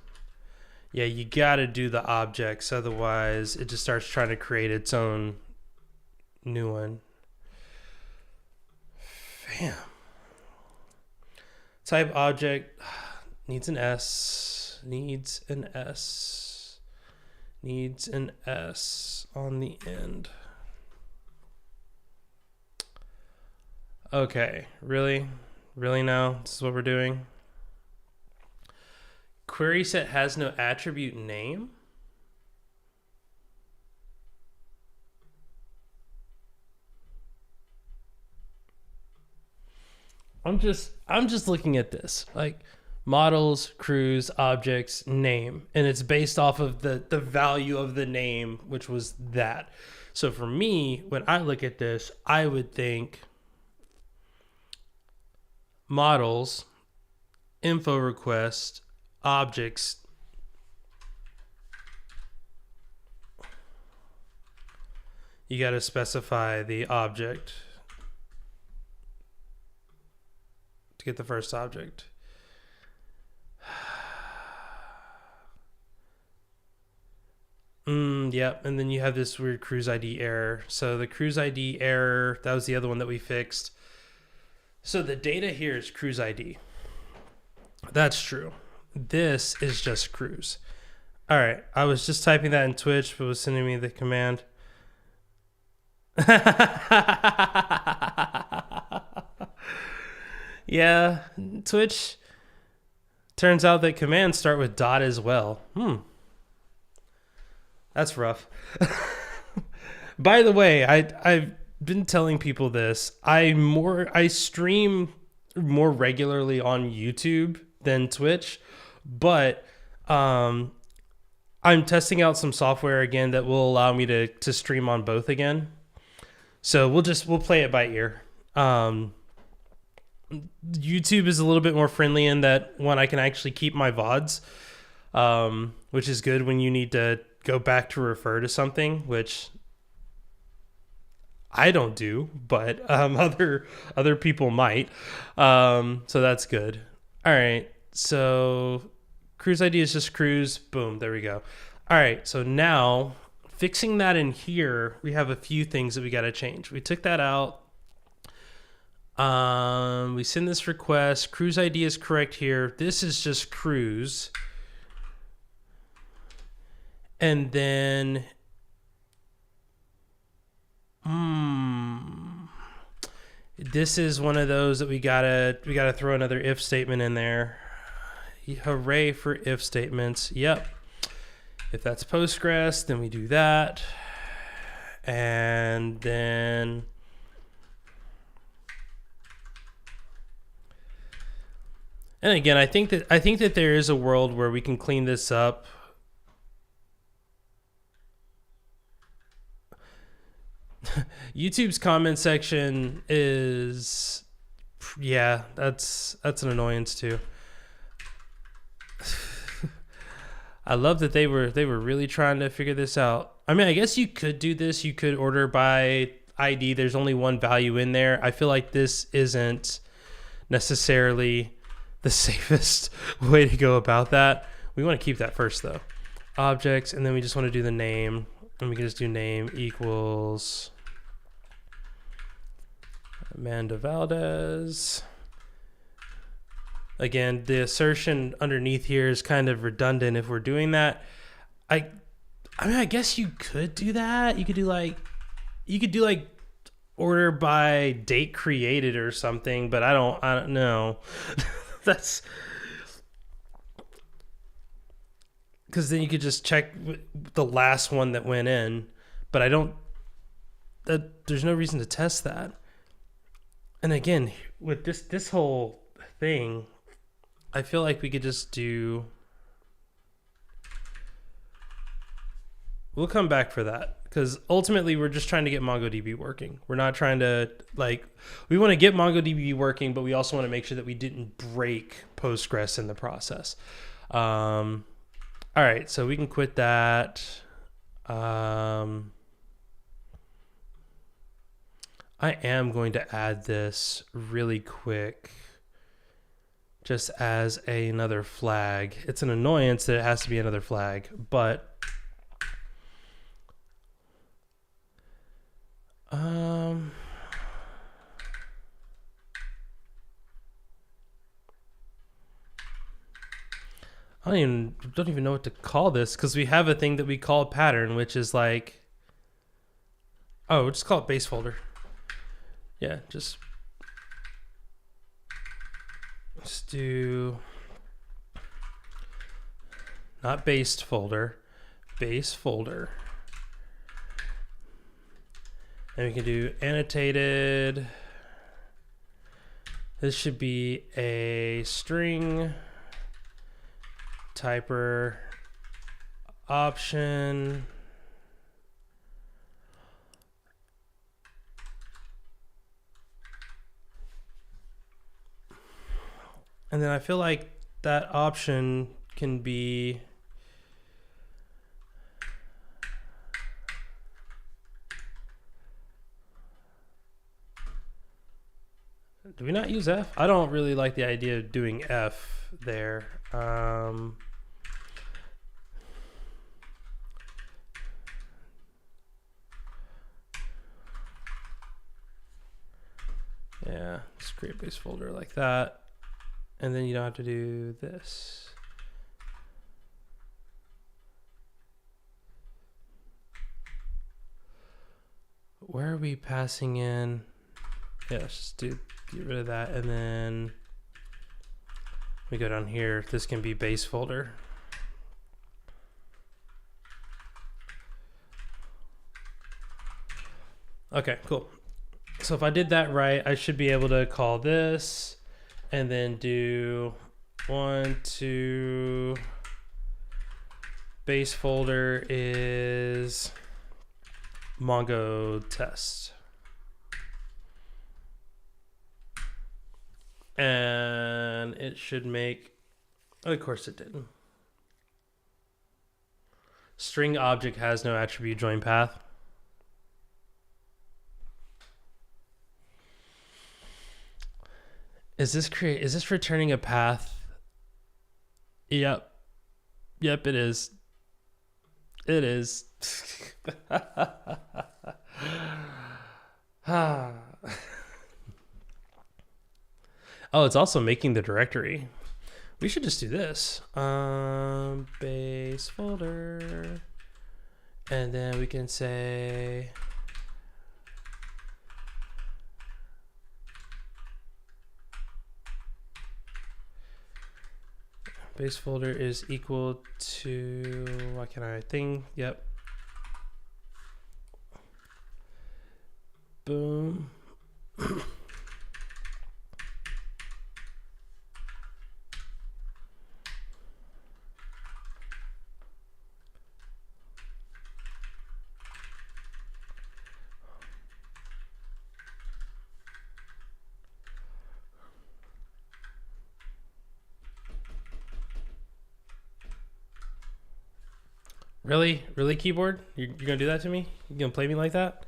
Yeah, you gotta do the objects, otherwise it just starts trying to create its own new one. Damn. Type object needs an S. Needs an S. Needs an S on the end. Okay, really? Really now? This is what we're doing? Query set has no attribute name? I'm just looking at this like models, crews, objects, name, and it's based off of the value of the name, which was that. So for me, when I look at this, I would think models, info request, objects. You got to specify the object to get the first object. Yep, and then you have this weird cruise ID error. So the cruise ID error, that was the other one that we fixed. So the data here is cruise ID. That's true. This is just cruise. All right, I was just typing that in Twitch, but it was sending me the command. Yeah, Twitch. Turns out that commands start with dot as well. That's rough. By the way, I've been telling people this. I stream more regularly on YouTube than Twitch, but I'm testing out some software again that will allow me to stream on both again. So we'll play it by ear. YouTube is a little bit more friendly in that one I can actually keep my VODs, which is good when you need to go back to refer to something, which I don't do, but other people might. So that's good. All right. So cruise ID is just cruise. Boom. There we go. All right. So now fixing that in here, we have a few things that we got to change. We took that out. We send this request. Cruise ID is correct here. This is just cruise. And then, this is one of those that we gotta throw another if statement in there. Hooray for if statements. Yep. If that's Postgres, then we do that. And then again, I think that there is a world where we can clean this up. YouTube's comment section is, yeah, that's an annoyance too. I love that they were really trying to figure this out. I mean, I guess you could do this. You could order by ID. There's only one value in there. I feel like this isn't necessarily the safest way to go about that. We want to keep that first though. Objects, and then we just want to do the name, and we can just do name equals Amanda Valdez. Again, the assertion underneath here is kind of redundant if we're doing that. I mean, I guess you could do that. You could do like order by date created or something, but I don't know. That's because then you could just check the last one that went in, but there's no reason to test that. And again, with this whole thing, I feel like we could just do, we'll come back for that, because ultimately we're just trying to get MongoDB working. We're not trying to, we want to get MongoDB working, but we also want to make sure that we didn't break Postgres in the process. All right, so we can quit that. I am going to add this really quick just as another flag. It's an annoyance that it has to be another flag, but I don't even know what to call this, because we have a thing that we call pattern, which is like, oh, we'll just call it base folder. Yeah, just do not based folder, base folder. And we can do annotated. This should be a string typer option. And then I feel like that option can be do we not use F? I don't really like the idea of doing F there. Yeah, just create a base folder like that. And then you don't have to do this. Where are we passing in? Yeah, let's just get rid of that. And then we go down here. This can be base folder. Okay, cool. So if I did that right, I should be able to call this and then do 1, 2, base folder is Mongo test. And it should make, of course it didn't. String object has no attribute join path. Is this returning a path? Yep. Yep, it is. It is. Oh, it's also making the directory. We should just do this. Base folder. And then we can say base folder is equal to, what can I think? Yep. Boom. Really, keyboard? You're gonna do that to me? You gonna play me like that?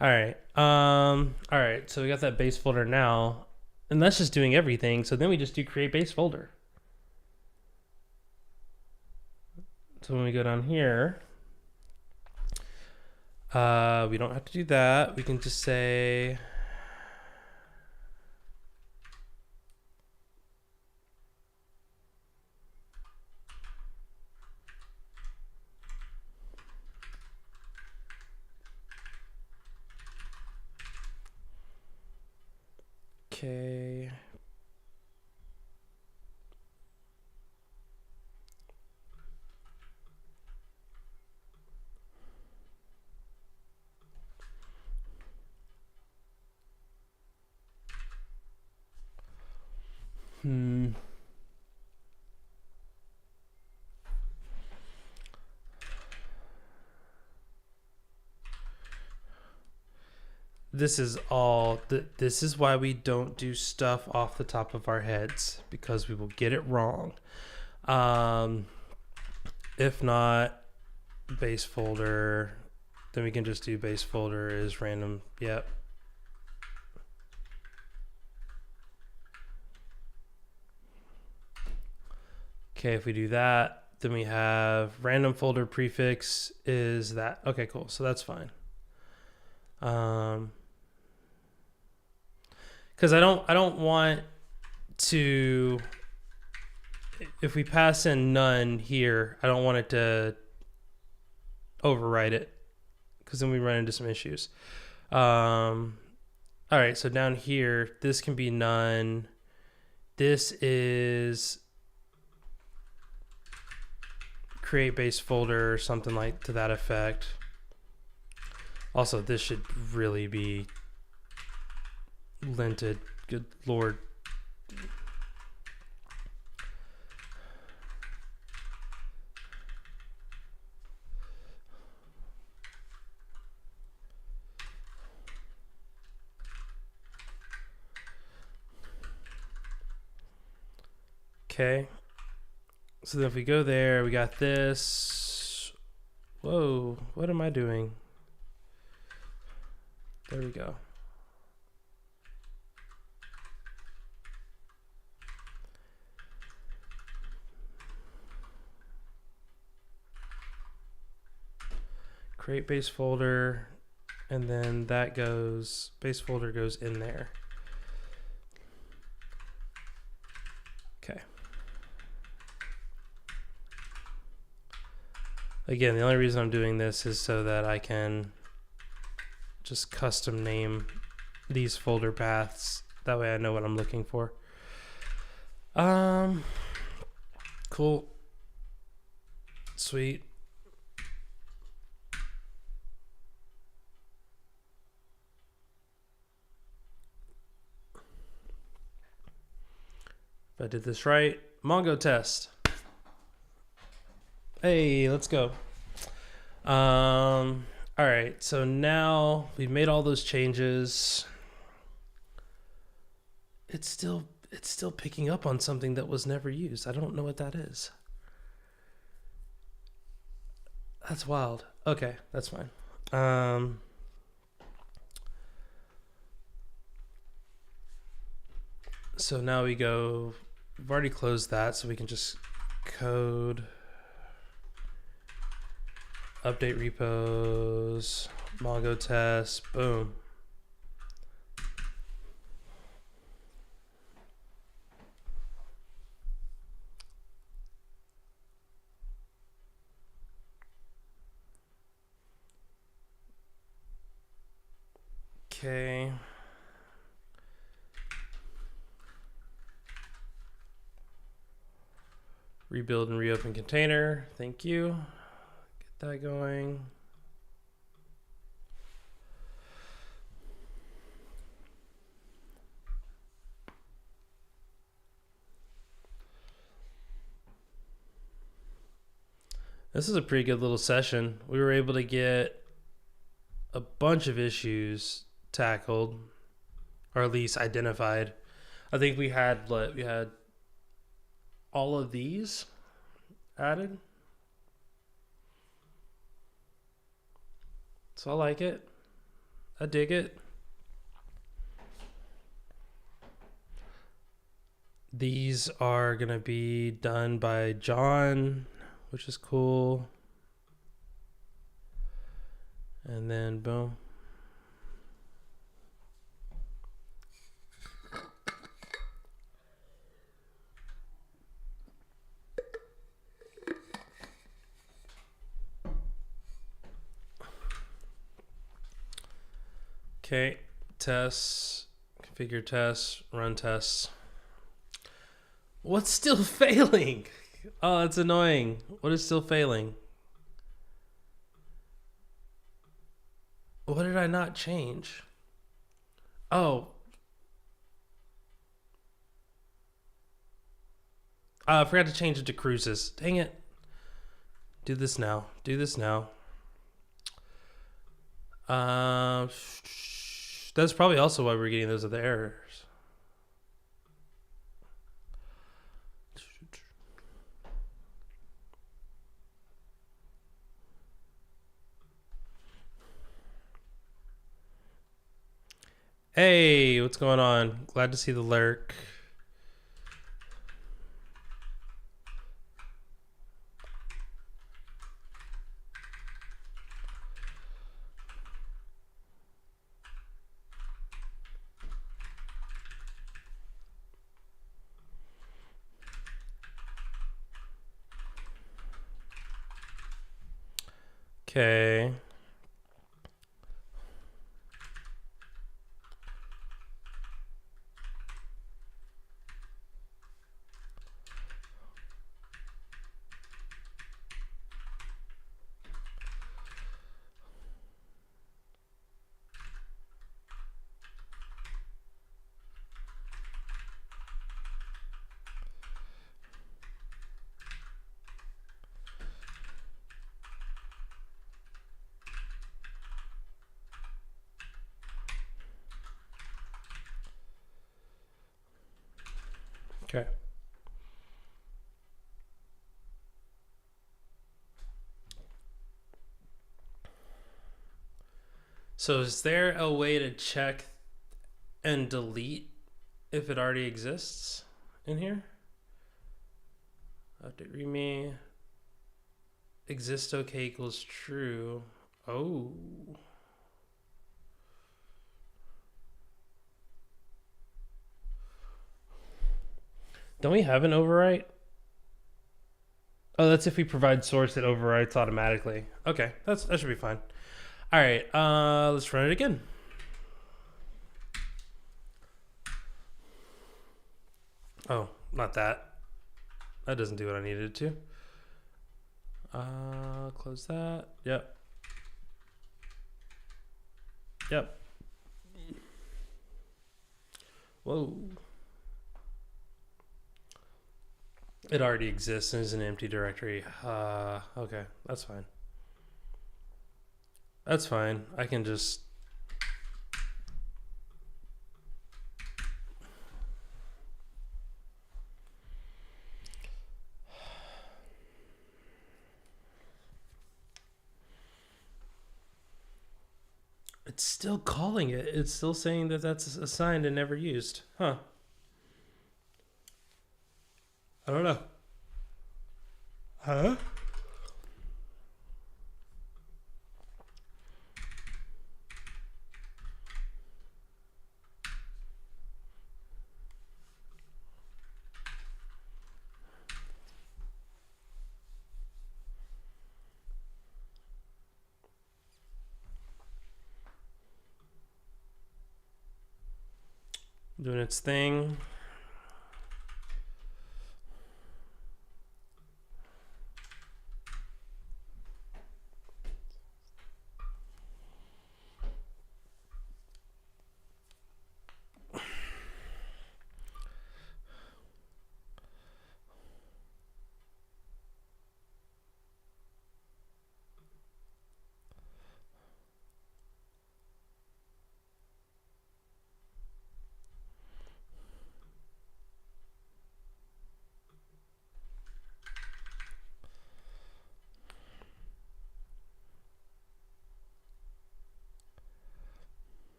All right. All right. So we got that base folder now, and that's just doing everything. So then we just do create base folder. So when we go down here, we don't have to do that. We can just say okay. This is this is why we don't do stuff off the top of our heads, because we will get it wrong. If not base folder, then we can just do base folder is random. Yep. Okay, if we do that, then we have random folder prefix is that. Okay, cool. So that's fine. Because I don't want to, if we pass in none here, I don't want it to overwrite it, because then we run into some issues. All right, so down here, this can be none. This is create base folder or something like to that effect. Also, this should really be linted. Good Lord. Okay. So then if we go there, we got this. Whoa, what am I doing? There we go. Create base folder, and then that goes, base folder goes in there. Okay. Again, the only reason I'm doing this is so that I can just custom name these folder paths. That way I know what I'm looking for. Cool. Sweet. If I did this right, Mongo test. Hey, let's go. All right, so now we've made all those changes. It's still picking up on something that was never used. I don't know what that is. That's wild. Okay, that's fine. So now we go, we've already closed that, so we can just code, update repos, Mongo test, boom. Okay. Rebuild and reopen container. Thank you. Get that going. This is a pretty good little session. We were able to get a bunch of issues tackled, or at least identified. I think we had all of these added. So I like it. I dig it. These are gonna be done by John, which is cool. And then boom. Okay, tests, configure tests, run tests. What's still failing? Oh, that's annoying. What is still failing? What did I not change? Oh. I forgot to change it to cruises. Dang it. Do this now. Do this now. That's probably also why we're getting those other errors. Hey, what's going on? Glad to see the lurk. Okay. Okay. So is there a way to check and delete if it already exists in here? Update readme. Exist okay equals true. Oh. Don't we have an overwrite? Oh, that's if we provide source, it overwrites automatically. Okay, that should be fine. All right, let's run it again. Oh, not that. That doesn't do what I needed it to. Close that. Yep. Yep. Whoa. It already exists and is an empty directory. Okay, that's fine. That's fine. I can just... It's still calling it. It's still saying that that's assigned and never used. Huh. I don't know. Huh? Doing its thing.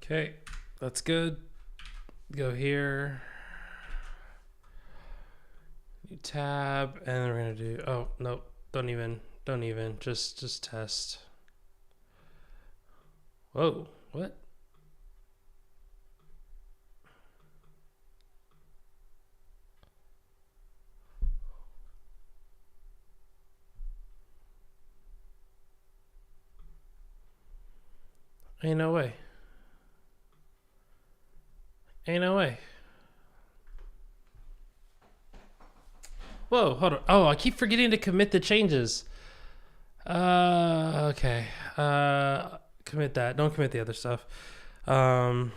Okay, that's good. Go here. New tab, and then we're gonna do. Oh nope, don't even. Just test. Whoa, what? Ain't no way. Ain't no way. Whoa, hold on. Oh, I keep forgetting to commit the changes. Okay. Commit that. Don't commit the other stuff. There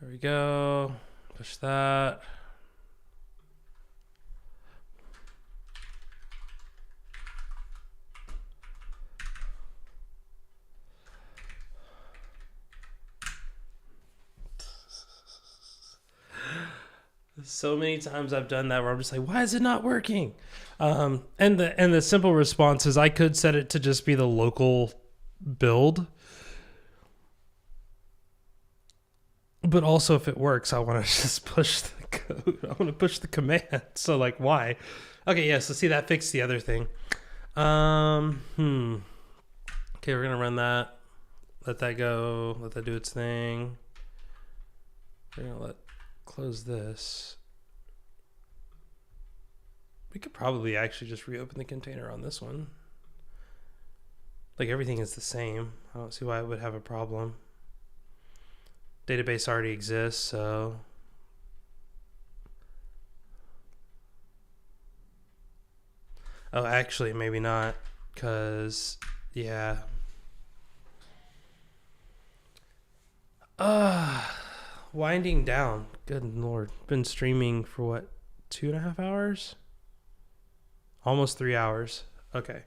we go. Push that. So many times I've done that where I'm just like, why is it not working? And the simple response is I could set it to just be the local build. But also if it works, I want to just push the code. I want to push the command. So like, why? Okay, yeah, so see that fixed the other thing. Okay, we're going to run that. Let that go. Let that do its thing. We're going to close this. We could probably actually just reopen the container on this one. Like everything is the same. I don't see why it would have a problem. Database already exists, so. Oh, actually, maybe not, because, yeah. Uh, Winding down. Good Lord. Been streaming for what? 2.5 hours? Almost 3 hours. Okay.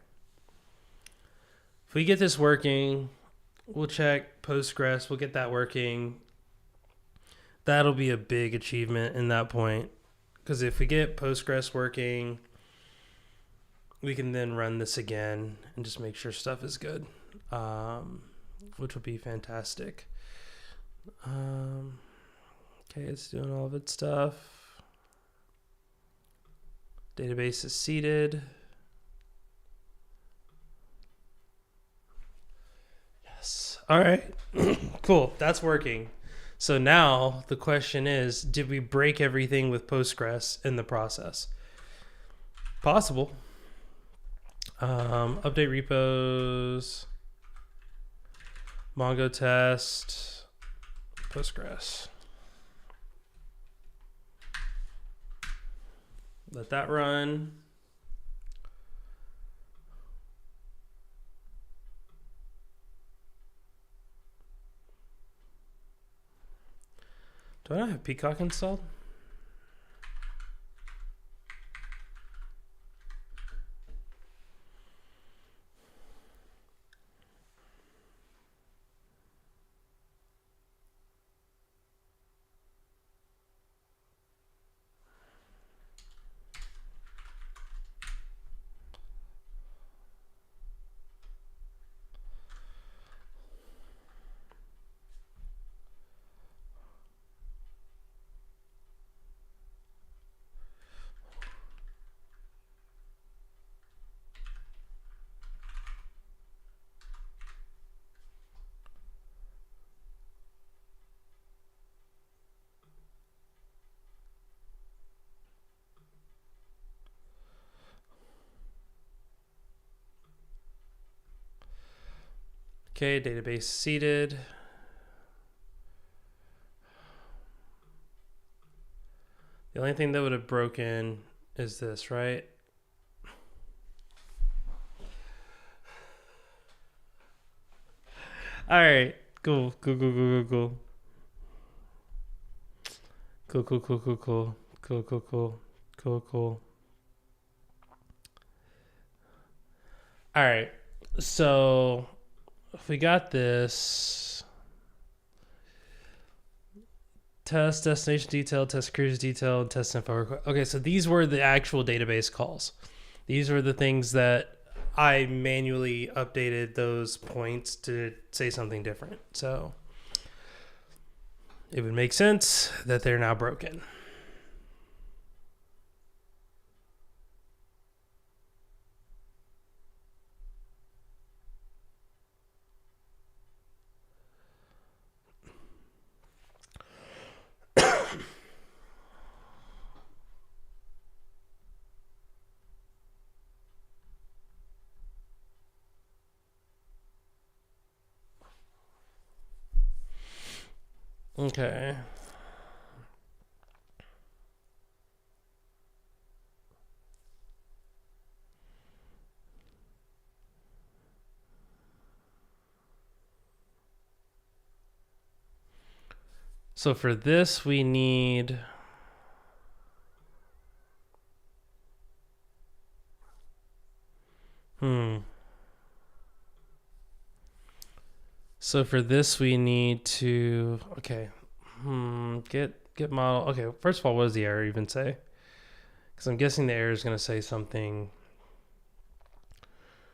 If we get this working, we'll check Postgres. We'll get that working. That'll be a big achievement in that point. Because if we get Postgres working, we can then run this again and just make sure stuff is good, which would be fantastic. Okay, it's doing all of its stuff. Database is seeded. Yes. All right. Cool. That's working. So now the question is, did we break everything with Postgres in the process? Possible. Update repos, Mongo test, Postgres. Let that run. Do I not have Peacock installed? Okay, database seeded. The only thing that would have broken is this, right? All right, cool. Cool. All right, so if we got this, test destination detail, test cruise detail, test info. Okay, so these were the actual database calls. These were the things that I manually updated those points to say something different. So it would make sense that they're now broken. Okay. So for this, we need... So for this, we need to... Okay. Get model. Okay, first of all, what does the error even say? Because I'm guessing the error is going to say something.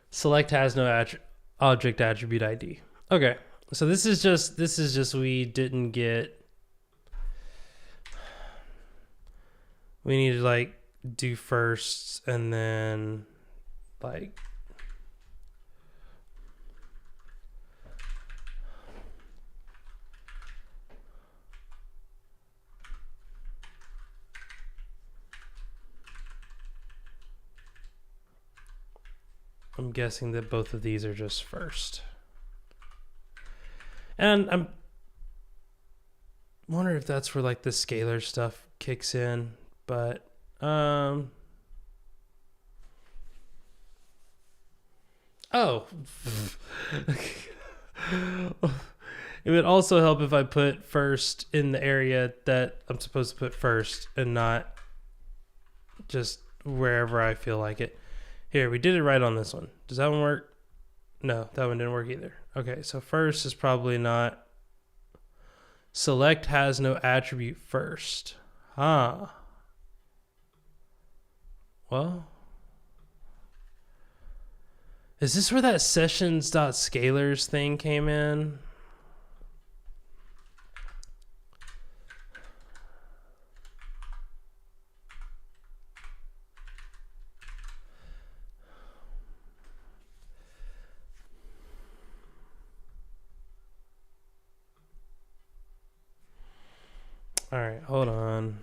Select has no object attribute ID. Okay, so this is just we didn't get. We need to like do first and then like. I'm guessing that both of these are just first. And I'm wondering if that's where like the scalar stuff kicks in, but oh. It would also help if I put first in the area that I'm supposed to put first and not just wherever I feel like it. Here, we did it right on this one. Does that one work? No, that one didn't work either. Okay, so first is probably not. Select has no attribute first. Huh. Well, is this where that sessions.scalars thing came in? All right, hold on.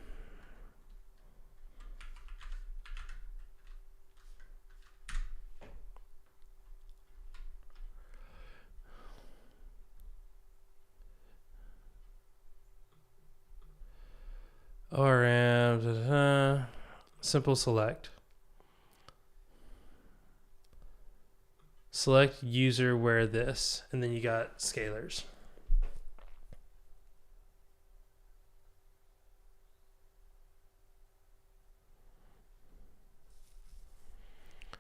ORM, simple select. Select user where this, and then you got scalars.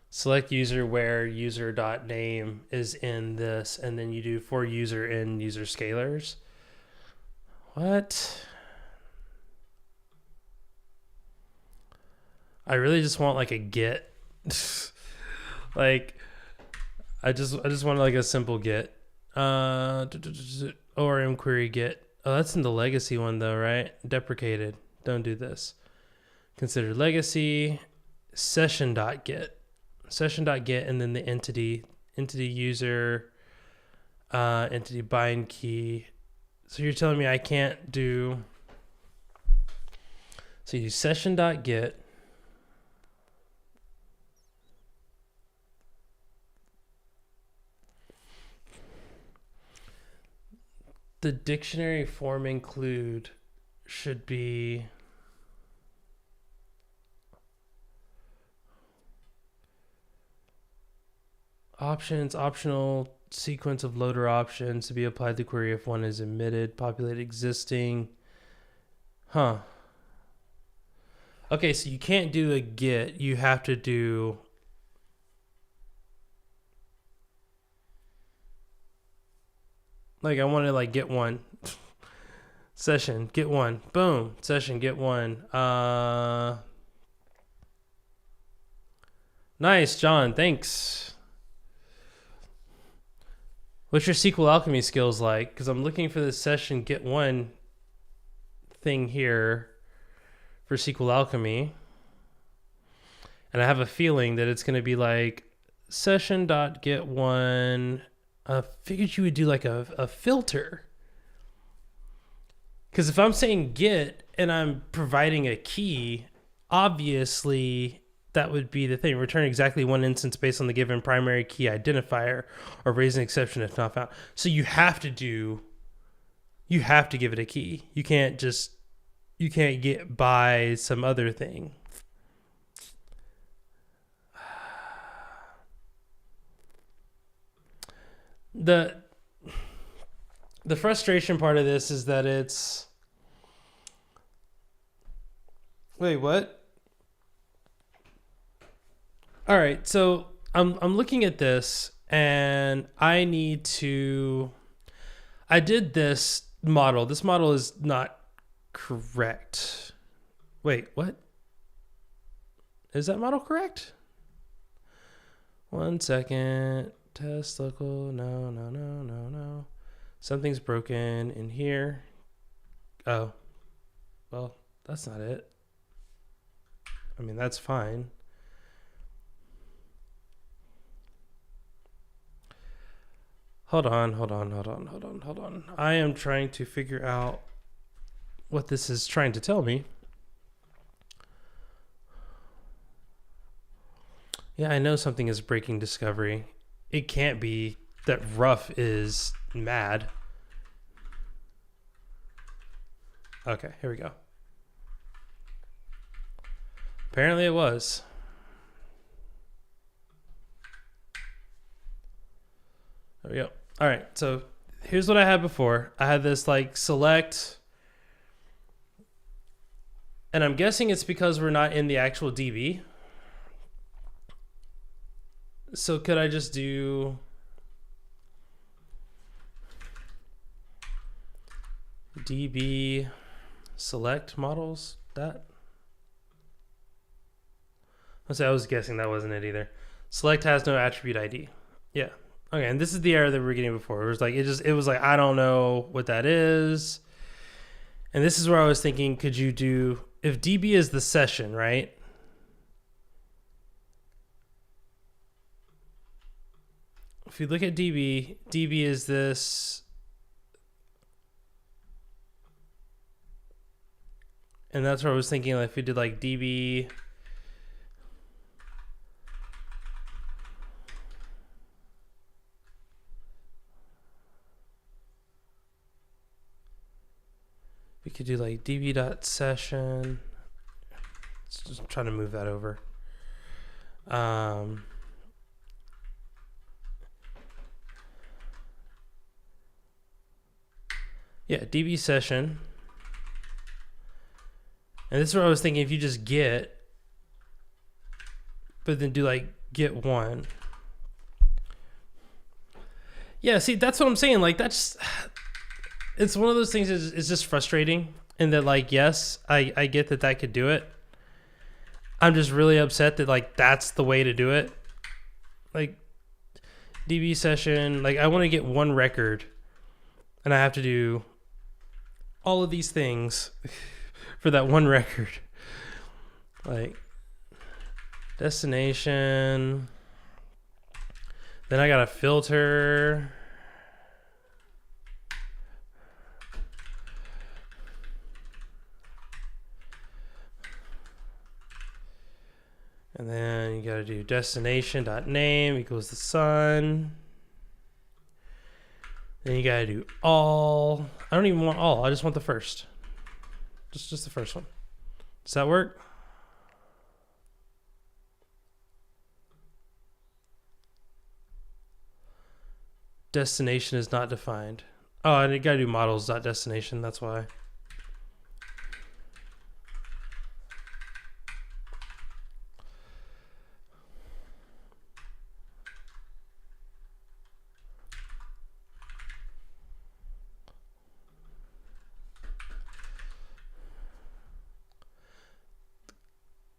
Select user where user.name is in this, and then you do for user in user scalars. What? I really just want like a get. Like I just want like a simple get. ORM query get. Oh, that's in the legacy one though, right? Deprecated. Don't do this. Consider legacy. Session.get. Session.get, and then the entity user, entity bind key. So you're telling me I can't do. So you do session.get. The dictionary form include should be options, optional sequence of loader options to be applied to query if one is omitted, populate existing. Huh. Okay, so you can't do a get, you have to do like I want to like get one. Session, get one. Boom. Session, get one. Nice, John. Thanks. What's your SQL Alchemy skills like? Because I'm looking for this session get one thing here for SQL Alchemy. And I have a feeling that it's going to be like session.getOne. I figured you would do like a filter. Because if I'm saying get and I'm providing a key, obviously that would be the thing. Return exactly one instance based on the given primary key identifier, or raise an exception if not found. So you have to give it a key. You can't get by some other thing. The frustration part of this is that it's, wait, what? All right, so I'm looking at this and I did this model. This model is not correct. Wait, what? Is that model correct? 1 second. Test local. No. Something's broken in here. Oh, well, that's not it. I mean, that's fine. Hold on. I am trying to figure out what this is trying to tell me. Yeah, I know something is breaking discovery. It can't be that rough is mad. Okay, here we go. Apparently it was. There we go. All right, so here's what I had before. I had this like select, and I'm guessing it's because we're not in the actual DB. So could I just do DB select models? That? I was guessing that wasn't it either. Select has no attribute ID. Yeah. Okay, and this is the error that we were getting before. It was like it was like I don't know what that is. And this is where I was thinking, could you do, if DB is the session, right? If you look at DB, DB is this, and that's where I was thinking, like if we did like DB we could do like db.session. Just trying to move that over. Yeah, DB session. And this is what I was thinking, if you just get, but then do like get one. Yeah, see, that's what I'm saying. Like that's, it's one of those things is just frustrating. And that like, yes, I get that could do it. I'm just really upset that like, that's the way to do it. Like DB session, like I want to get one record and I have to do all of these things for that one record. Like destination, then I got to filter. And then you got to do destination.name equals the sun. Then you got to do all. I don't even want all. I just want the first. Just the first one. Does that work? Destination is not defined. Oh, and you got to do models.destination. That's why.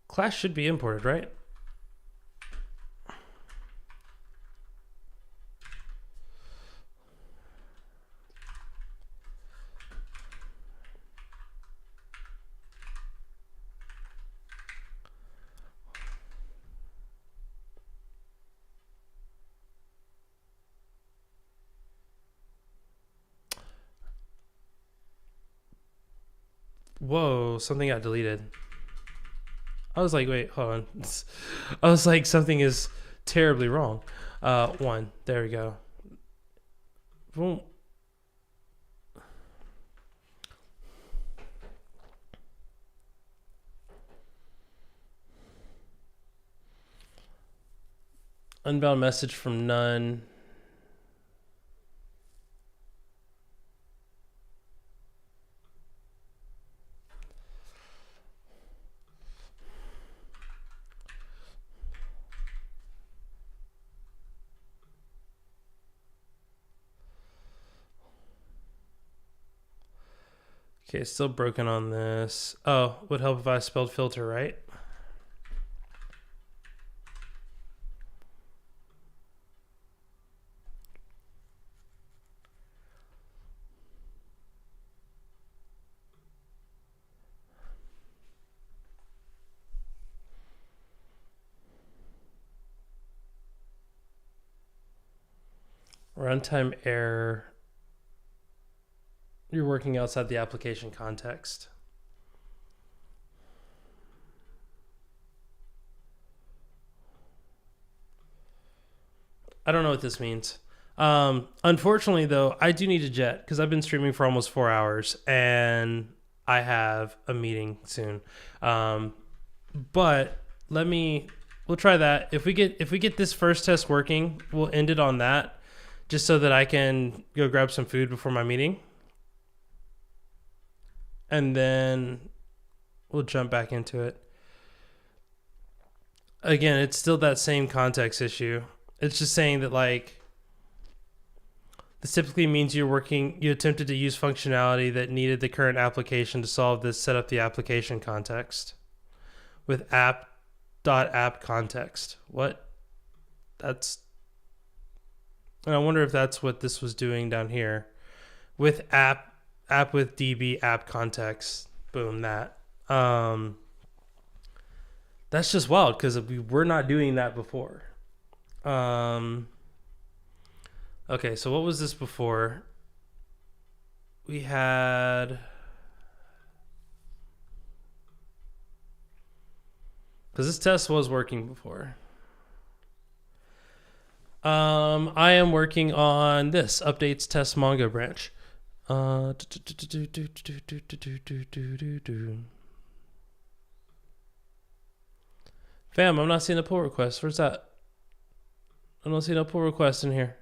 Class should be imported, right? Whoa, something got deleted. I was like, wait, hold on. I was like, something is terribly wrong. One. There we go. Boom. Unbound message from none. Okay, still broken on this. Oh, would help if I spelled filter right. Runtime error. You're working outside the application context. I don't know what this means. Unfortunately, though, I do need a jet because I've been streaming for almost 4 hours and I have a meeting soon. But we'll try that. If we get this first test working, we'll end it on that. just so that I can go grab some food before my meeting. And then we'll jump back into it. Again, it's still that same context issue. It's just saying that, like, this typically means you attempted to use functionality that needed the current application to solve this, set up the application context with app.app context. What? And I wonder if that's what this was doing down here with app with DB app context. Boom, that. That's just wild because we were not doing that before. Okay, so what was this before? We had, because this test was working before. I am working on this updates test Mongo branch. Fam, I'm not seeing a pull request. Where's that? I don't see no pull request in here.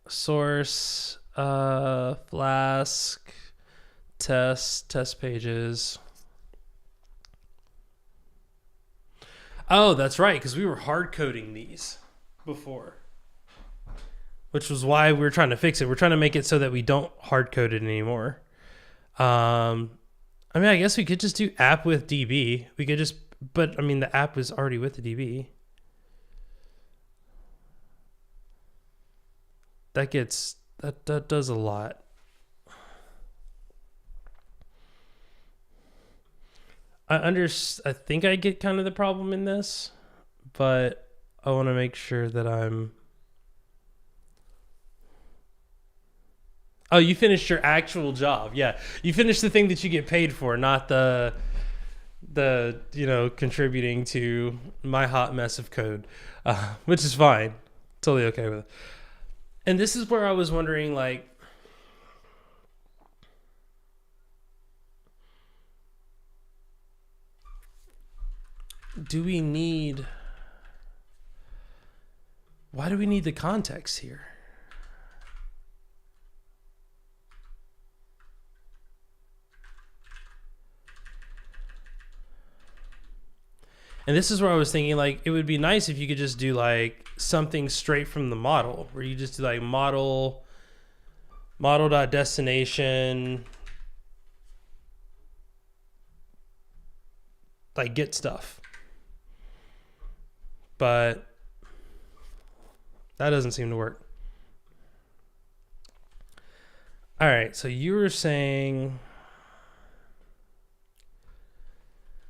Source, Flask, test pages. Oh, that's right, because we were hard coding these before, which was why we were trying to fix it. We're trying to make it so that we don't hard code it anymore. I mean, I guess we could just do app with DB. We could just, but I mean, the app was already with the DB. That does a lot. I think I get kind of the problem in this, but I want to make sure that I'm. Oh, you finished your actual job. Yeah, you finished the thing that you get paid for, not the contributing to my hot mess of code, which is fine. Totally okay with it. And this is where I was wondering, like, why do we need the context here? And this is where I was thinking, like, it would be nice if you could just do, like, something straight from the model, where you just do, like, model.destination, like, get stuff. But that doesn't seem to work. All right, so you were saying,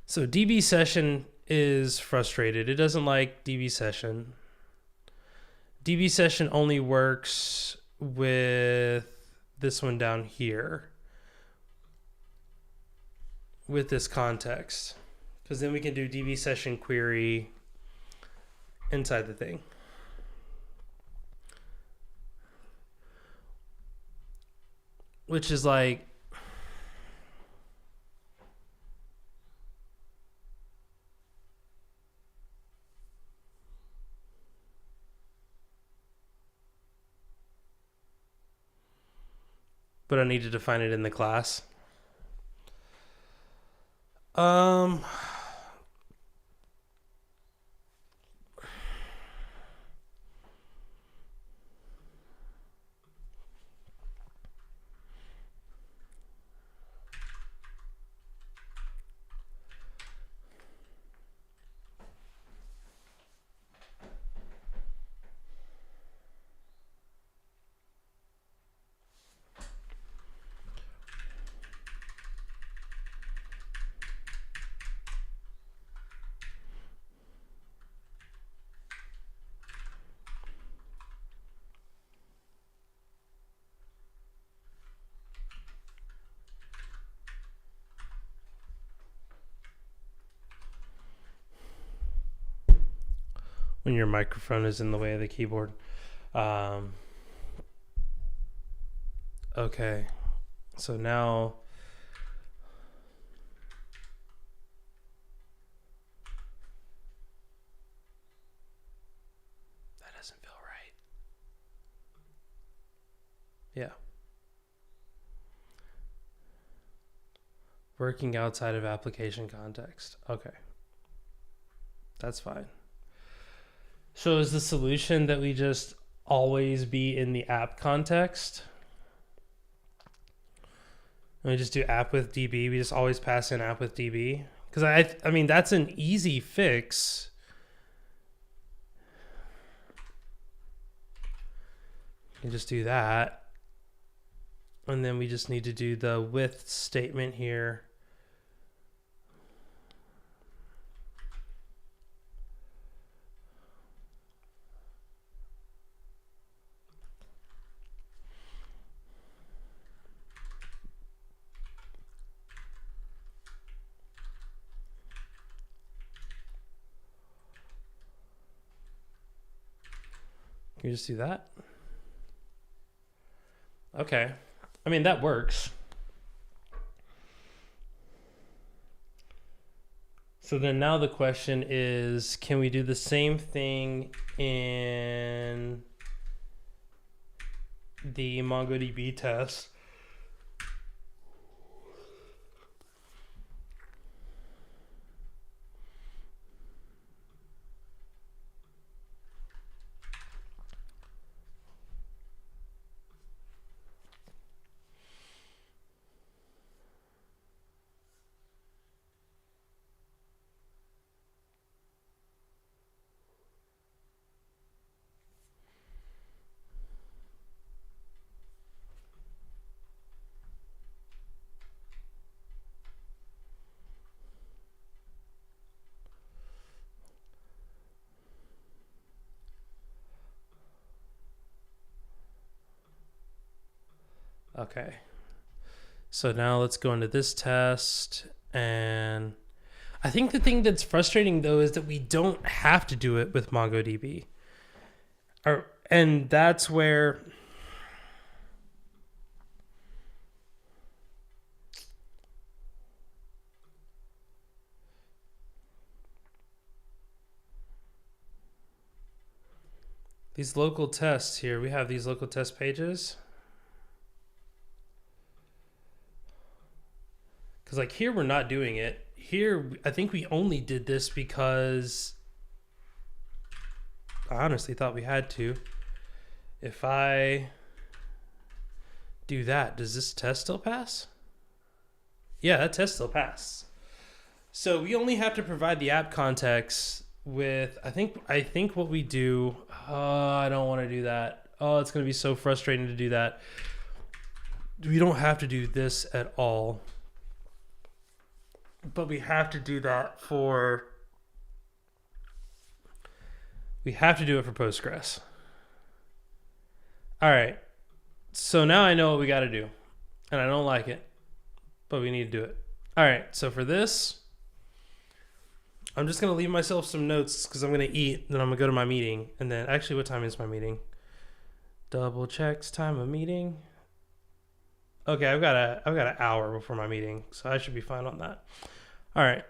so DB session is frustrated. It doesn't like DB session. DB session only works with this one down here, with this context, because then we can do DB session query inside the thing. Which is like, but I need to define it in the class. When your microphone is in the way of the keyboard. Okay, so now Yeah. Working outside of application context. Okay. That's fine. So is the solution that we just always be in the app context? And we just do app with DB. We just always pass in app with DB. Because I mean, that's an easy fix. You can just do that. And then we just need to do the with statement here. Can you just do that? Okay. I mean, that works. So then now the question is, can we do the same thing in the MongoDB test? Okay. So now let's go into this test. And I think the thing that's frustrating though is that we don't have to do it with MongoDB. And that's where these local tests here, we have these local test pages. Because like here, we're not doing it. Here, I think we only did this because I honestly thought we had to. If I do that, does this test still pass? Yeah, that test still passed. So we only have to provide the app context with, I think what we do, I don't want to do that. Oh, it's going to be so frustrating to do that. We don't have to do this at all. But we have to do that for, we have to do it for Postgres. All right. So now I know what we got to do. And I don't like it, but we need to do it. All right. So for this, I'm just going to leave myself some notes because I'm going to eat. Then I'm going to go to my meeting. And then actually, what time is my meeting? Double checks time of meeting. Okay, I've got an hour before my meeting, so I should be fine on that. All right,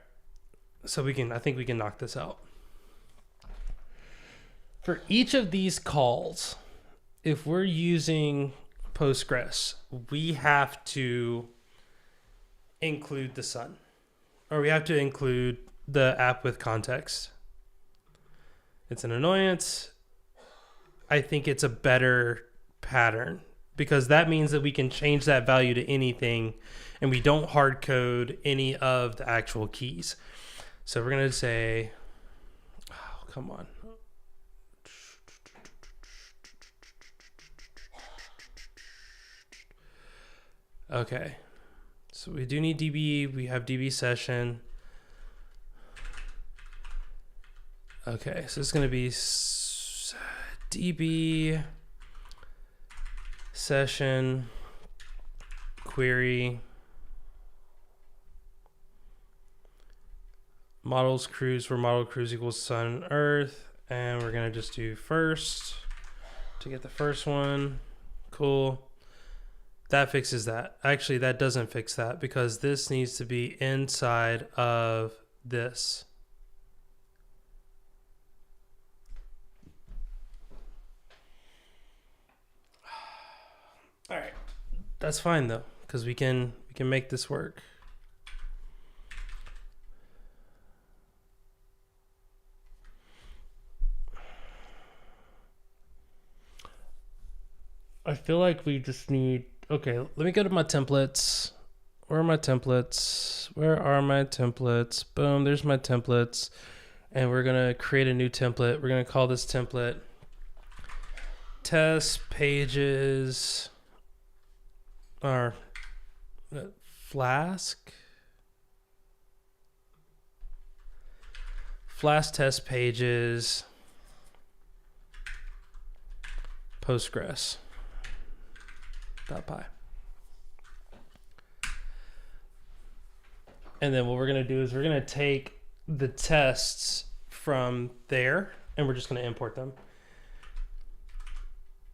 so I think we can knock this out. For each of these calls, if we're using Postgres, we have to include the sun, or we have to include the app with context. It's an annoyance. I think it's a better pattern, because that means that we can change that value to anything and we don't hard code any of the actual keys. So we're going to say, oh, come on. Okay. So we do need DB. We have DB session. Okay. So it's going to be DB session query models cruise, where model cruise equals sun and earth, and we're gonna just do first to get the first one. Cool. That fixes that. Actually, that doesn't fix that, because this needs to be inside of this. All right. That's fine though, because we can make this work. I feel like we just need, okay, let me go to my templates. Where are my templates? Where are my templates? Boom, there's my templates. And we're gonna create a new template. We're gonna call this template test pages or Flask test pages Postgres.py. And then what we're going to do is we're going to take the tests from there and we're just going to import them.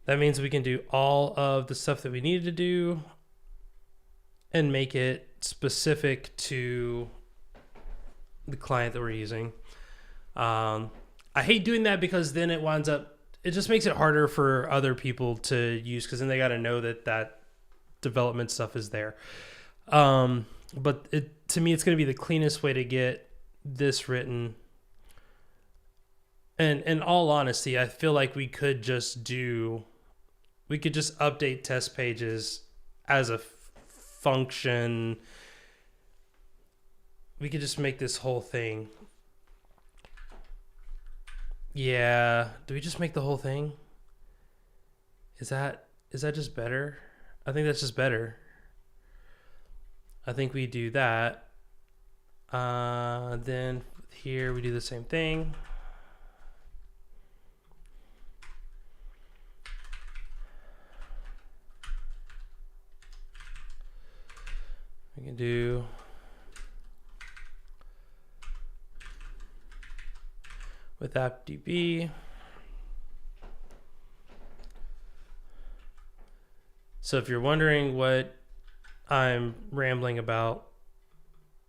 That means we can do all of the stuff that we needed to do and make it specific to the client that we're using. I hate doing that because then it winds up, it just makes it harder for other people to use because then they got to know that development stuff is there. But to me, it's going to be the cleanest way to get this written. And in all honesty, I feel like we could just update test pages as a function. We could just make this whole thing. Yeah. Do we just make the whole thing? Is that just better? I think that's just better. I think we do that. Then here we do the same thing. We can do with appdb. So if you're wondering what I'm rambling about,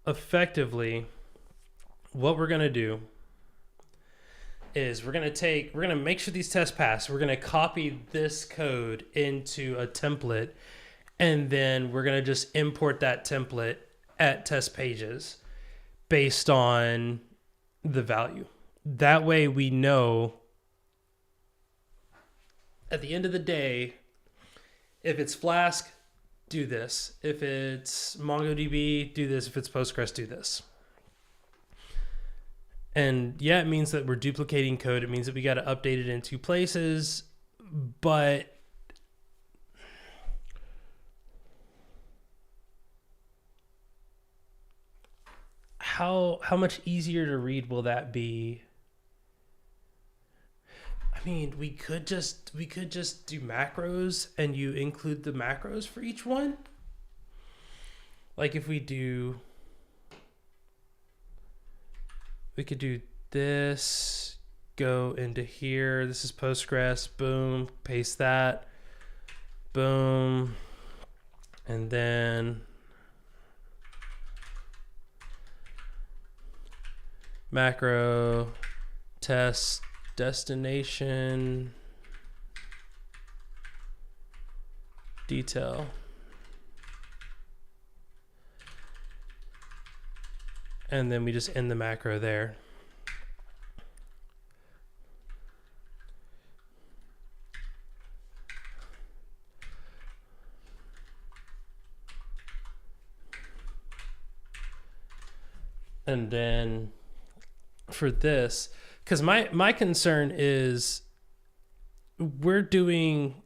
effectively what we're going to do is we're going to make sure these tests pass. We're going to copy this code into a template, and then we're going to just import that template at test pages based on the value. That way we know at the end of the day, if it's Flask, do this. If it's MongoDB, do this. If it's Postgres, do this. And yeah, it means that we're duplicating code. It means that we got to update it in two places, but how much easier to read will that be? I mean, we could just do macros and you include the macros for each one. Like if we could do this, go into here. This is Postgres, boom, paste that, boom. And then macro test destination detail, and then we just end the macro there. And then for this, because my concern is we're doing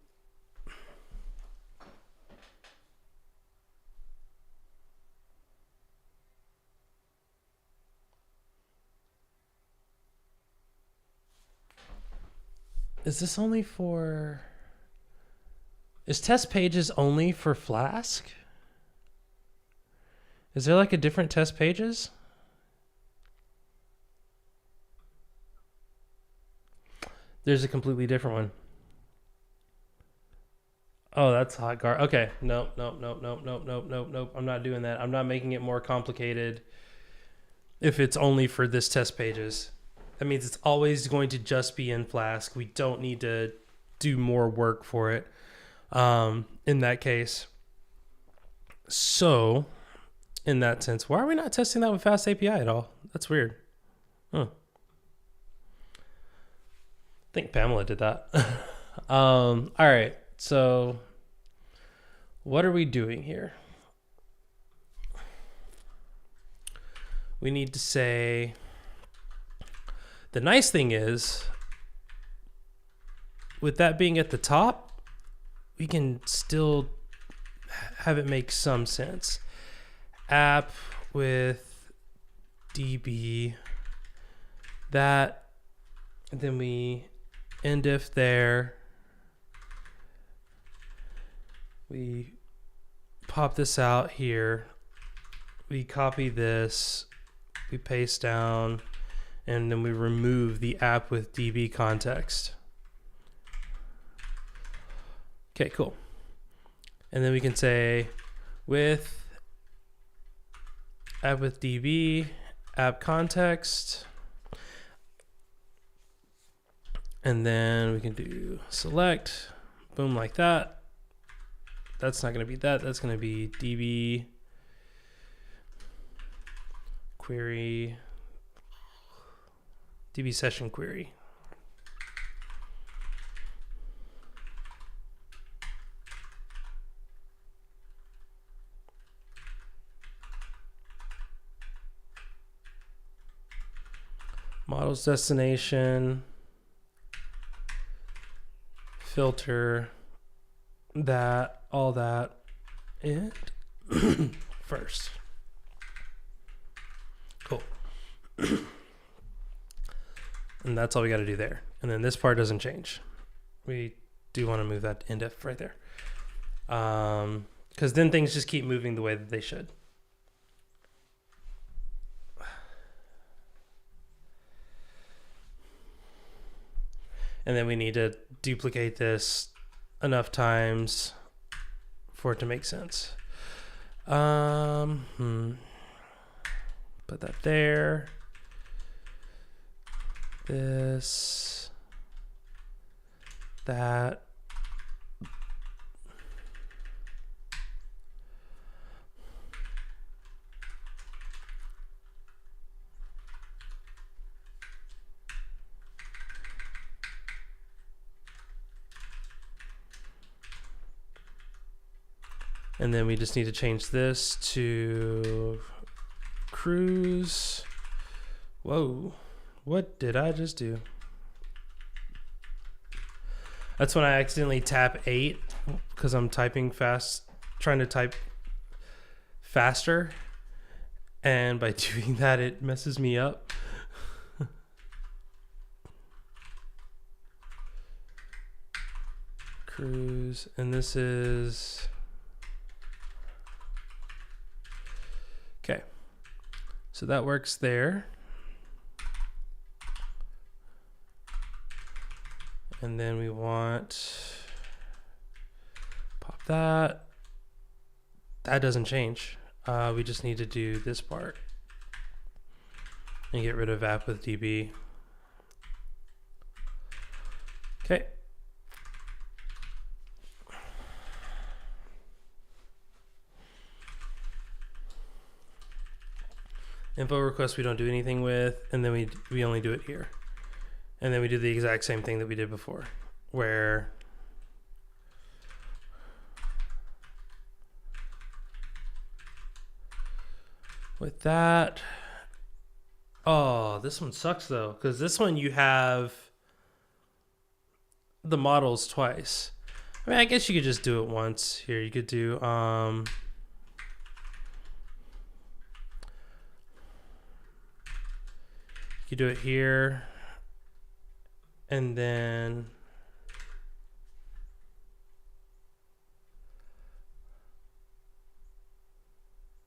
is test pages only for Flask? Is there like a different test pages? There's a completely different one. Oh, that's hot gar. Okay. Nope. I'm not doing that. I'm not making it more complicated if it's only for this test pages. That means it's always going to just be in Flask. We don't need to do more work for it in that case. So in that sense, why are we not testing that with Fast API at all? That's weird. Huh. I think Pamela did that. All right. So what are we doing here? We need to say, the nice thing is, with that being at the top, we can still have it make some sense. App with DB, that, and then we end if there. We pop this out here. We copy this, we paste down, and then we remove the app with DB context. Okay, cool. And then we can say with app with DB, app context. And then we can do select, boom, like that. That's not going to be that. That's going to be DB query, DB session query. Models destination, filter, that, all that, and first. Cool. And that's all we got to do there. And then this part doesn't change. We do want to move that end if right there. Because then things just keep moving the way that they should. And then we need to duplicate this enough times for it to make sense. Put that there. This. That. And then we just need to change this to cruise. Whoa, what did I just do? That's when I accidentally tap 8 because I'm typing fast, trying to type faster. And by doing that, it messes me up. Cruise, and this is... Okay, so that works there. And then we want, pop that. That doesn't change. We just need to do this part and get rid of app with DB. Okay. Info request we don't do anything with, and then we only do it here. And then we do the exact same thing that we did before, where with that, oh, this one sucks though, because this one you have the models twice. I mean, I guess you could just do it once here. You could do you do it here, and then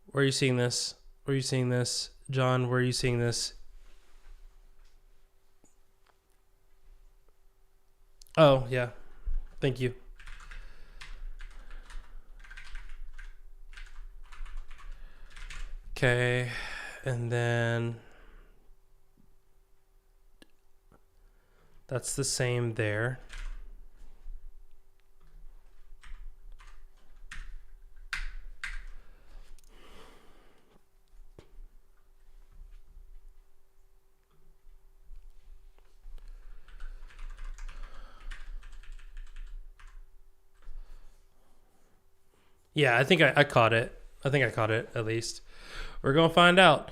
where are you seeing this? Where are you seeing this? John, where are you seeing this? Oh, yeah. Thank you. Okay, and then that's the same there. Yeah, I think I caught it. I think I caught it at least. We're gonna find out.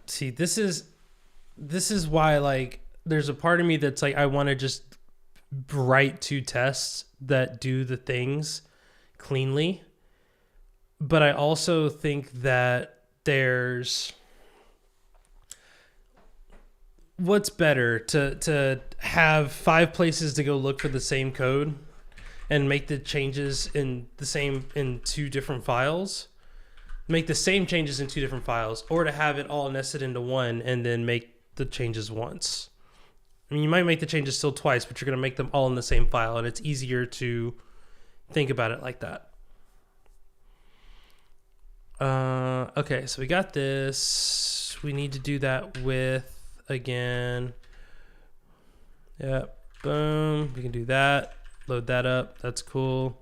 See, this is why, like, there's a part of me that's like, I want to just write 2 tests that do the things cleanly, but I also think that there's what's better to have 5 places to go look for the same code and make the changes in 2 different files, make the same changes in 2 different files, or to have it all nested into one and then make the changes once. I mean, you might make the changes still twice, but you're going to make them all in the same file, and it's easier to think about it like that. Okay, so we got this. We need to do that with, again, yeah, boom. We can do that. Load that up. That's cool.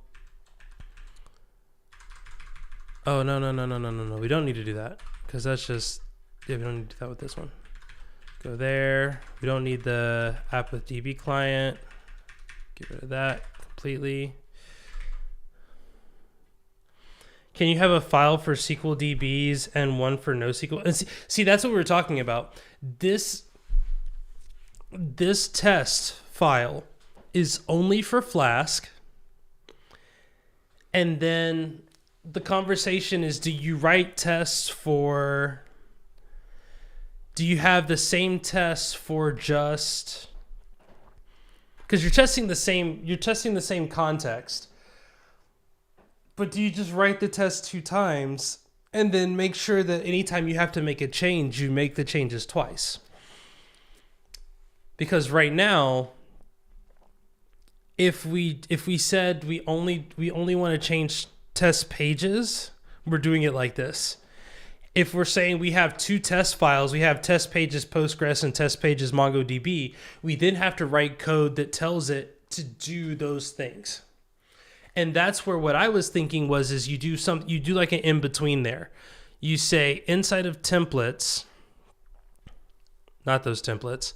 Oh, no. We don't need to do that, because that's just, yeah, we don't need to do that with this one. Go there. We don't need the app with DB client. Get rid of that completely. Can you have a file for SQL DBs and one for NoSQL? And see, that's what we were talking about. This test file is only for Flask. And then the conversation is, do you write tests for... Do you have the same tests for just... Because you're testing the same context. But do you just write the test 2 times and then make sure that anytime you have to make a change, you make the changes twice? Because right now, if we said we only want to change test pages, we're doing it like this. If we're saying we have 2 test files, we have test pages Postgres and test pages MongoDB, we then have to write code that tells it to do those things. And that's where what I was thinking is you do like an in between there. You say inside of templates, not those templates,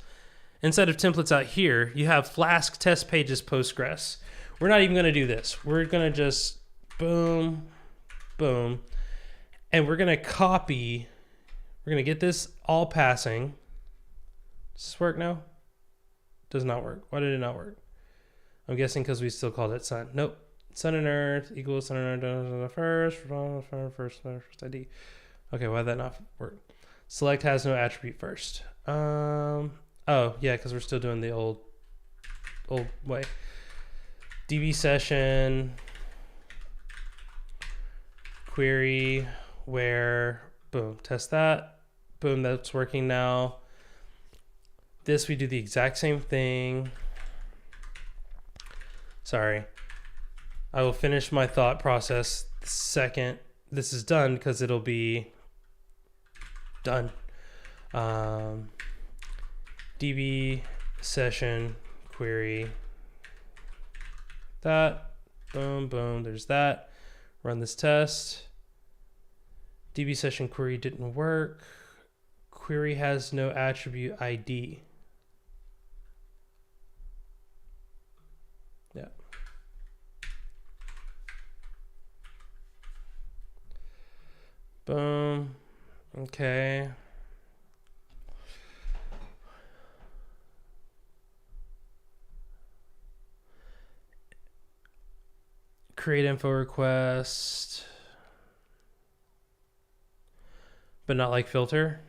inside of templates out here, you have Flask test pages Postgres. We're not even going to do this. We're going to just boom, boom. And we're going to copy, we're going to get this all passing. Does this work now? Does not work. Why did it not work? I'm guessing because we still called it sun. Nope. Sun and earth equals sun and earth first ID. Okay, why did that not work? Select has no attribute first. Oh yeah, because we're still doing the old way. DB session query where boom, test that. Boom, that's working now. This we do the exact same thing. Sorry. I will finish my thought process the second this is done, because it'll be done. DB session query that. Boom, boom, there's that. Run this test. DB session query didn't work. Query has no attribute ID. Yeah. Boom. Okay. Create info request, but not like filter.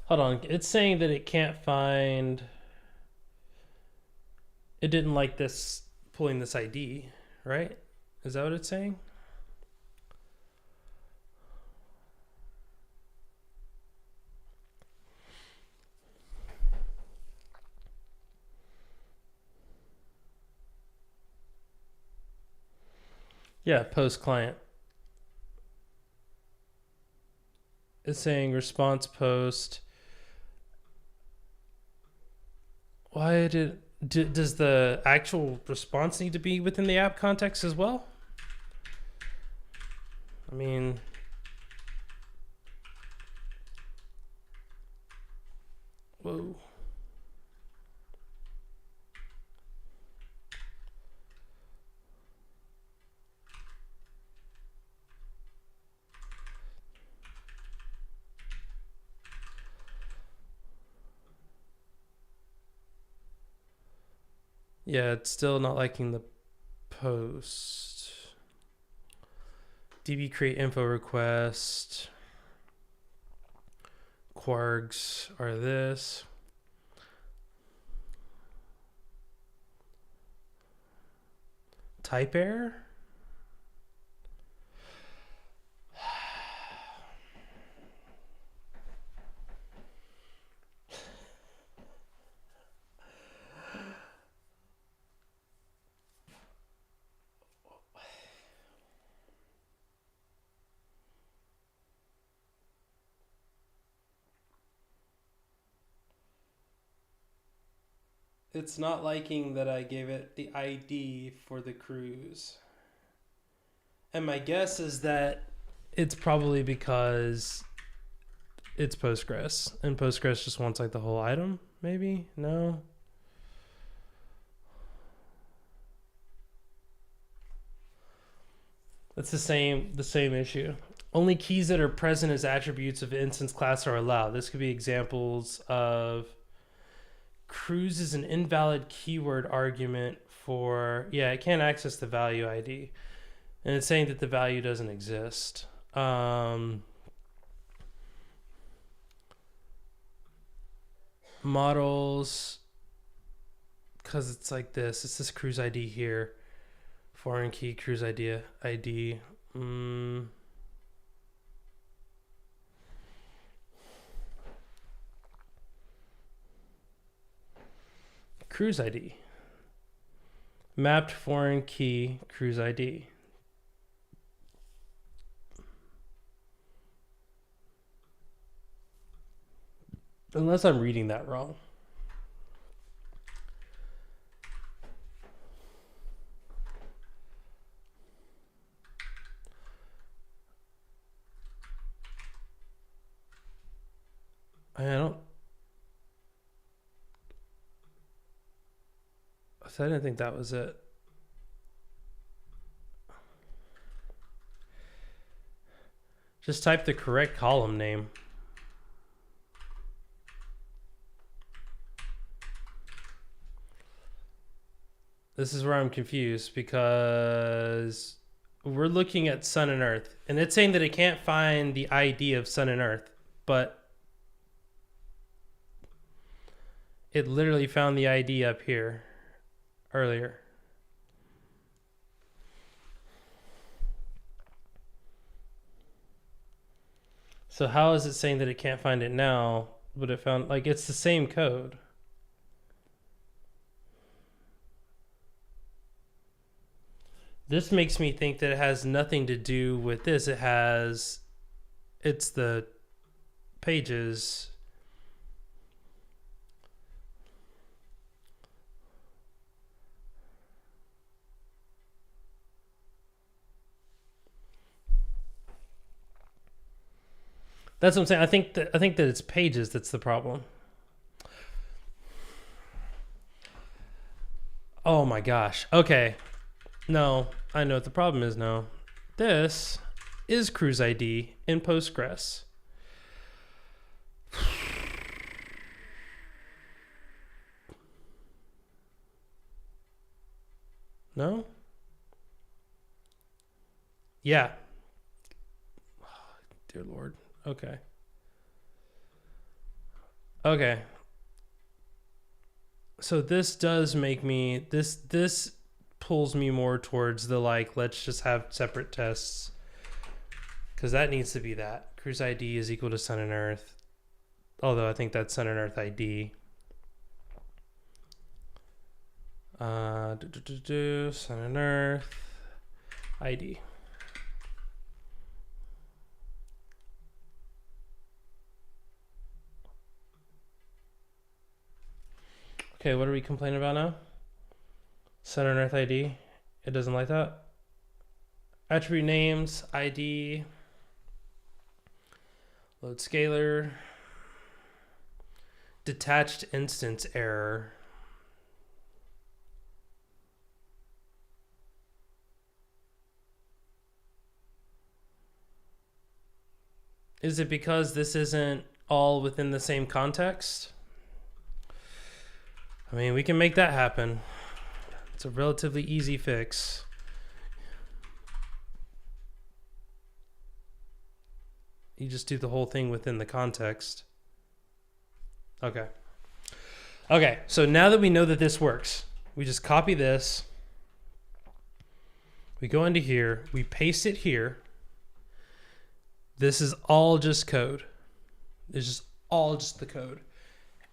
Hold on, it's saying that it can't find, it didn't like this, pulling this ID, right? Is that what it's saying? Yeah, post client. It's saying response post. Why does the actual response need to be within the app context as well? I mean, whoa. Yeah, it's still not liking the post. DB create info request. Quargs are this. Type error? It's not liking that I gave it the ID for the cruise. And my guess is that it's probably because it's Postgres. And Postgres just wants like the whole item, maybe? No? That's the same issue. Only keys that are present as attributes of instance class are allowed. This could be examples of cruise is an invalid keyword argument for, yeah, it can't access the value ID. And it's saying that the value doesn't exist. Models, because it's like this. It's this cruise ID here. Foreign key cruise ID. Cruise ID. Mapped foreign key cruise ID. Unless I'm reading that wrong. I didn't think that was it. Just type the correct column name. This is where I'm confused because we're looking at Sun and Earth and it's saying that it can't find the ID of Sun and Earth, but it literally found the ID up here earlier. So how is it saying that it can't find it now, but it found, like, it's the same code. This makes me think that it has nothing to do with this. It's the pages. That's what I'm saying. I think that it's pages that's the problem. Oh my gosh. Okay. No, I know what the problem is now. This is cruise ID in Postgres. No? Yeah. Oh, dear Lord. Okay. Okay. So this does make me, this pulls me more towards the, like, let's just have separate tests, because that needs to be that. Cruise ID is equal to Sun and Earth. Although I think that's Sun and Earth ID. Sun and Earth. ID. Okay, what are we complaining about now? Center and earth ID. It doesn't like that. Attribute names, ID, load scalar, detached instance error. Is it because this isn't all within the same context? I mean, we can make that happen. It's a relatively easy fix. You just do the whole thing within the context. Okay. Okay, so now that we know that this works, we just copy this. We go into here, we paste it here. This is all just code. It's just all just the code.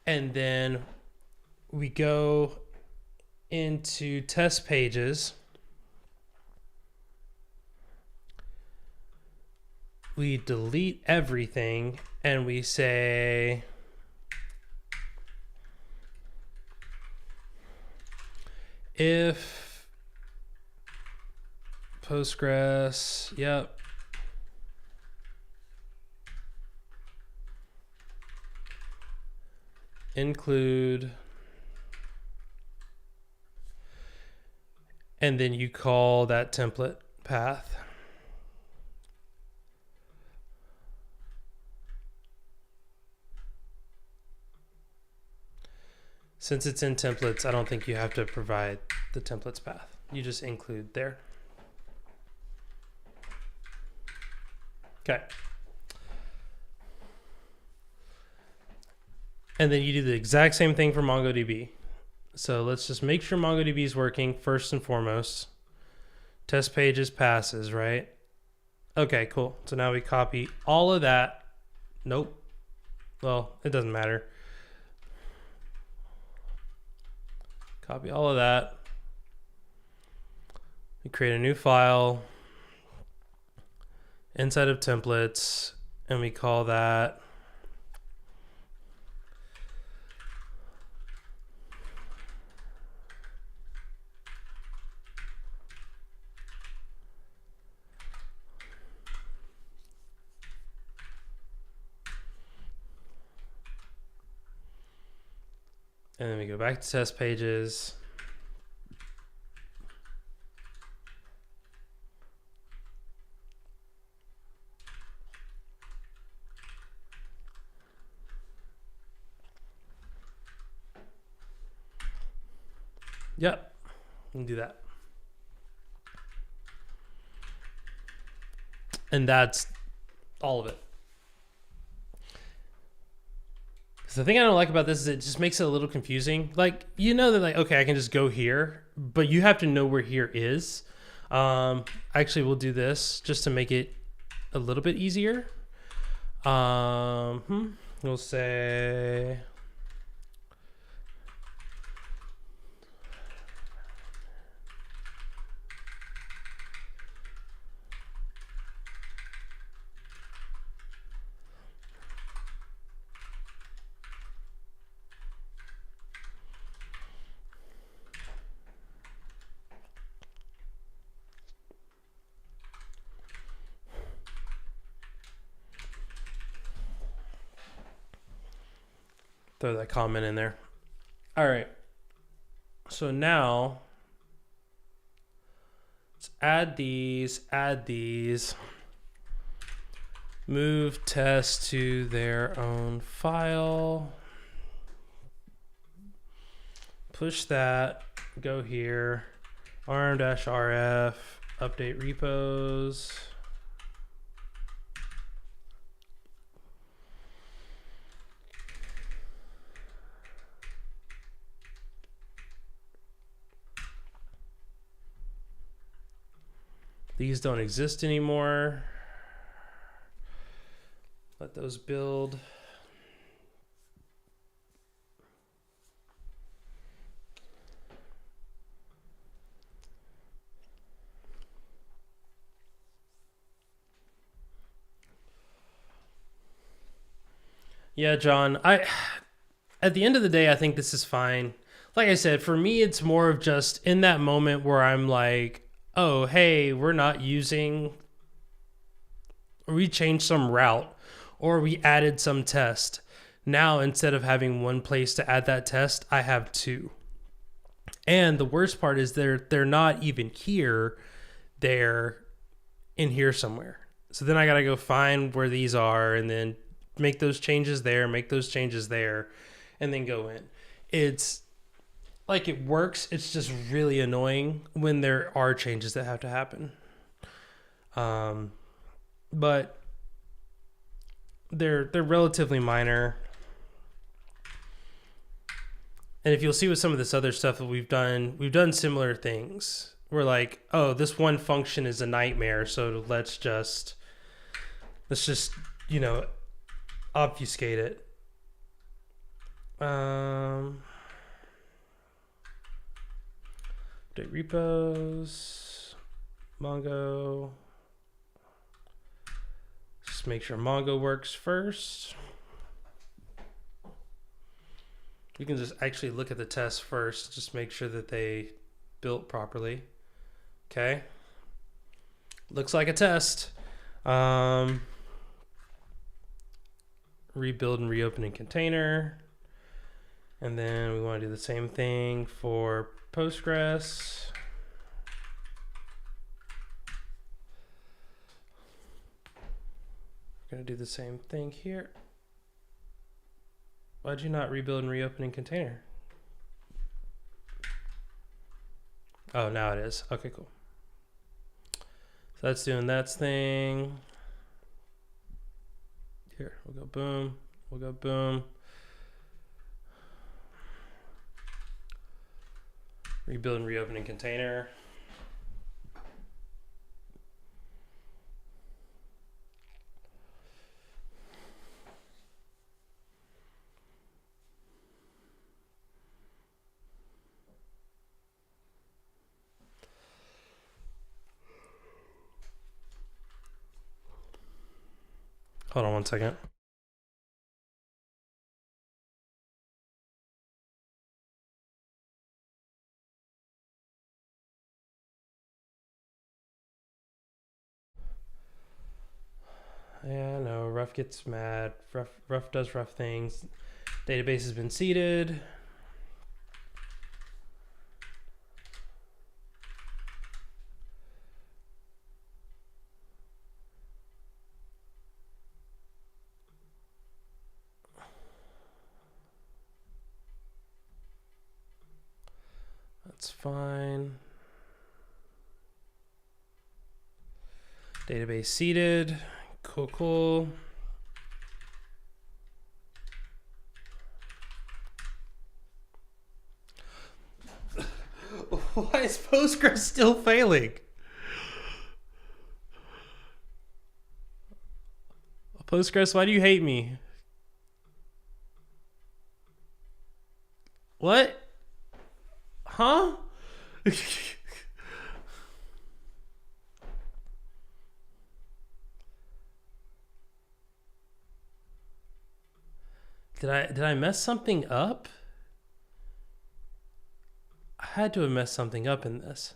And then we go into test pages. We delete everything and we say if Postgres, yep, include, and then you call that template path. Since it's in templates, I don't think you have to provide the templates path. You just include there. Okay. And then you do the exact same thing for MongoDB. So let's just make sure MongoDB is working first and foremost. Test pages passes, right? Okay, cool. So now we copy all of that. Nope. Well, it doesn't matter. Copy all of that. We create a new file inside of templates, and we call that and then we go back to test pages. Yep, we can do that. And that's all of it. The thing I don't like about this is it just makes it a little confusing. Like, you know that, like, okay, I can just go here, but you have to know where here is. Actually, we'll do this just to make it a little bit easier. We'll say throw that comment in there. All right. So now let's add these, move test to their own file, push that, go here, rm-rf, update repos. These don't exist anymore. Let those build. Yeah, John. At the end of the day, I think this is fine. Like I said, for me, it's more of just in that moment where I'm like, oh, hey, we're not using, or we changed some route, or we added some test. Now, instead of having one place to add that test, I have two. And the worst part is they're not even here. They're in here somewhere. So then I gotta go find where these are and then make those changes there, make those changes there, and then go in. It's like it works. It's just really annoying when there are changes that have to happen. But they're relatively minor. And if you'll see with some of this other stuff that we've done similar things. We're like, oh, this one function is a nightmare, so let's just obfuscate it. Update repos, Mongo. Just make sure Mongo works first. You can just actually look at the tests first, just make sure that they built properly. Okay. Looks like a test. Rebuild and reopen in container. And then we want to do the same thing for Postgres. We're going to do the same thing here. Why'd you not rebuild and reopen in container? Oh, now it is. Okay, cool. So that's doing that thing. Here, we'll go boom. We'll go boom. Rebuild and reopen in container. Hold on one second. Yeah, no, Rough gets mad. Rough does rough things. Database has been seeded. That's fine. Database seeded. Cool, cool. Why is Postgres still failing? Postgres, why do you hate me? What? Huh? Did I mess something up? I had to have messed something up in this.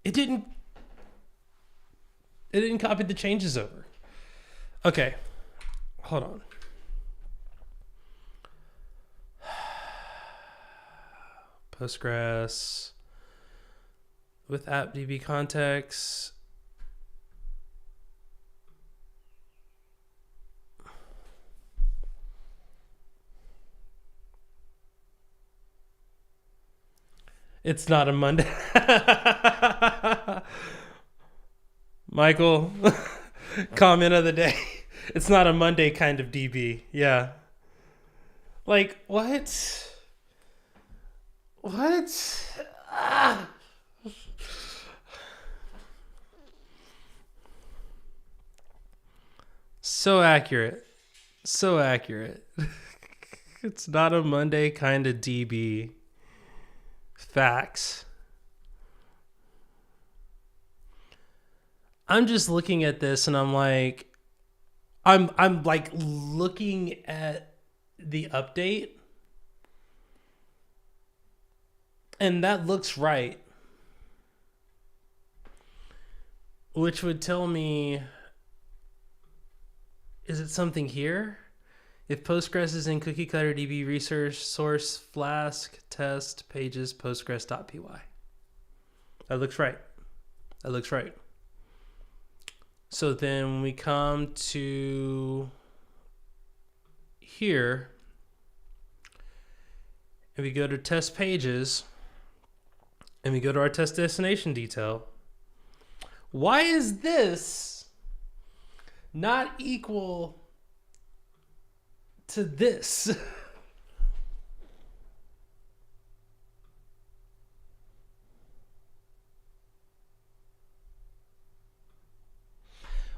It didn't copy the changes over. Okay. Hold on. Postgres with appdb context. It's not a Monday. Michael, comment of the day. It's not a Monday kind of DB. Yeah. Like, what? What? Ah. So accurate. So accurate. It's not a Monday kind of DB. Facts. I'm just looking at this and I'm like, I'm like looking at the update and that looks right, which would tell me, is it something here? If Postgres is in cookie cutter DB resource source Flask test pages postgres.py. That looks right. That looks right. So then when we come to here and we go to test pages and we go to our test destination detail, why is this not equal to this?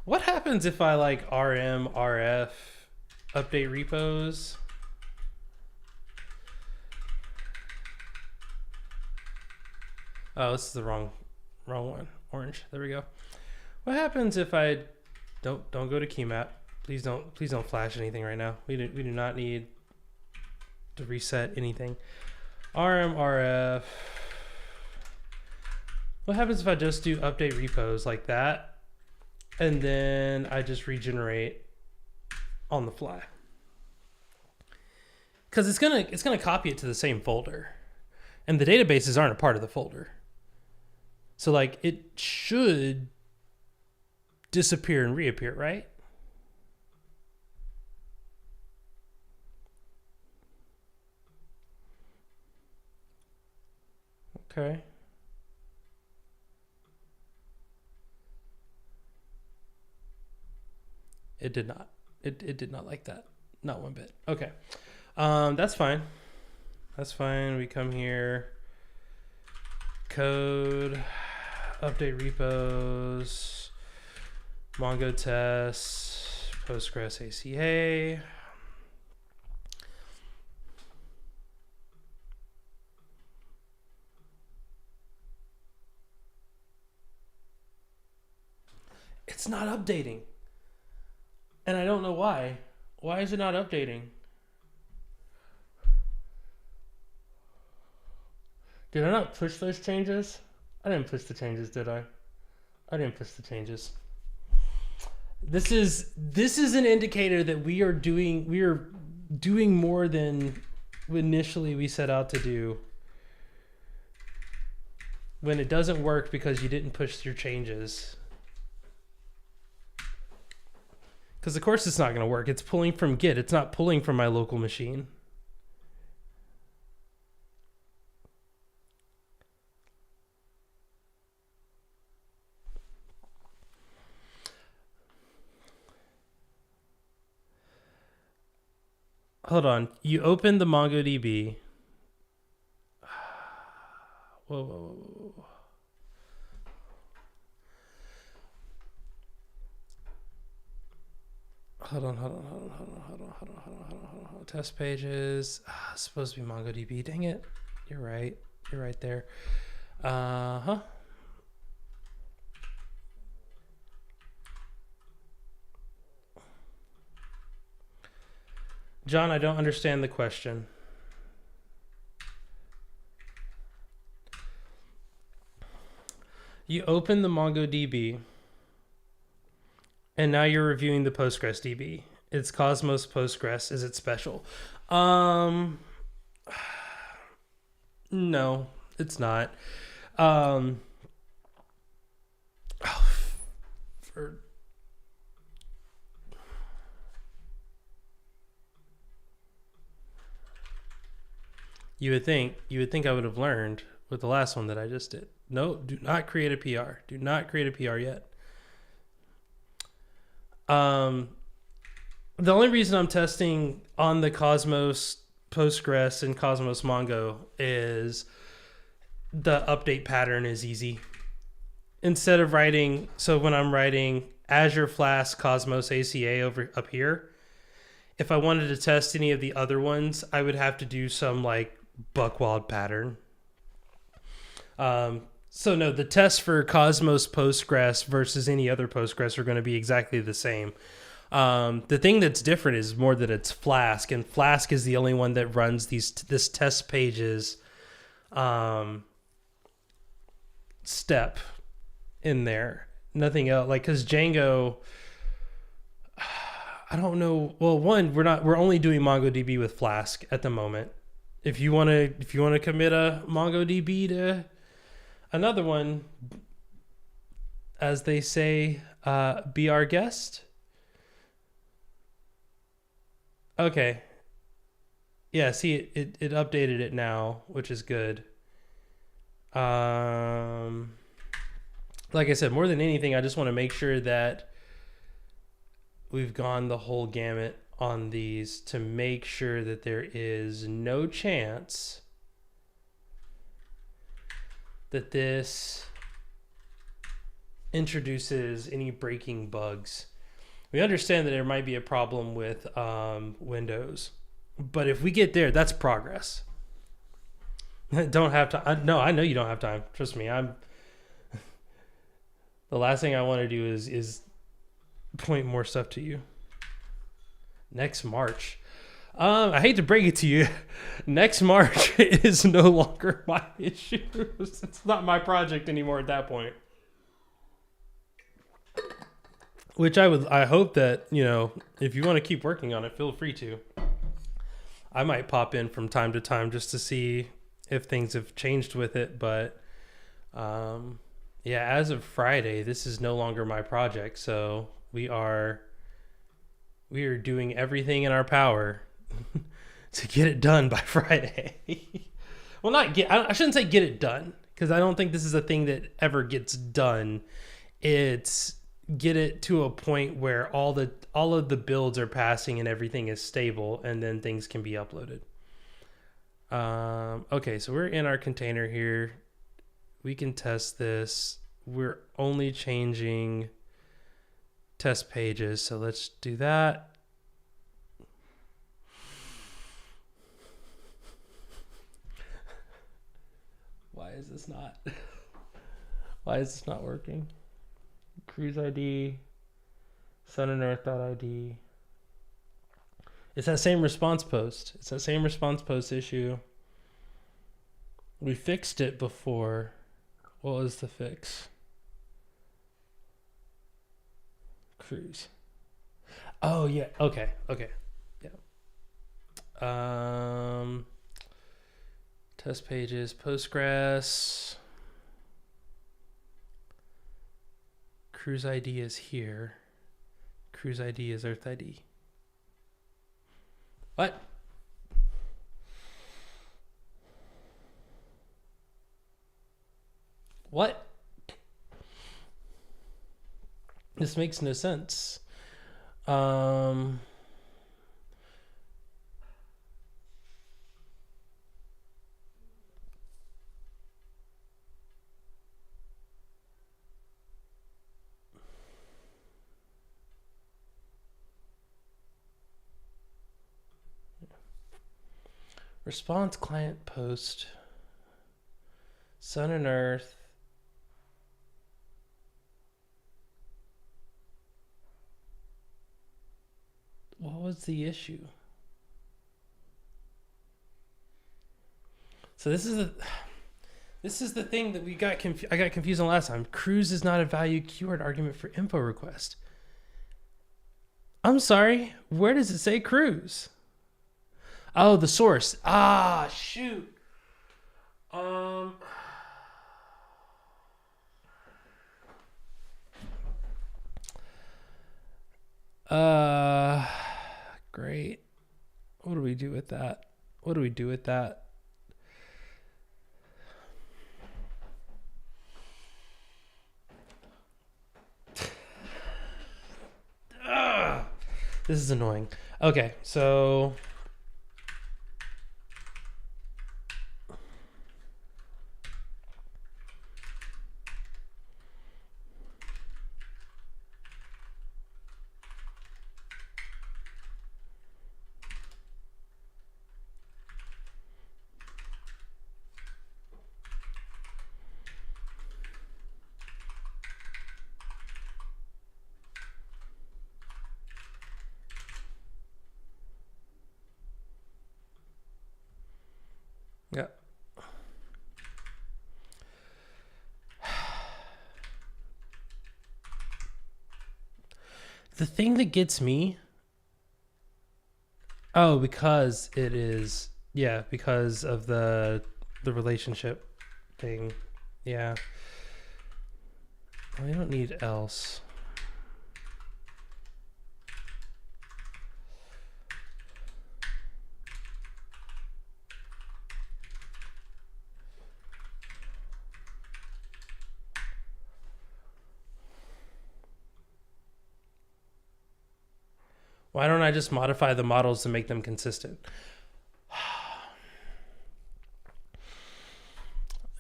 What happens if I like rm rf update repos? Oh, this is the wrong one. Orange. There we go. What happens if I don't go to keymap? Please don't flash anything right now. We do not need to reset anything. RMRF. What happens if I just do update repos like that, and then I just regenerate on the fly? Because it's gonna copy it to the same folder, and the databases aren't a part of the folder. So like it should disappear and reappear, right? Okay. It did not. It did not like that. Not one bit. Okay. That's fine. That's fine. We come here. Code. Update repos. Mongo tests. Postgres ACA. It's not updating. And I don't know why. Why is it not updating? Did I not push those changes? I didn't push the changes, did I? I didn't push the changes. This is an indicator that we are doing more than initially we set out to do. When it doesn't work because you didn't push your changes. Because of course it's not going to work. It's pulling from Git. It's not pulling from my local machine. Hold on. You open the MongoDB. Whoa. Hold on. Test pages. It's supposed to be MongoDB. Dang it. You're right. You're right there. John, I don't understand the question. You open the MongoDB. And now you're reviewing the Postgres DB. It's Cosmos Postgres. Is it special? No, it's not. You would think I would have learned with the last one that I just did. No, do not create a PR. Do not create a PR yet. The only reason I'm testing on the Cosmos Postgres and Cosmos Mongo is the update pattern is easy. Instead of writing, so when I'm writing Azure Flask Cosmos ACA up here, if I wanted to test any of the other ones, I would have to do some like buckwald pattern. So no, the tests for Cosmos Postgres versus any other Postgres are going to be exactly the same. The thing that's different is more that it's Flask, and Flask is the only one that runs this test pages step in there. Nothing else, like, because Django, I don't know. Well, one, we're only doing MongoDB with Flask at the moment. If you want to commit a MongoDB to another one, as they say, be our guest. Okay. Yeah, see, it updated it now, which is good. Like I said, more than anything, I just want to make sure that we've gone the whole gamut on these to make sure that there is no chance that this introduces any breaking bugs. We understand that there might be a problem with Windows, but if we get there, that's progress. Don't have time. No, I know you don't have time. Trust me. The last thing I want to do is point more stuff to you. Next March. I hate to break it to you. Next March is no longer my issue. It's not my project anymore at that point. Which I hope that, if you want to keep working on it, feel free to. I might pop in from time to time just to see if things have changed with it. But as of Friday, this is no longer my project. So we are doing everything in our power to get it done by Friday. Well, I shouldn't say get it done, because I don't think this is a thing that ever gets done. It's get it to a point where all of the builds are passing and everything is stable, and then things can be uploaded. Okay, so we're in our container here. We can test this. We're only changing test pages, so let's do that. Why is this not working? Cruise ID, sunandearth.id. It's that same response post. It's that same response post issue. We fixed it before. What was the fix? Cruise. Oh yeah. Okay. Yeah. Test pages, Postgres. Cruise ID is here. Cruise ID is Earth ID. What? What? This makes no sense. Response client post. Sun and Earth. What was the issue? So this is the thing that we got I got confused on last time. Cruise is not a value keyword argument for info request. I'm sorry. Where does it say cruise? Oh, the source. Ah, shoot. Great. What do we do with that? This is annoying. Okay, so the thing that gets me, oh, because it is, yeah, because of the relationship thing. Yeah. We don't need else. Why don't I just modify the models to make them consistent?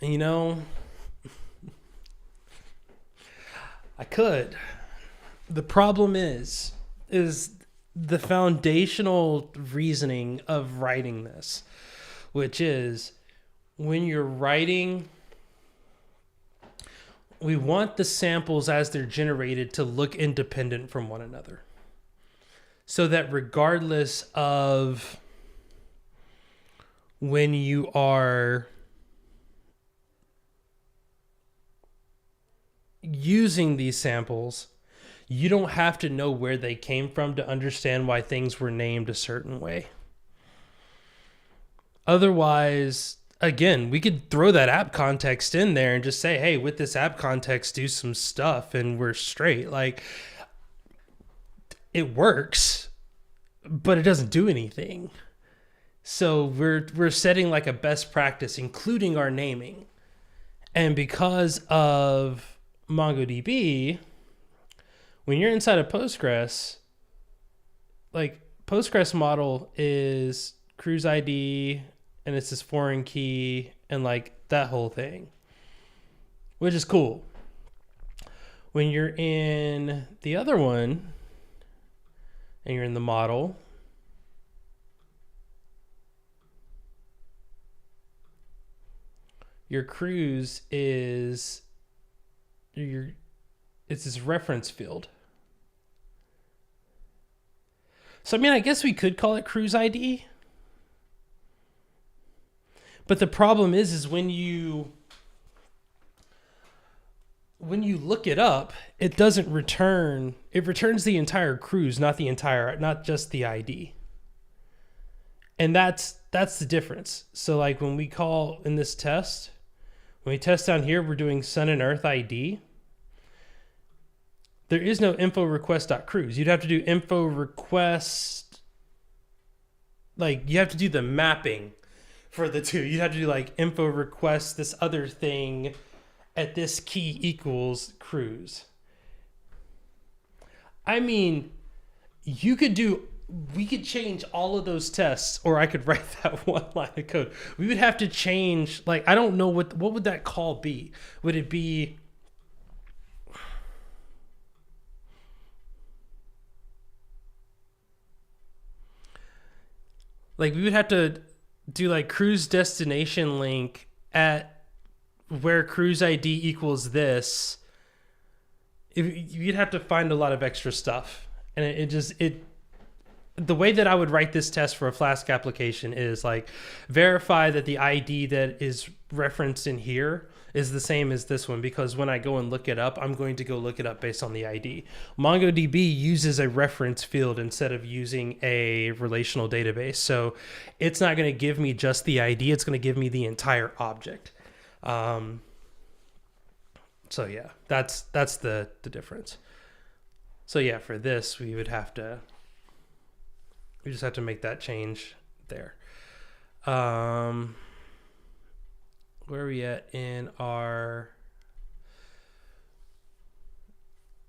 You know, I could. The problem is the foundational reasoning of writing this, which is when you're writing, we want the samples as they're generated to look independent from one another. So that regardless of when you are using these samples, you don't have to know where they came from to understand why things were named a certain way. Otherwise, again, we could throw that app context in there and just say, hey, with this app context, do some stuff and we're straight. Like, it works, but it doesn't do anything. So we're setting like a best practice, including our naming. And because of MongoDB, when you're inside of Postgres, like Postgres model is cruise ID and it's this foreign key and like that whole thing, which is cool. When you're in the other one and you're in the model, your cruise is it's this reference field. So, I mean, I guess we could call it cruise ID. But the problem is when you look it up, it doesn't return, it returns the entire cruise, not just the ID. And that's the difference. So like when we call in this test, when we test down here, we're doing sun and earth ID. There is no info request.cruise. You'd have to do info request. Like you have to do the mapping for the two. You'd have to do like info request this other thing at this key equals cruise. I mean, we could change all of those tests, or I could write that one line of code. We would have to change, like, I don't know what would that call be? Would it be like we would have to do like cruise destination link at where cruise ID equals this? You'd have to find a lot of extra stuff, and the way that I would write this test for a Flask application is like verify that the ID that is referenced in here is the same as this one, because when I go and look it up, I'm going to go look it up based on the ID. MongoDB uses a reference field instead of using a relational database. So it's not going to give me just the ID. It's going to give me the entire object. So yeah, that's the difference. So yeah, for this, we just have to make that change there. Where are we at in our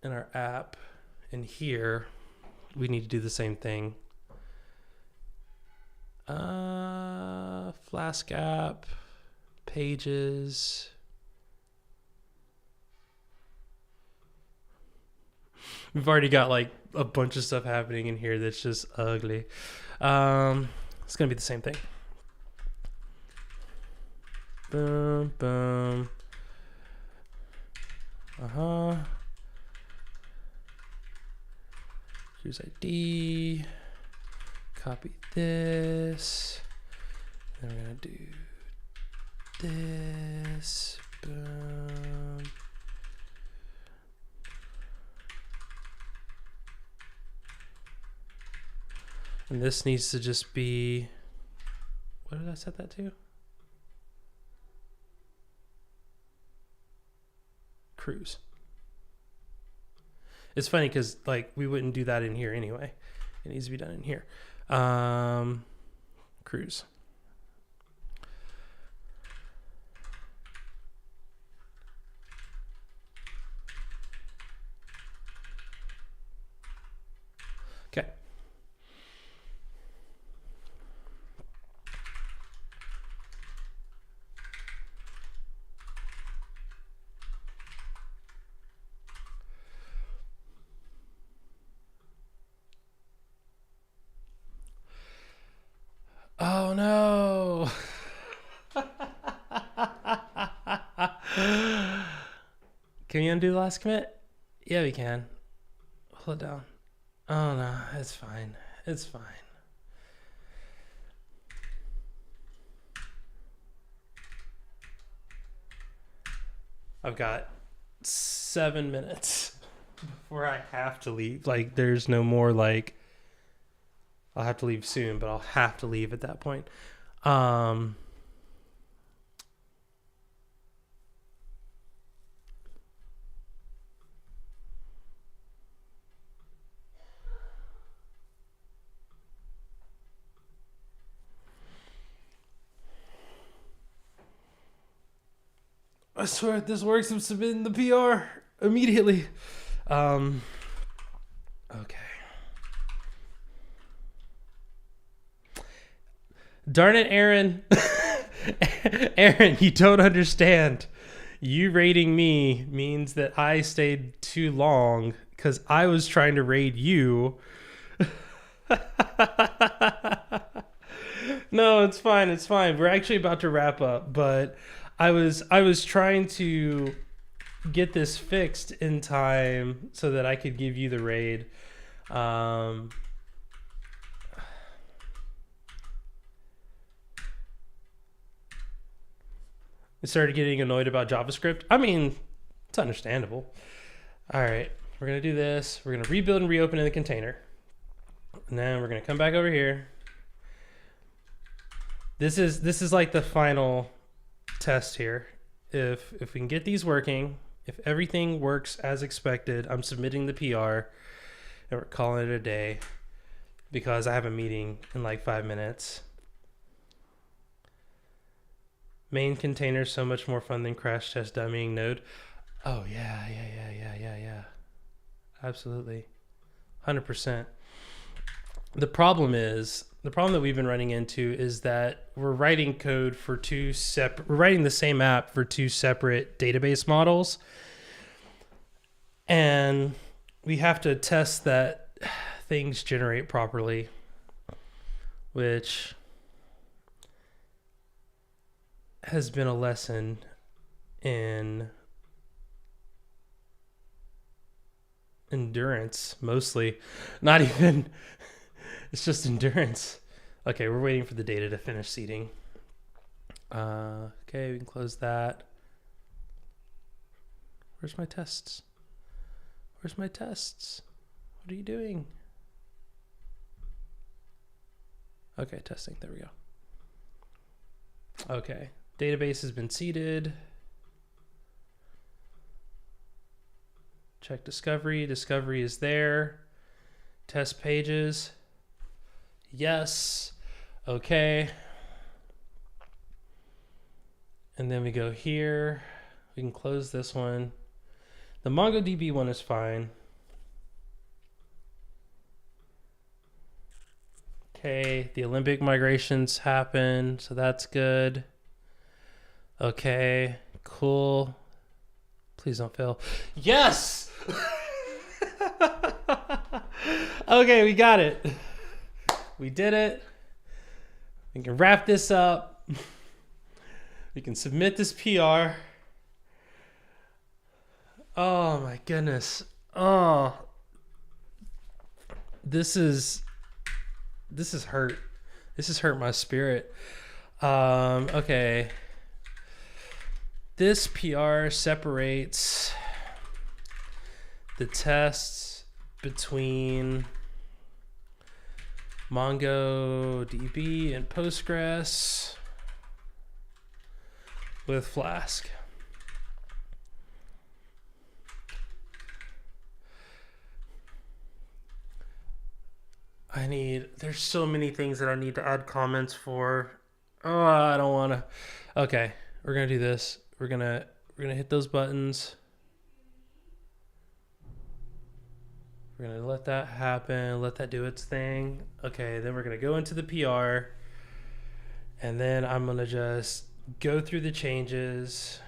app? In here, we need to do the same thing. Flask app, pages. We've already got like a bunch of stuff happening in here that's just ugly. It's gonna be the same thing. Boom, boom. Cruise ID. Copy this. Then we're gonna do this. Boom. And this needs to just be, what did I set that to? Cruise. It's funny because like we wouldn't do that in here anyway. It needs to be done in here. Cruise. Okay. Oh no. Can we undo the last commit? Yeah, we can. Hold it down. Oh no, it's fine. It's fine. I've got 7 minutes before I have to leave. Like, there's no more like, I'll have to leave soon, but I'll have to leave at that point. I swear, if this works, I'm submitting the PR immediately. Okay. Darn it, Aaron. Aaron, you don't understand. You raiding me means that I stayed too long because I was trying to raid you. No, it's fine. It's fine. We're actually about to wrap up, but I was trying to get this fixed in time so that I could give you the raid. I started getting annoyed about JavaScript. I mean, it's understandable. All right, we're gonna do this. We're gonna rebuild and reopen in the container. And then we're gonna come back over here. This is like the final test here. If we can get these working, if everything works as expected, I'm submitting the PR and we're calling it a day because I have a meeting in like 5 minutes. Main container so much more fun than crash test dummying node. Oh yeah. Absolutely. 100%. The problem that we've been running into is that we're writing code for we're writing the same app for 2 separate database models. And we have to test that things generate properly, which has been a lesson in endurance, mostly. Not even, it's just endurance. Okay, we're waiting for the data to finish seeding. Okay, we can close that. Where's my tests? Where's my tests? What are you doing? Okay, testing, there we go. Okay, database has been seeded. Check discovery. Discovery is there. Test pages. Yes. Okay. And then we go here. We can close this one. The MongoDB one is fine. Okay, the Olympic migrations happen, so that's good. Okay, cool. Please don't fail. Yes! Okay, we got it. We did it. We can wrap this up. We can submit this PR. Oh my goodness. Oh. This is hurt. This has hurt my spirit. Okay. This PR separates the tests between MongoDB and Postgres with Flask. There's so many things that I need to add comments for. Oh, I don't want to. Okay, we're going to do this. We're going to hit those buttons. We're going to let that happen, let that do its thing. Okay, then we're going to go into the PR, and then I'm going to just go through the changes.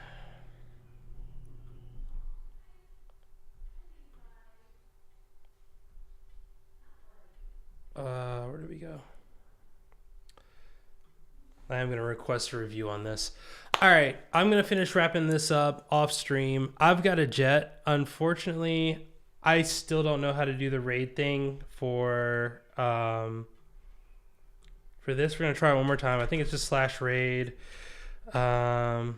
Where do we go? I am going to request a review on this. All right, I'm going to finish wrapping this up off stream. I've got a jet. Unfortunately, I still don't know how to do the raid thing for this. We're going to try it one more time. I think it's just /raid. I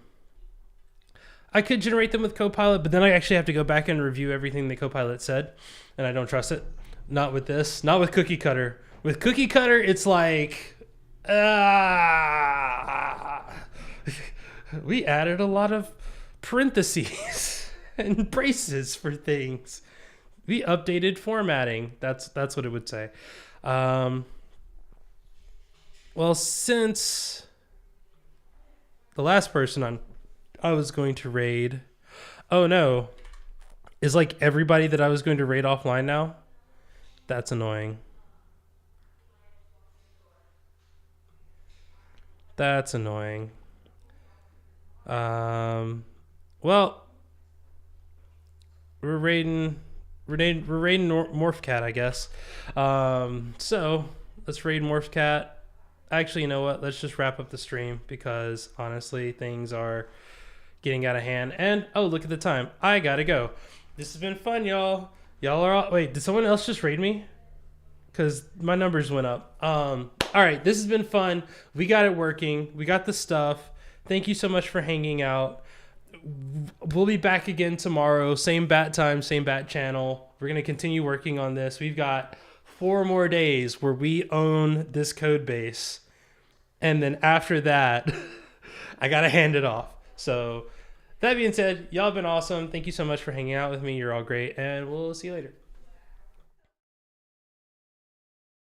could generate them with Copilot, but then I actually have to go back and review everything the Copilot said, and I don't trust it. Not with this. Not with Cookie Cutter. With Cookie Cutter, it's like... we added a lot of parentheses and braces for things. We updated formatting. That's what it would say. Well, since the last person I was going to raid, oh no, is like everybody that I was going to raid offline now? That's annoying. That's annoying. Well, we're raiding Morphcat, I guess. So let's raid Morphcat. Actually, you know what? Let's just wrap up the stream because honestly, things are getting out of hand. And oh, look at the time. I gotta go. This has been fun, y'all. Y'all are all... Wait, did someone else just raid me? Because my numbers went up. All right, this has been fun. We got it working. We got the stuff. Thank you so much for hanging out. We'll be back again tomorrow. Same bat time, same bat channel. We're going to continue working on this. We've got 4 more days where we own this code base. And then after that, I got to hand it off. So that being said, y'all have been awesome. Thank you so much for hanging out with me. You're all great. And we'll see you later.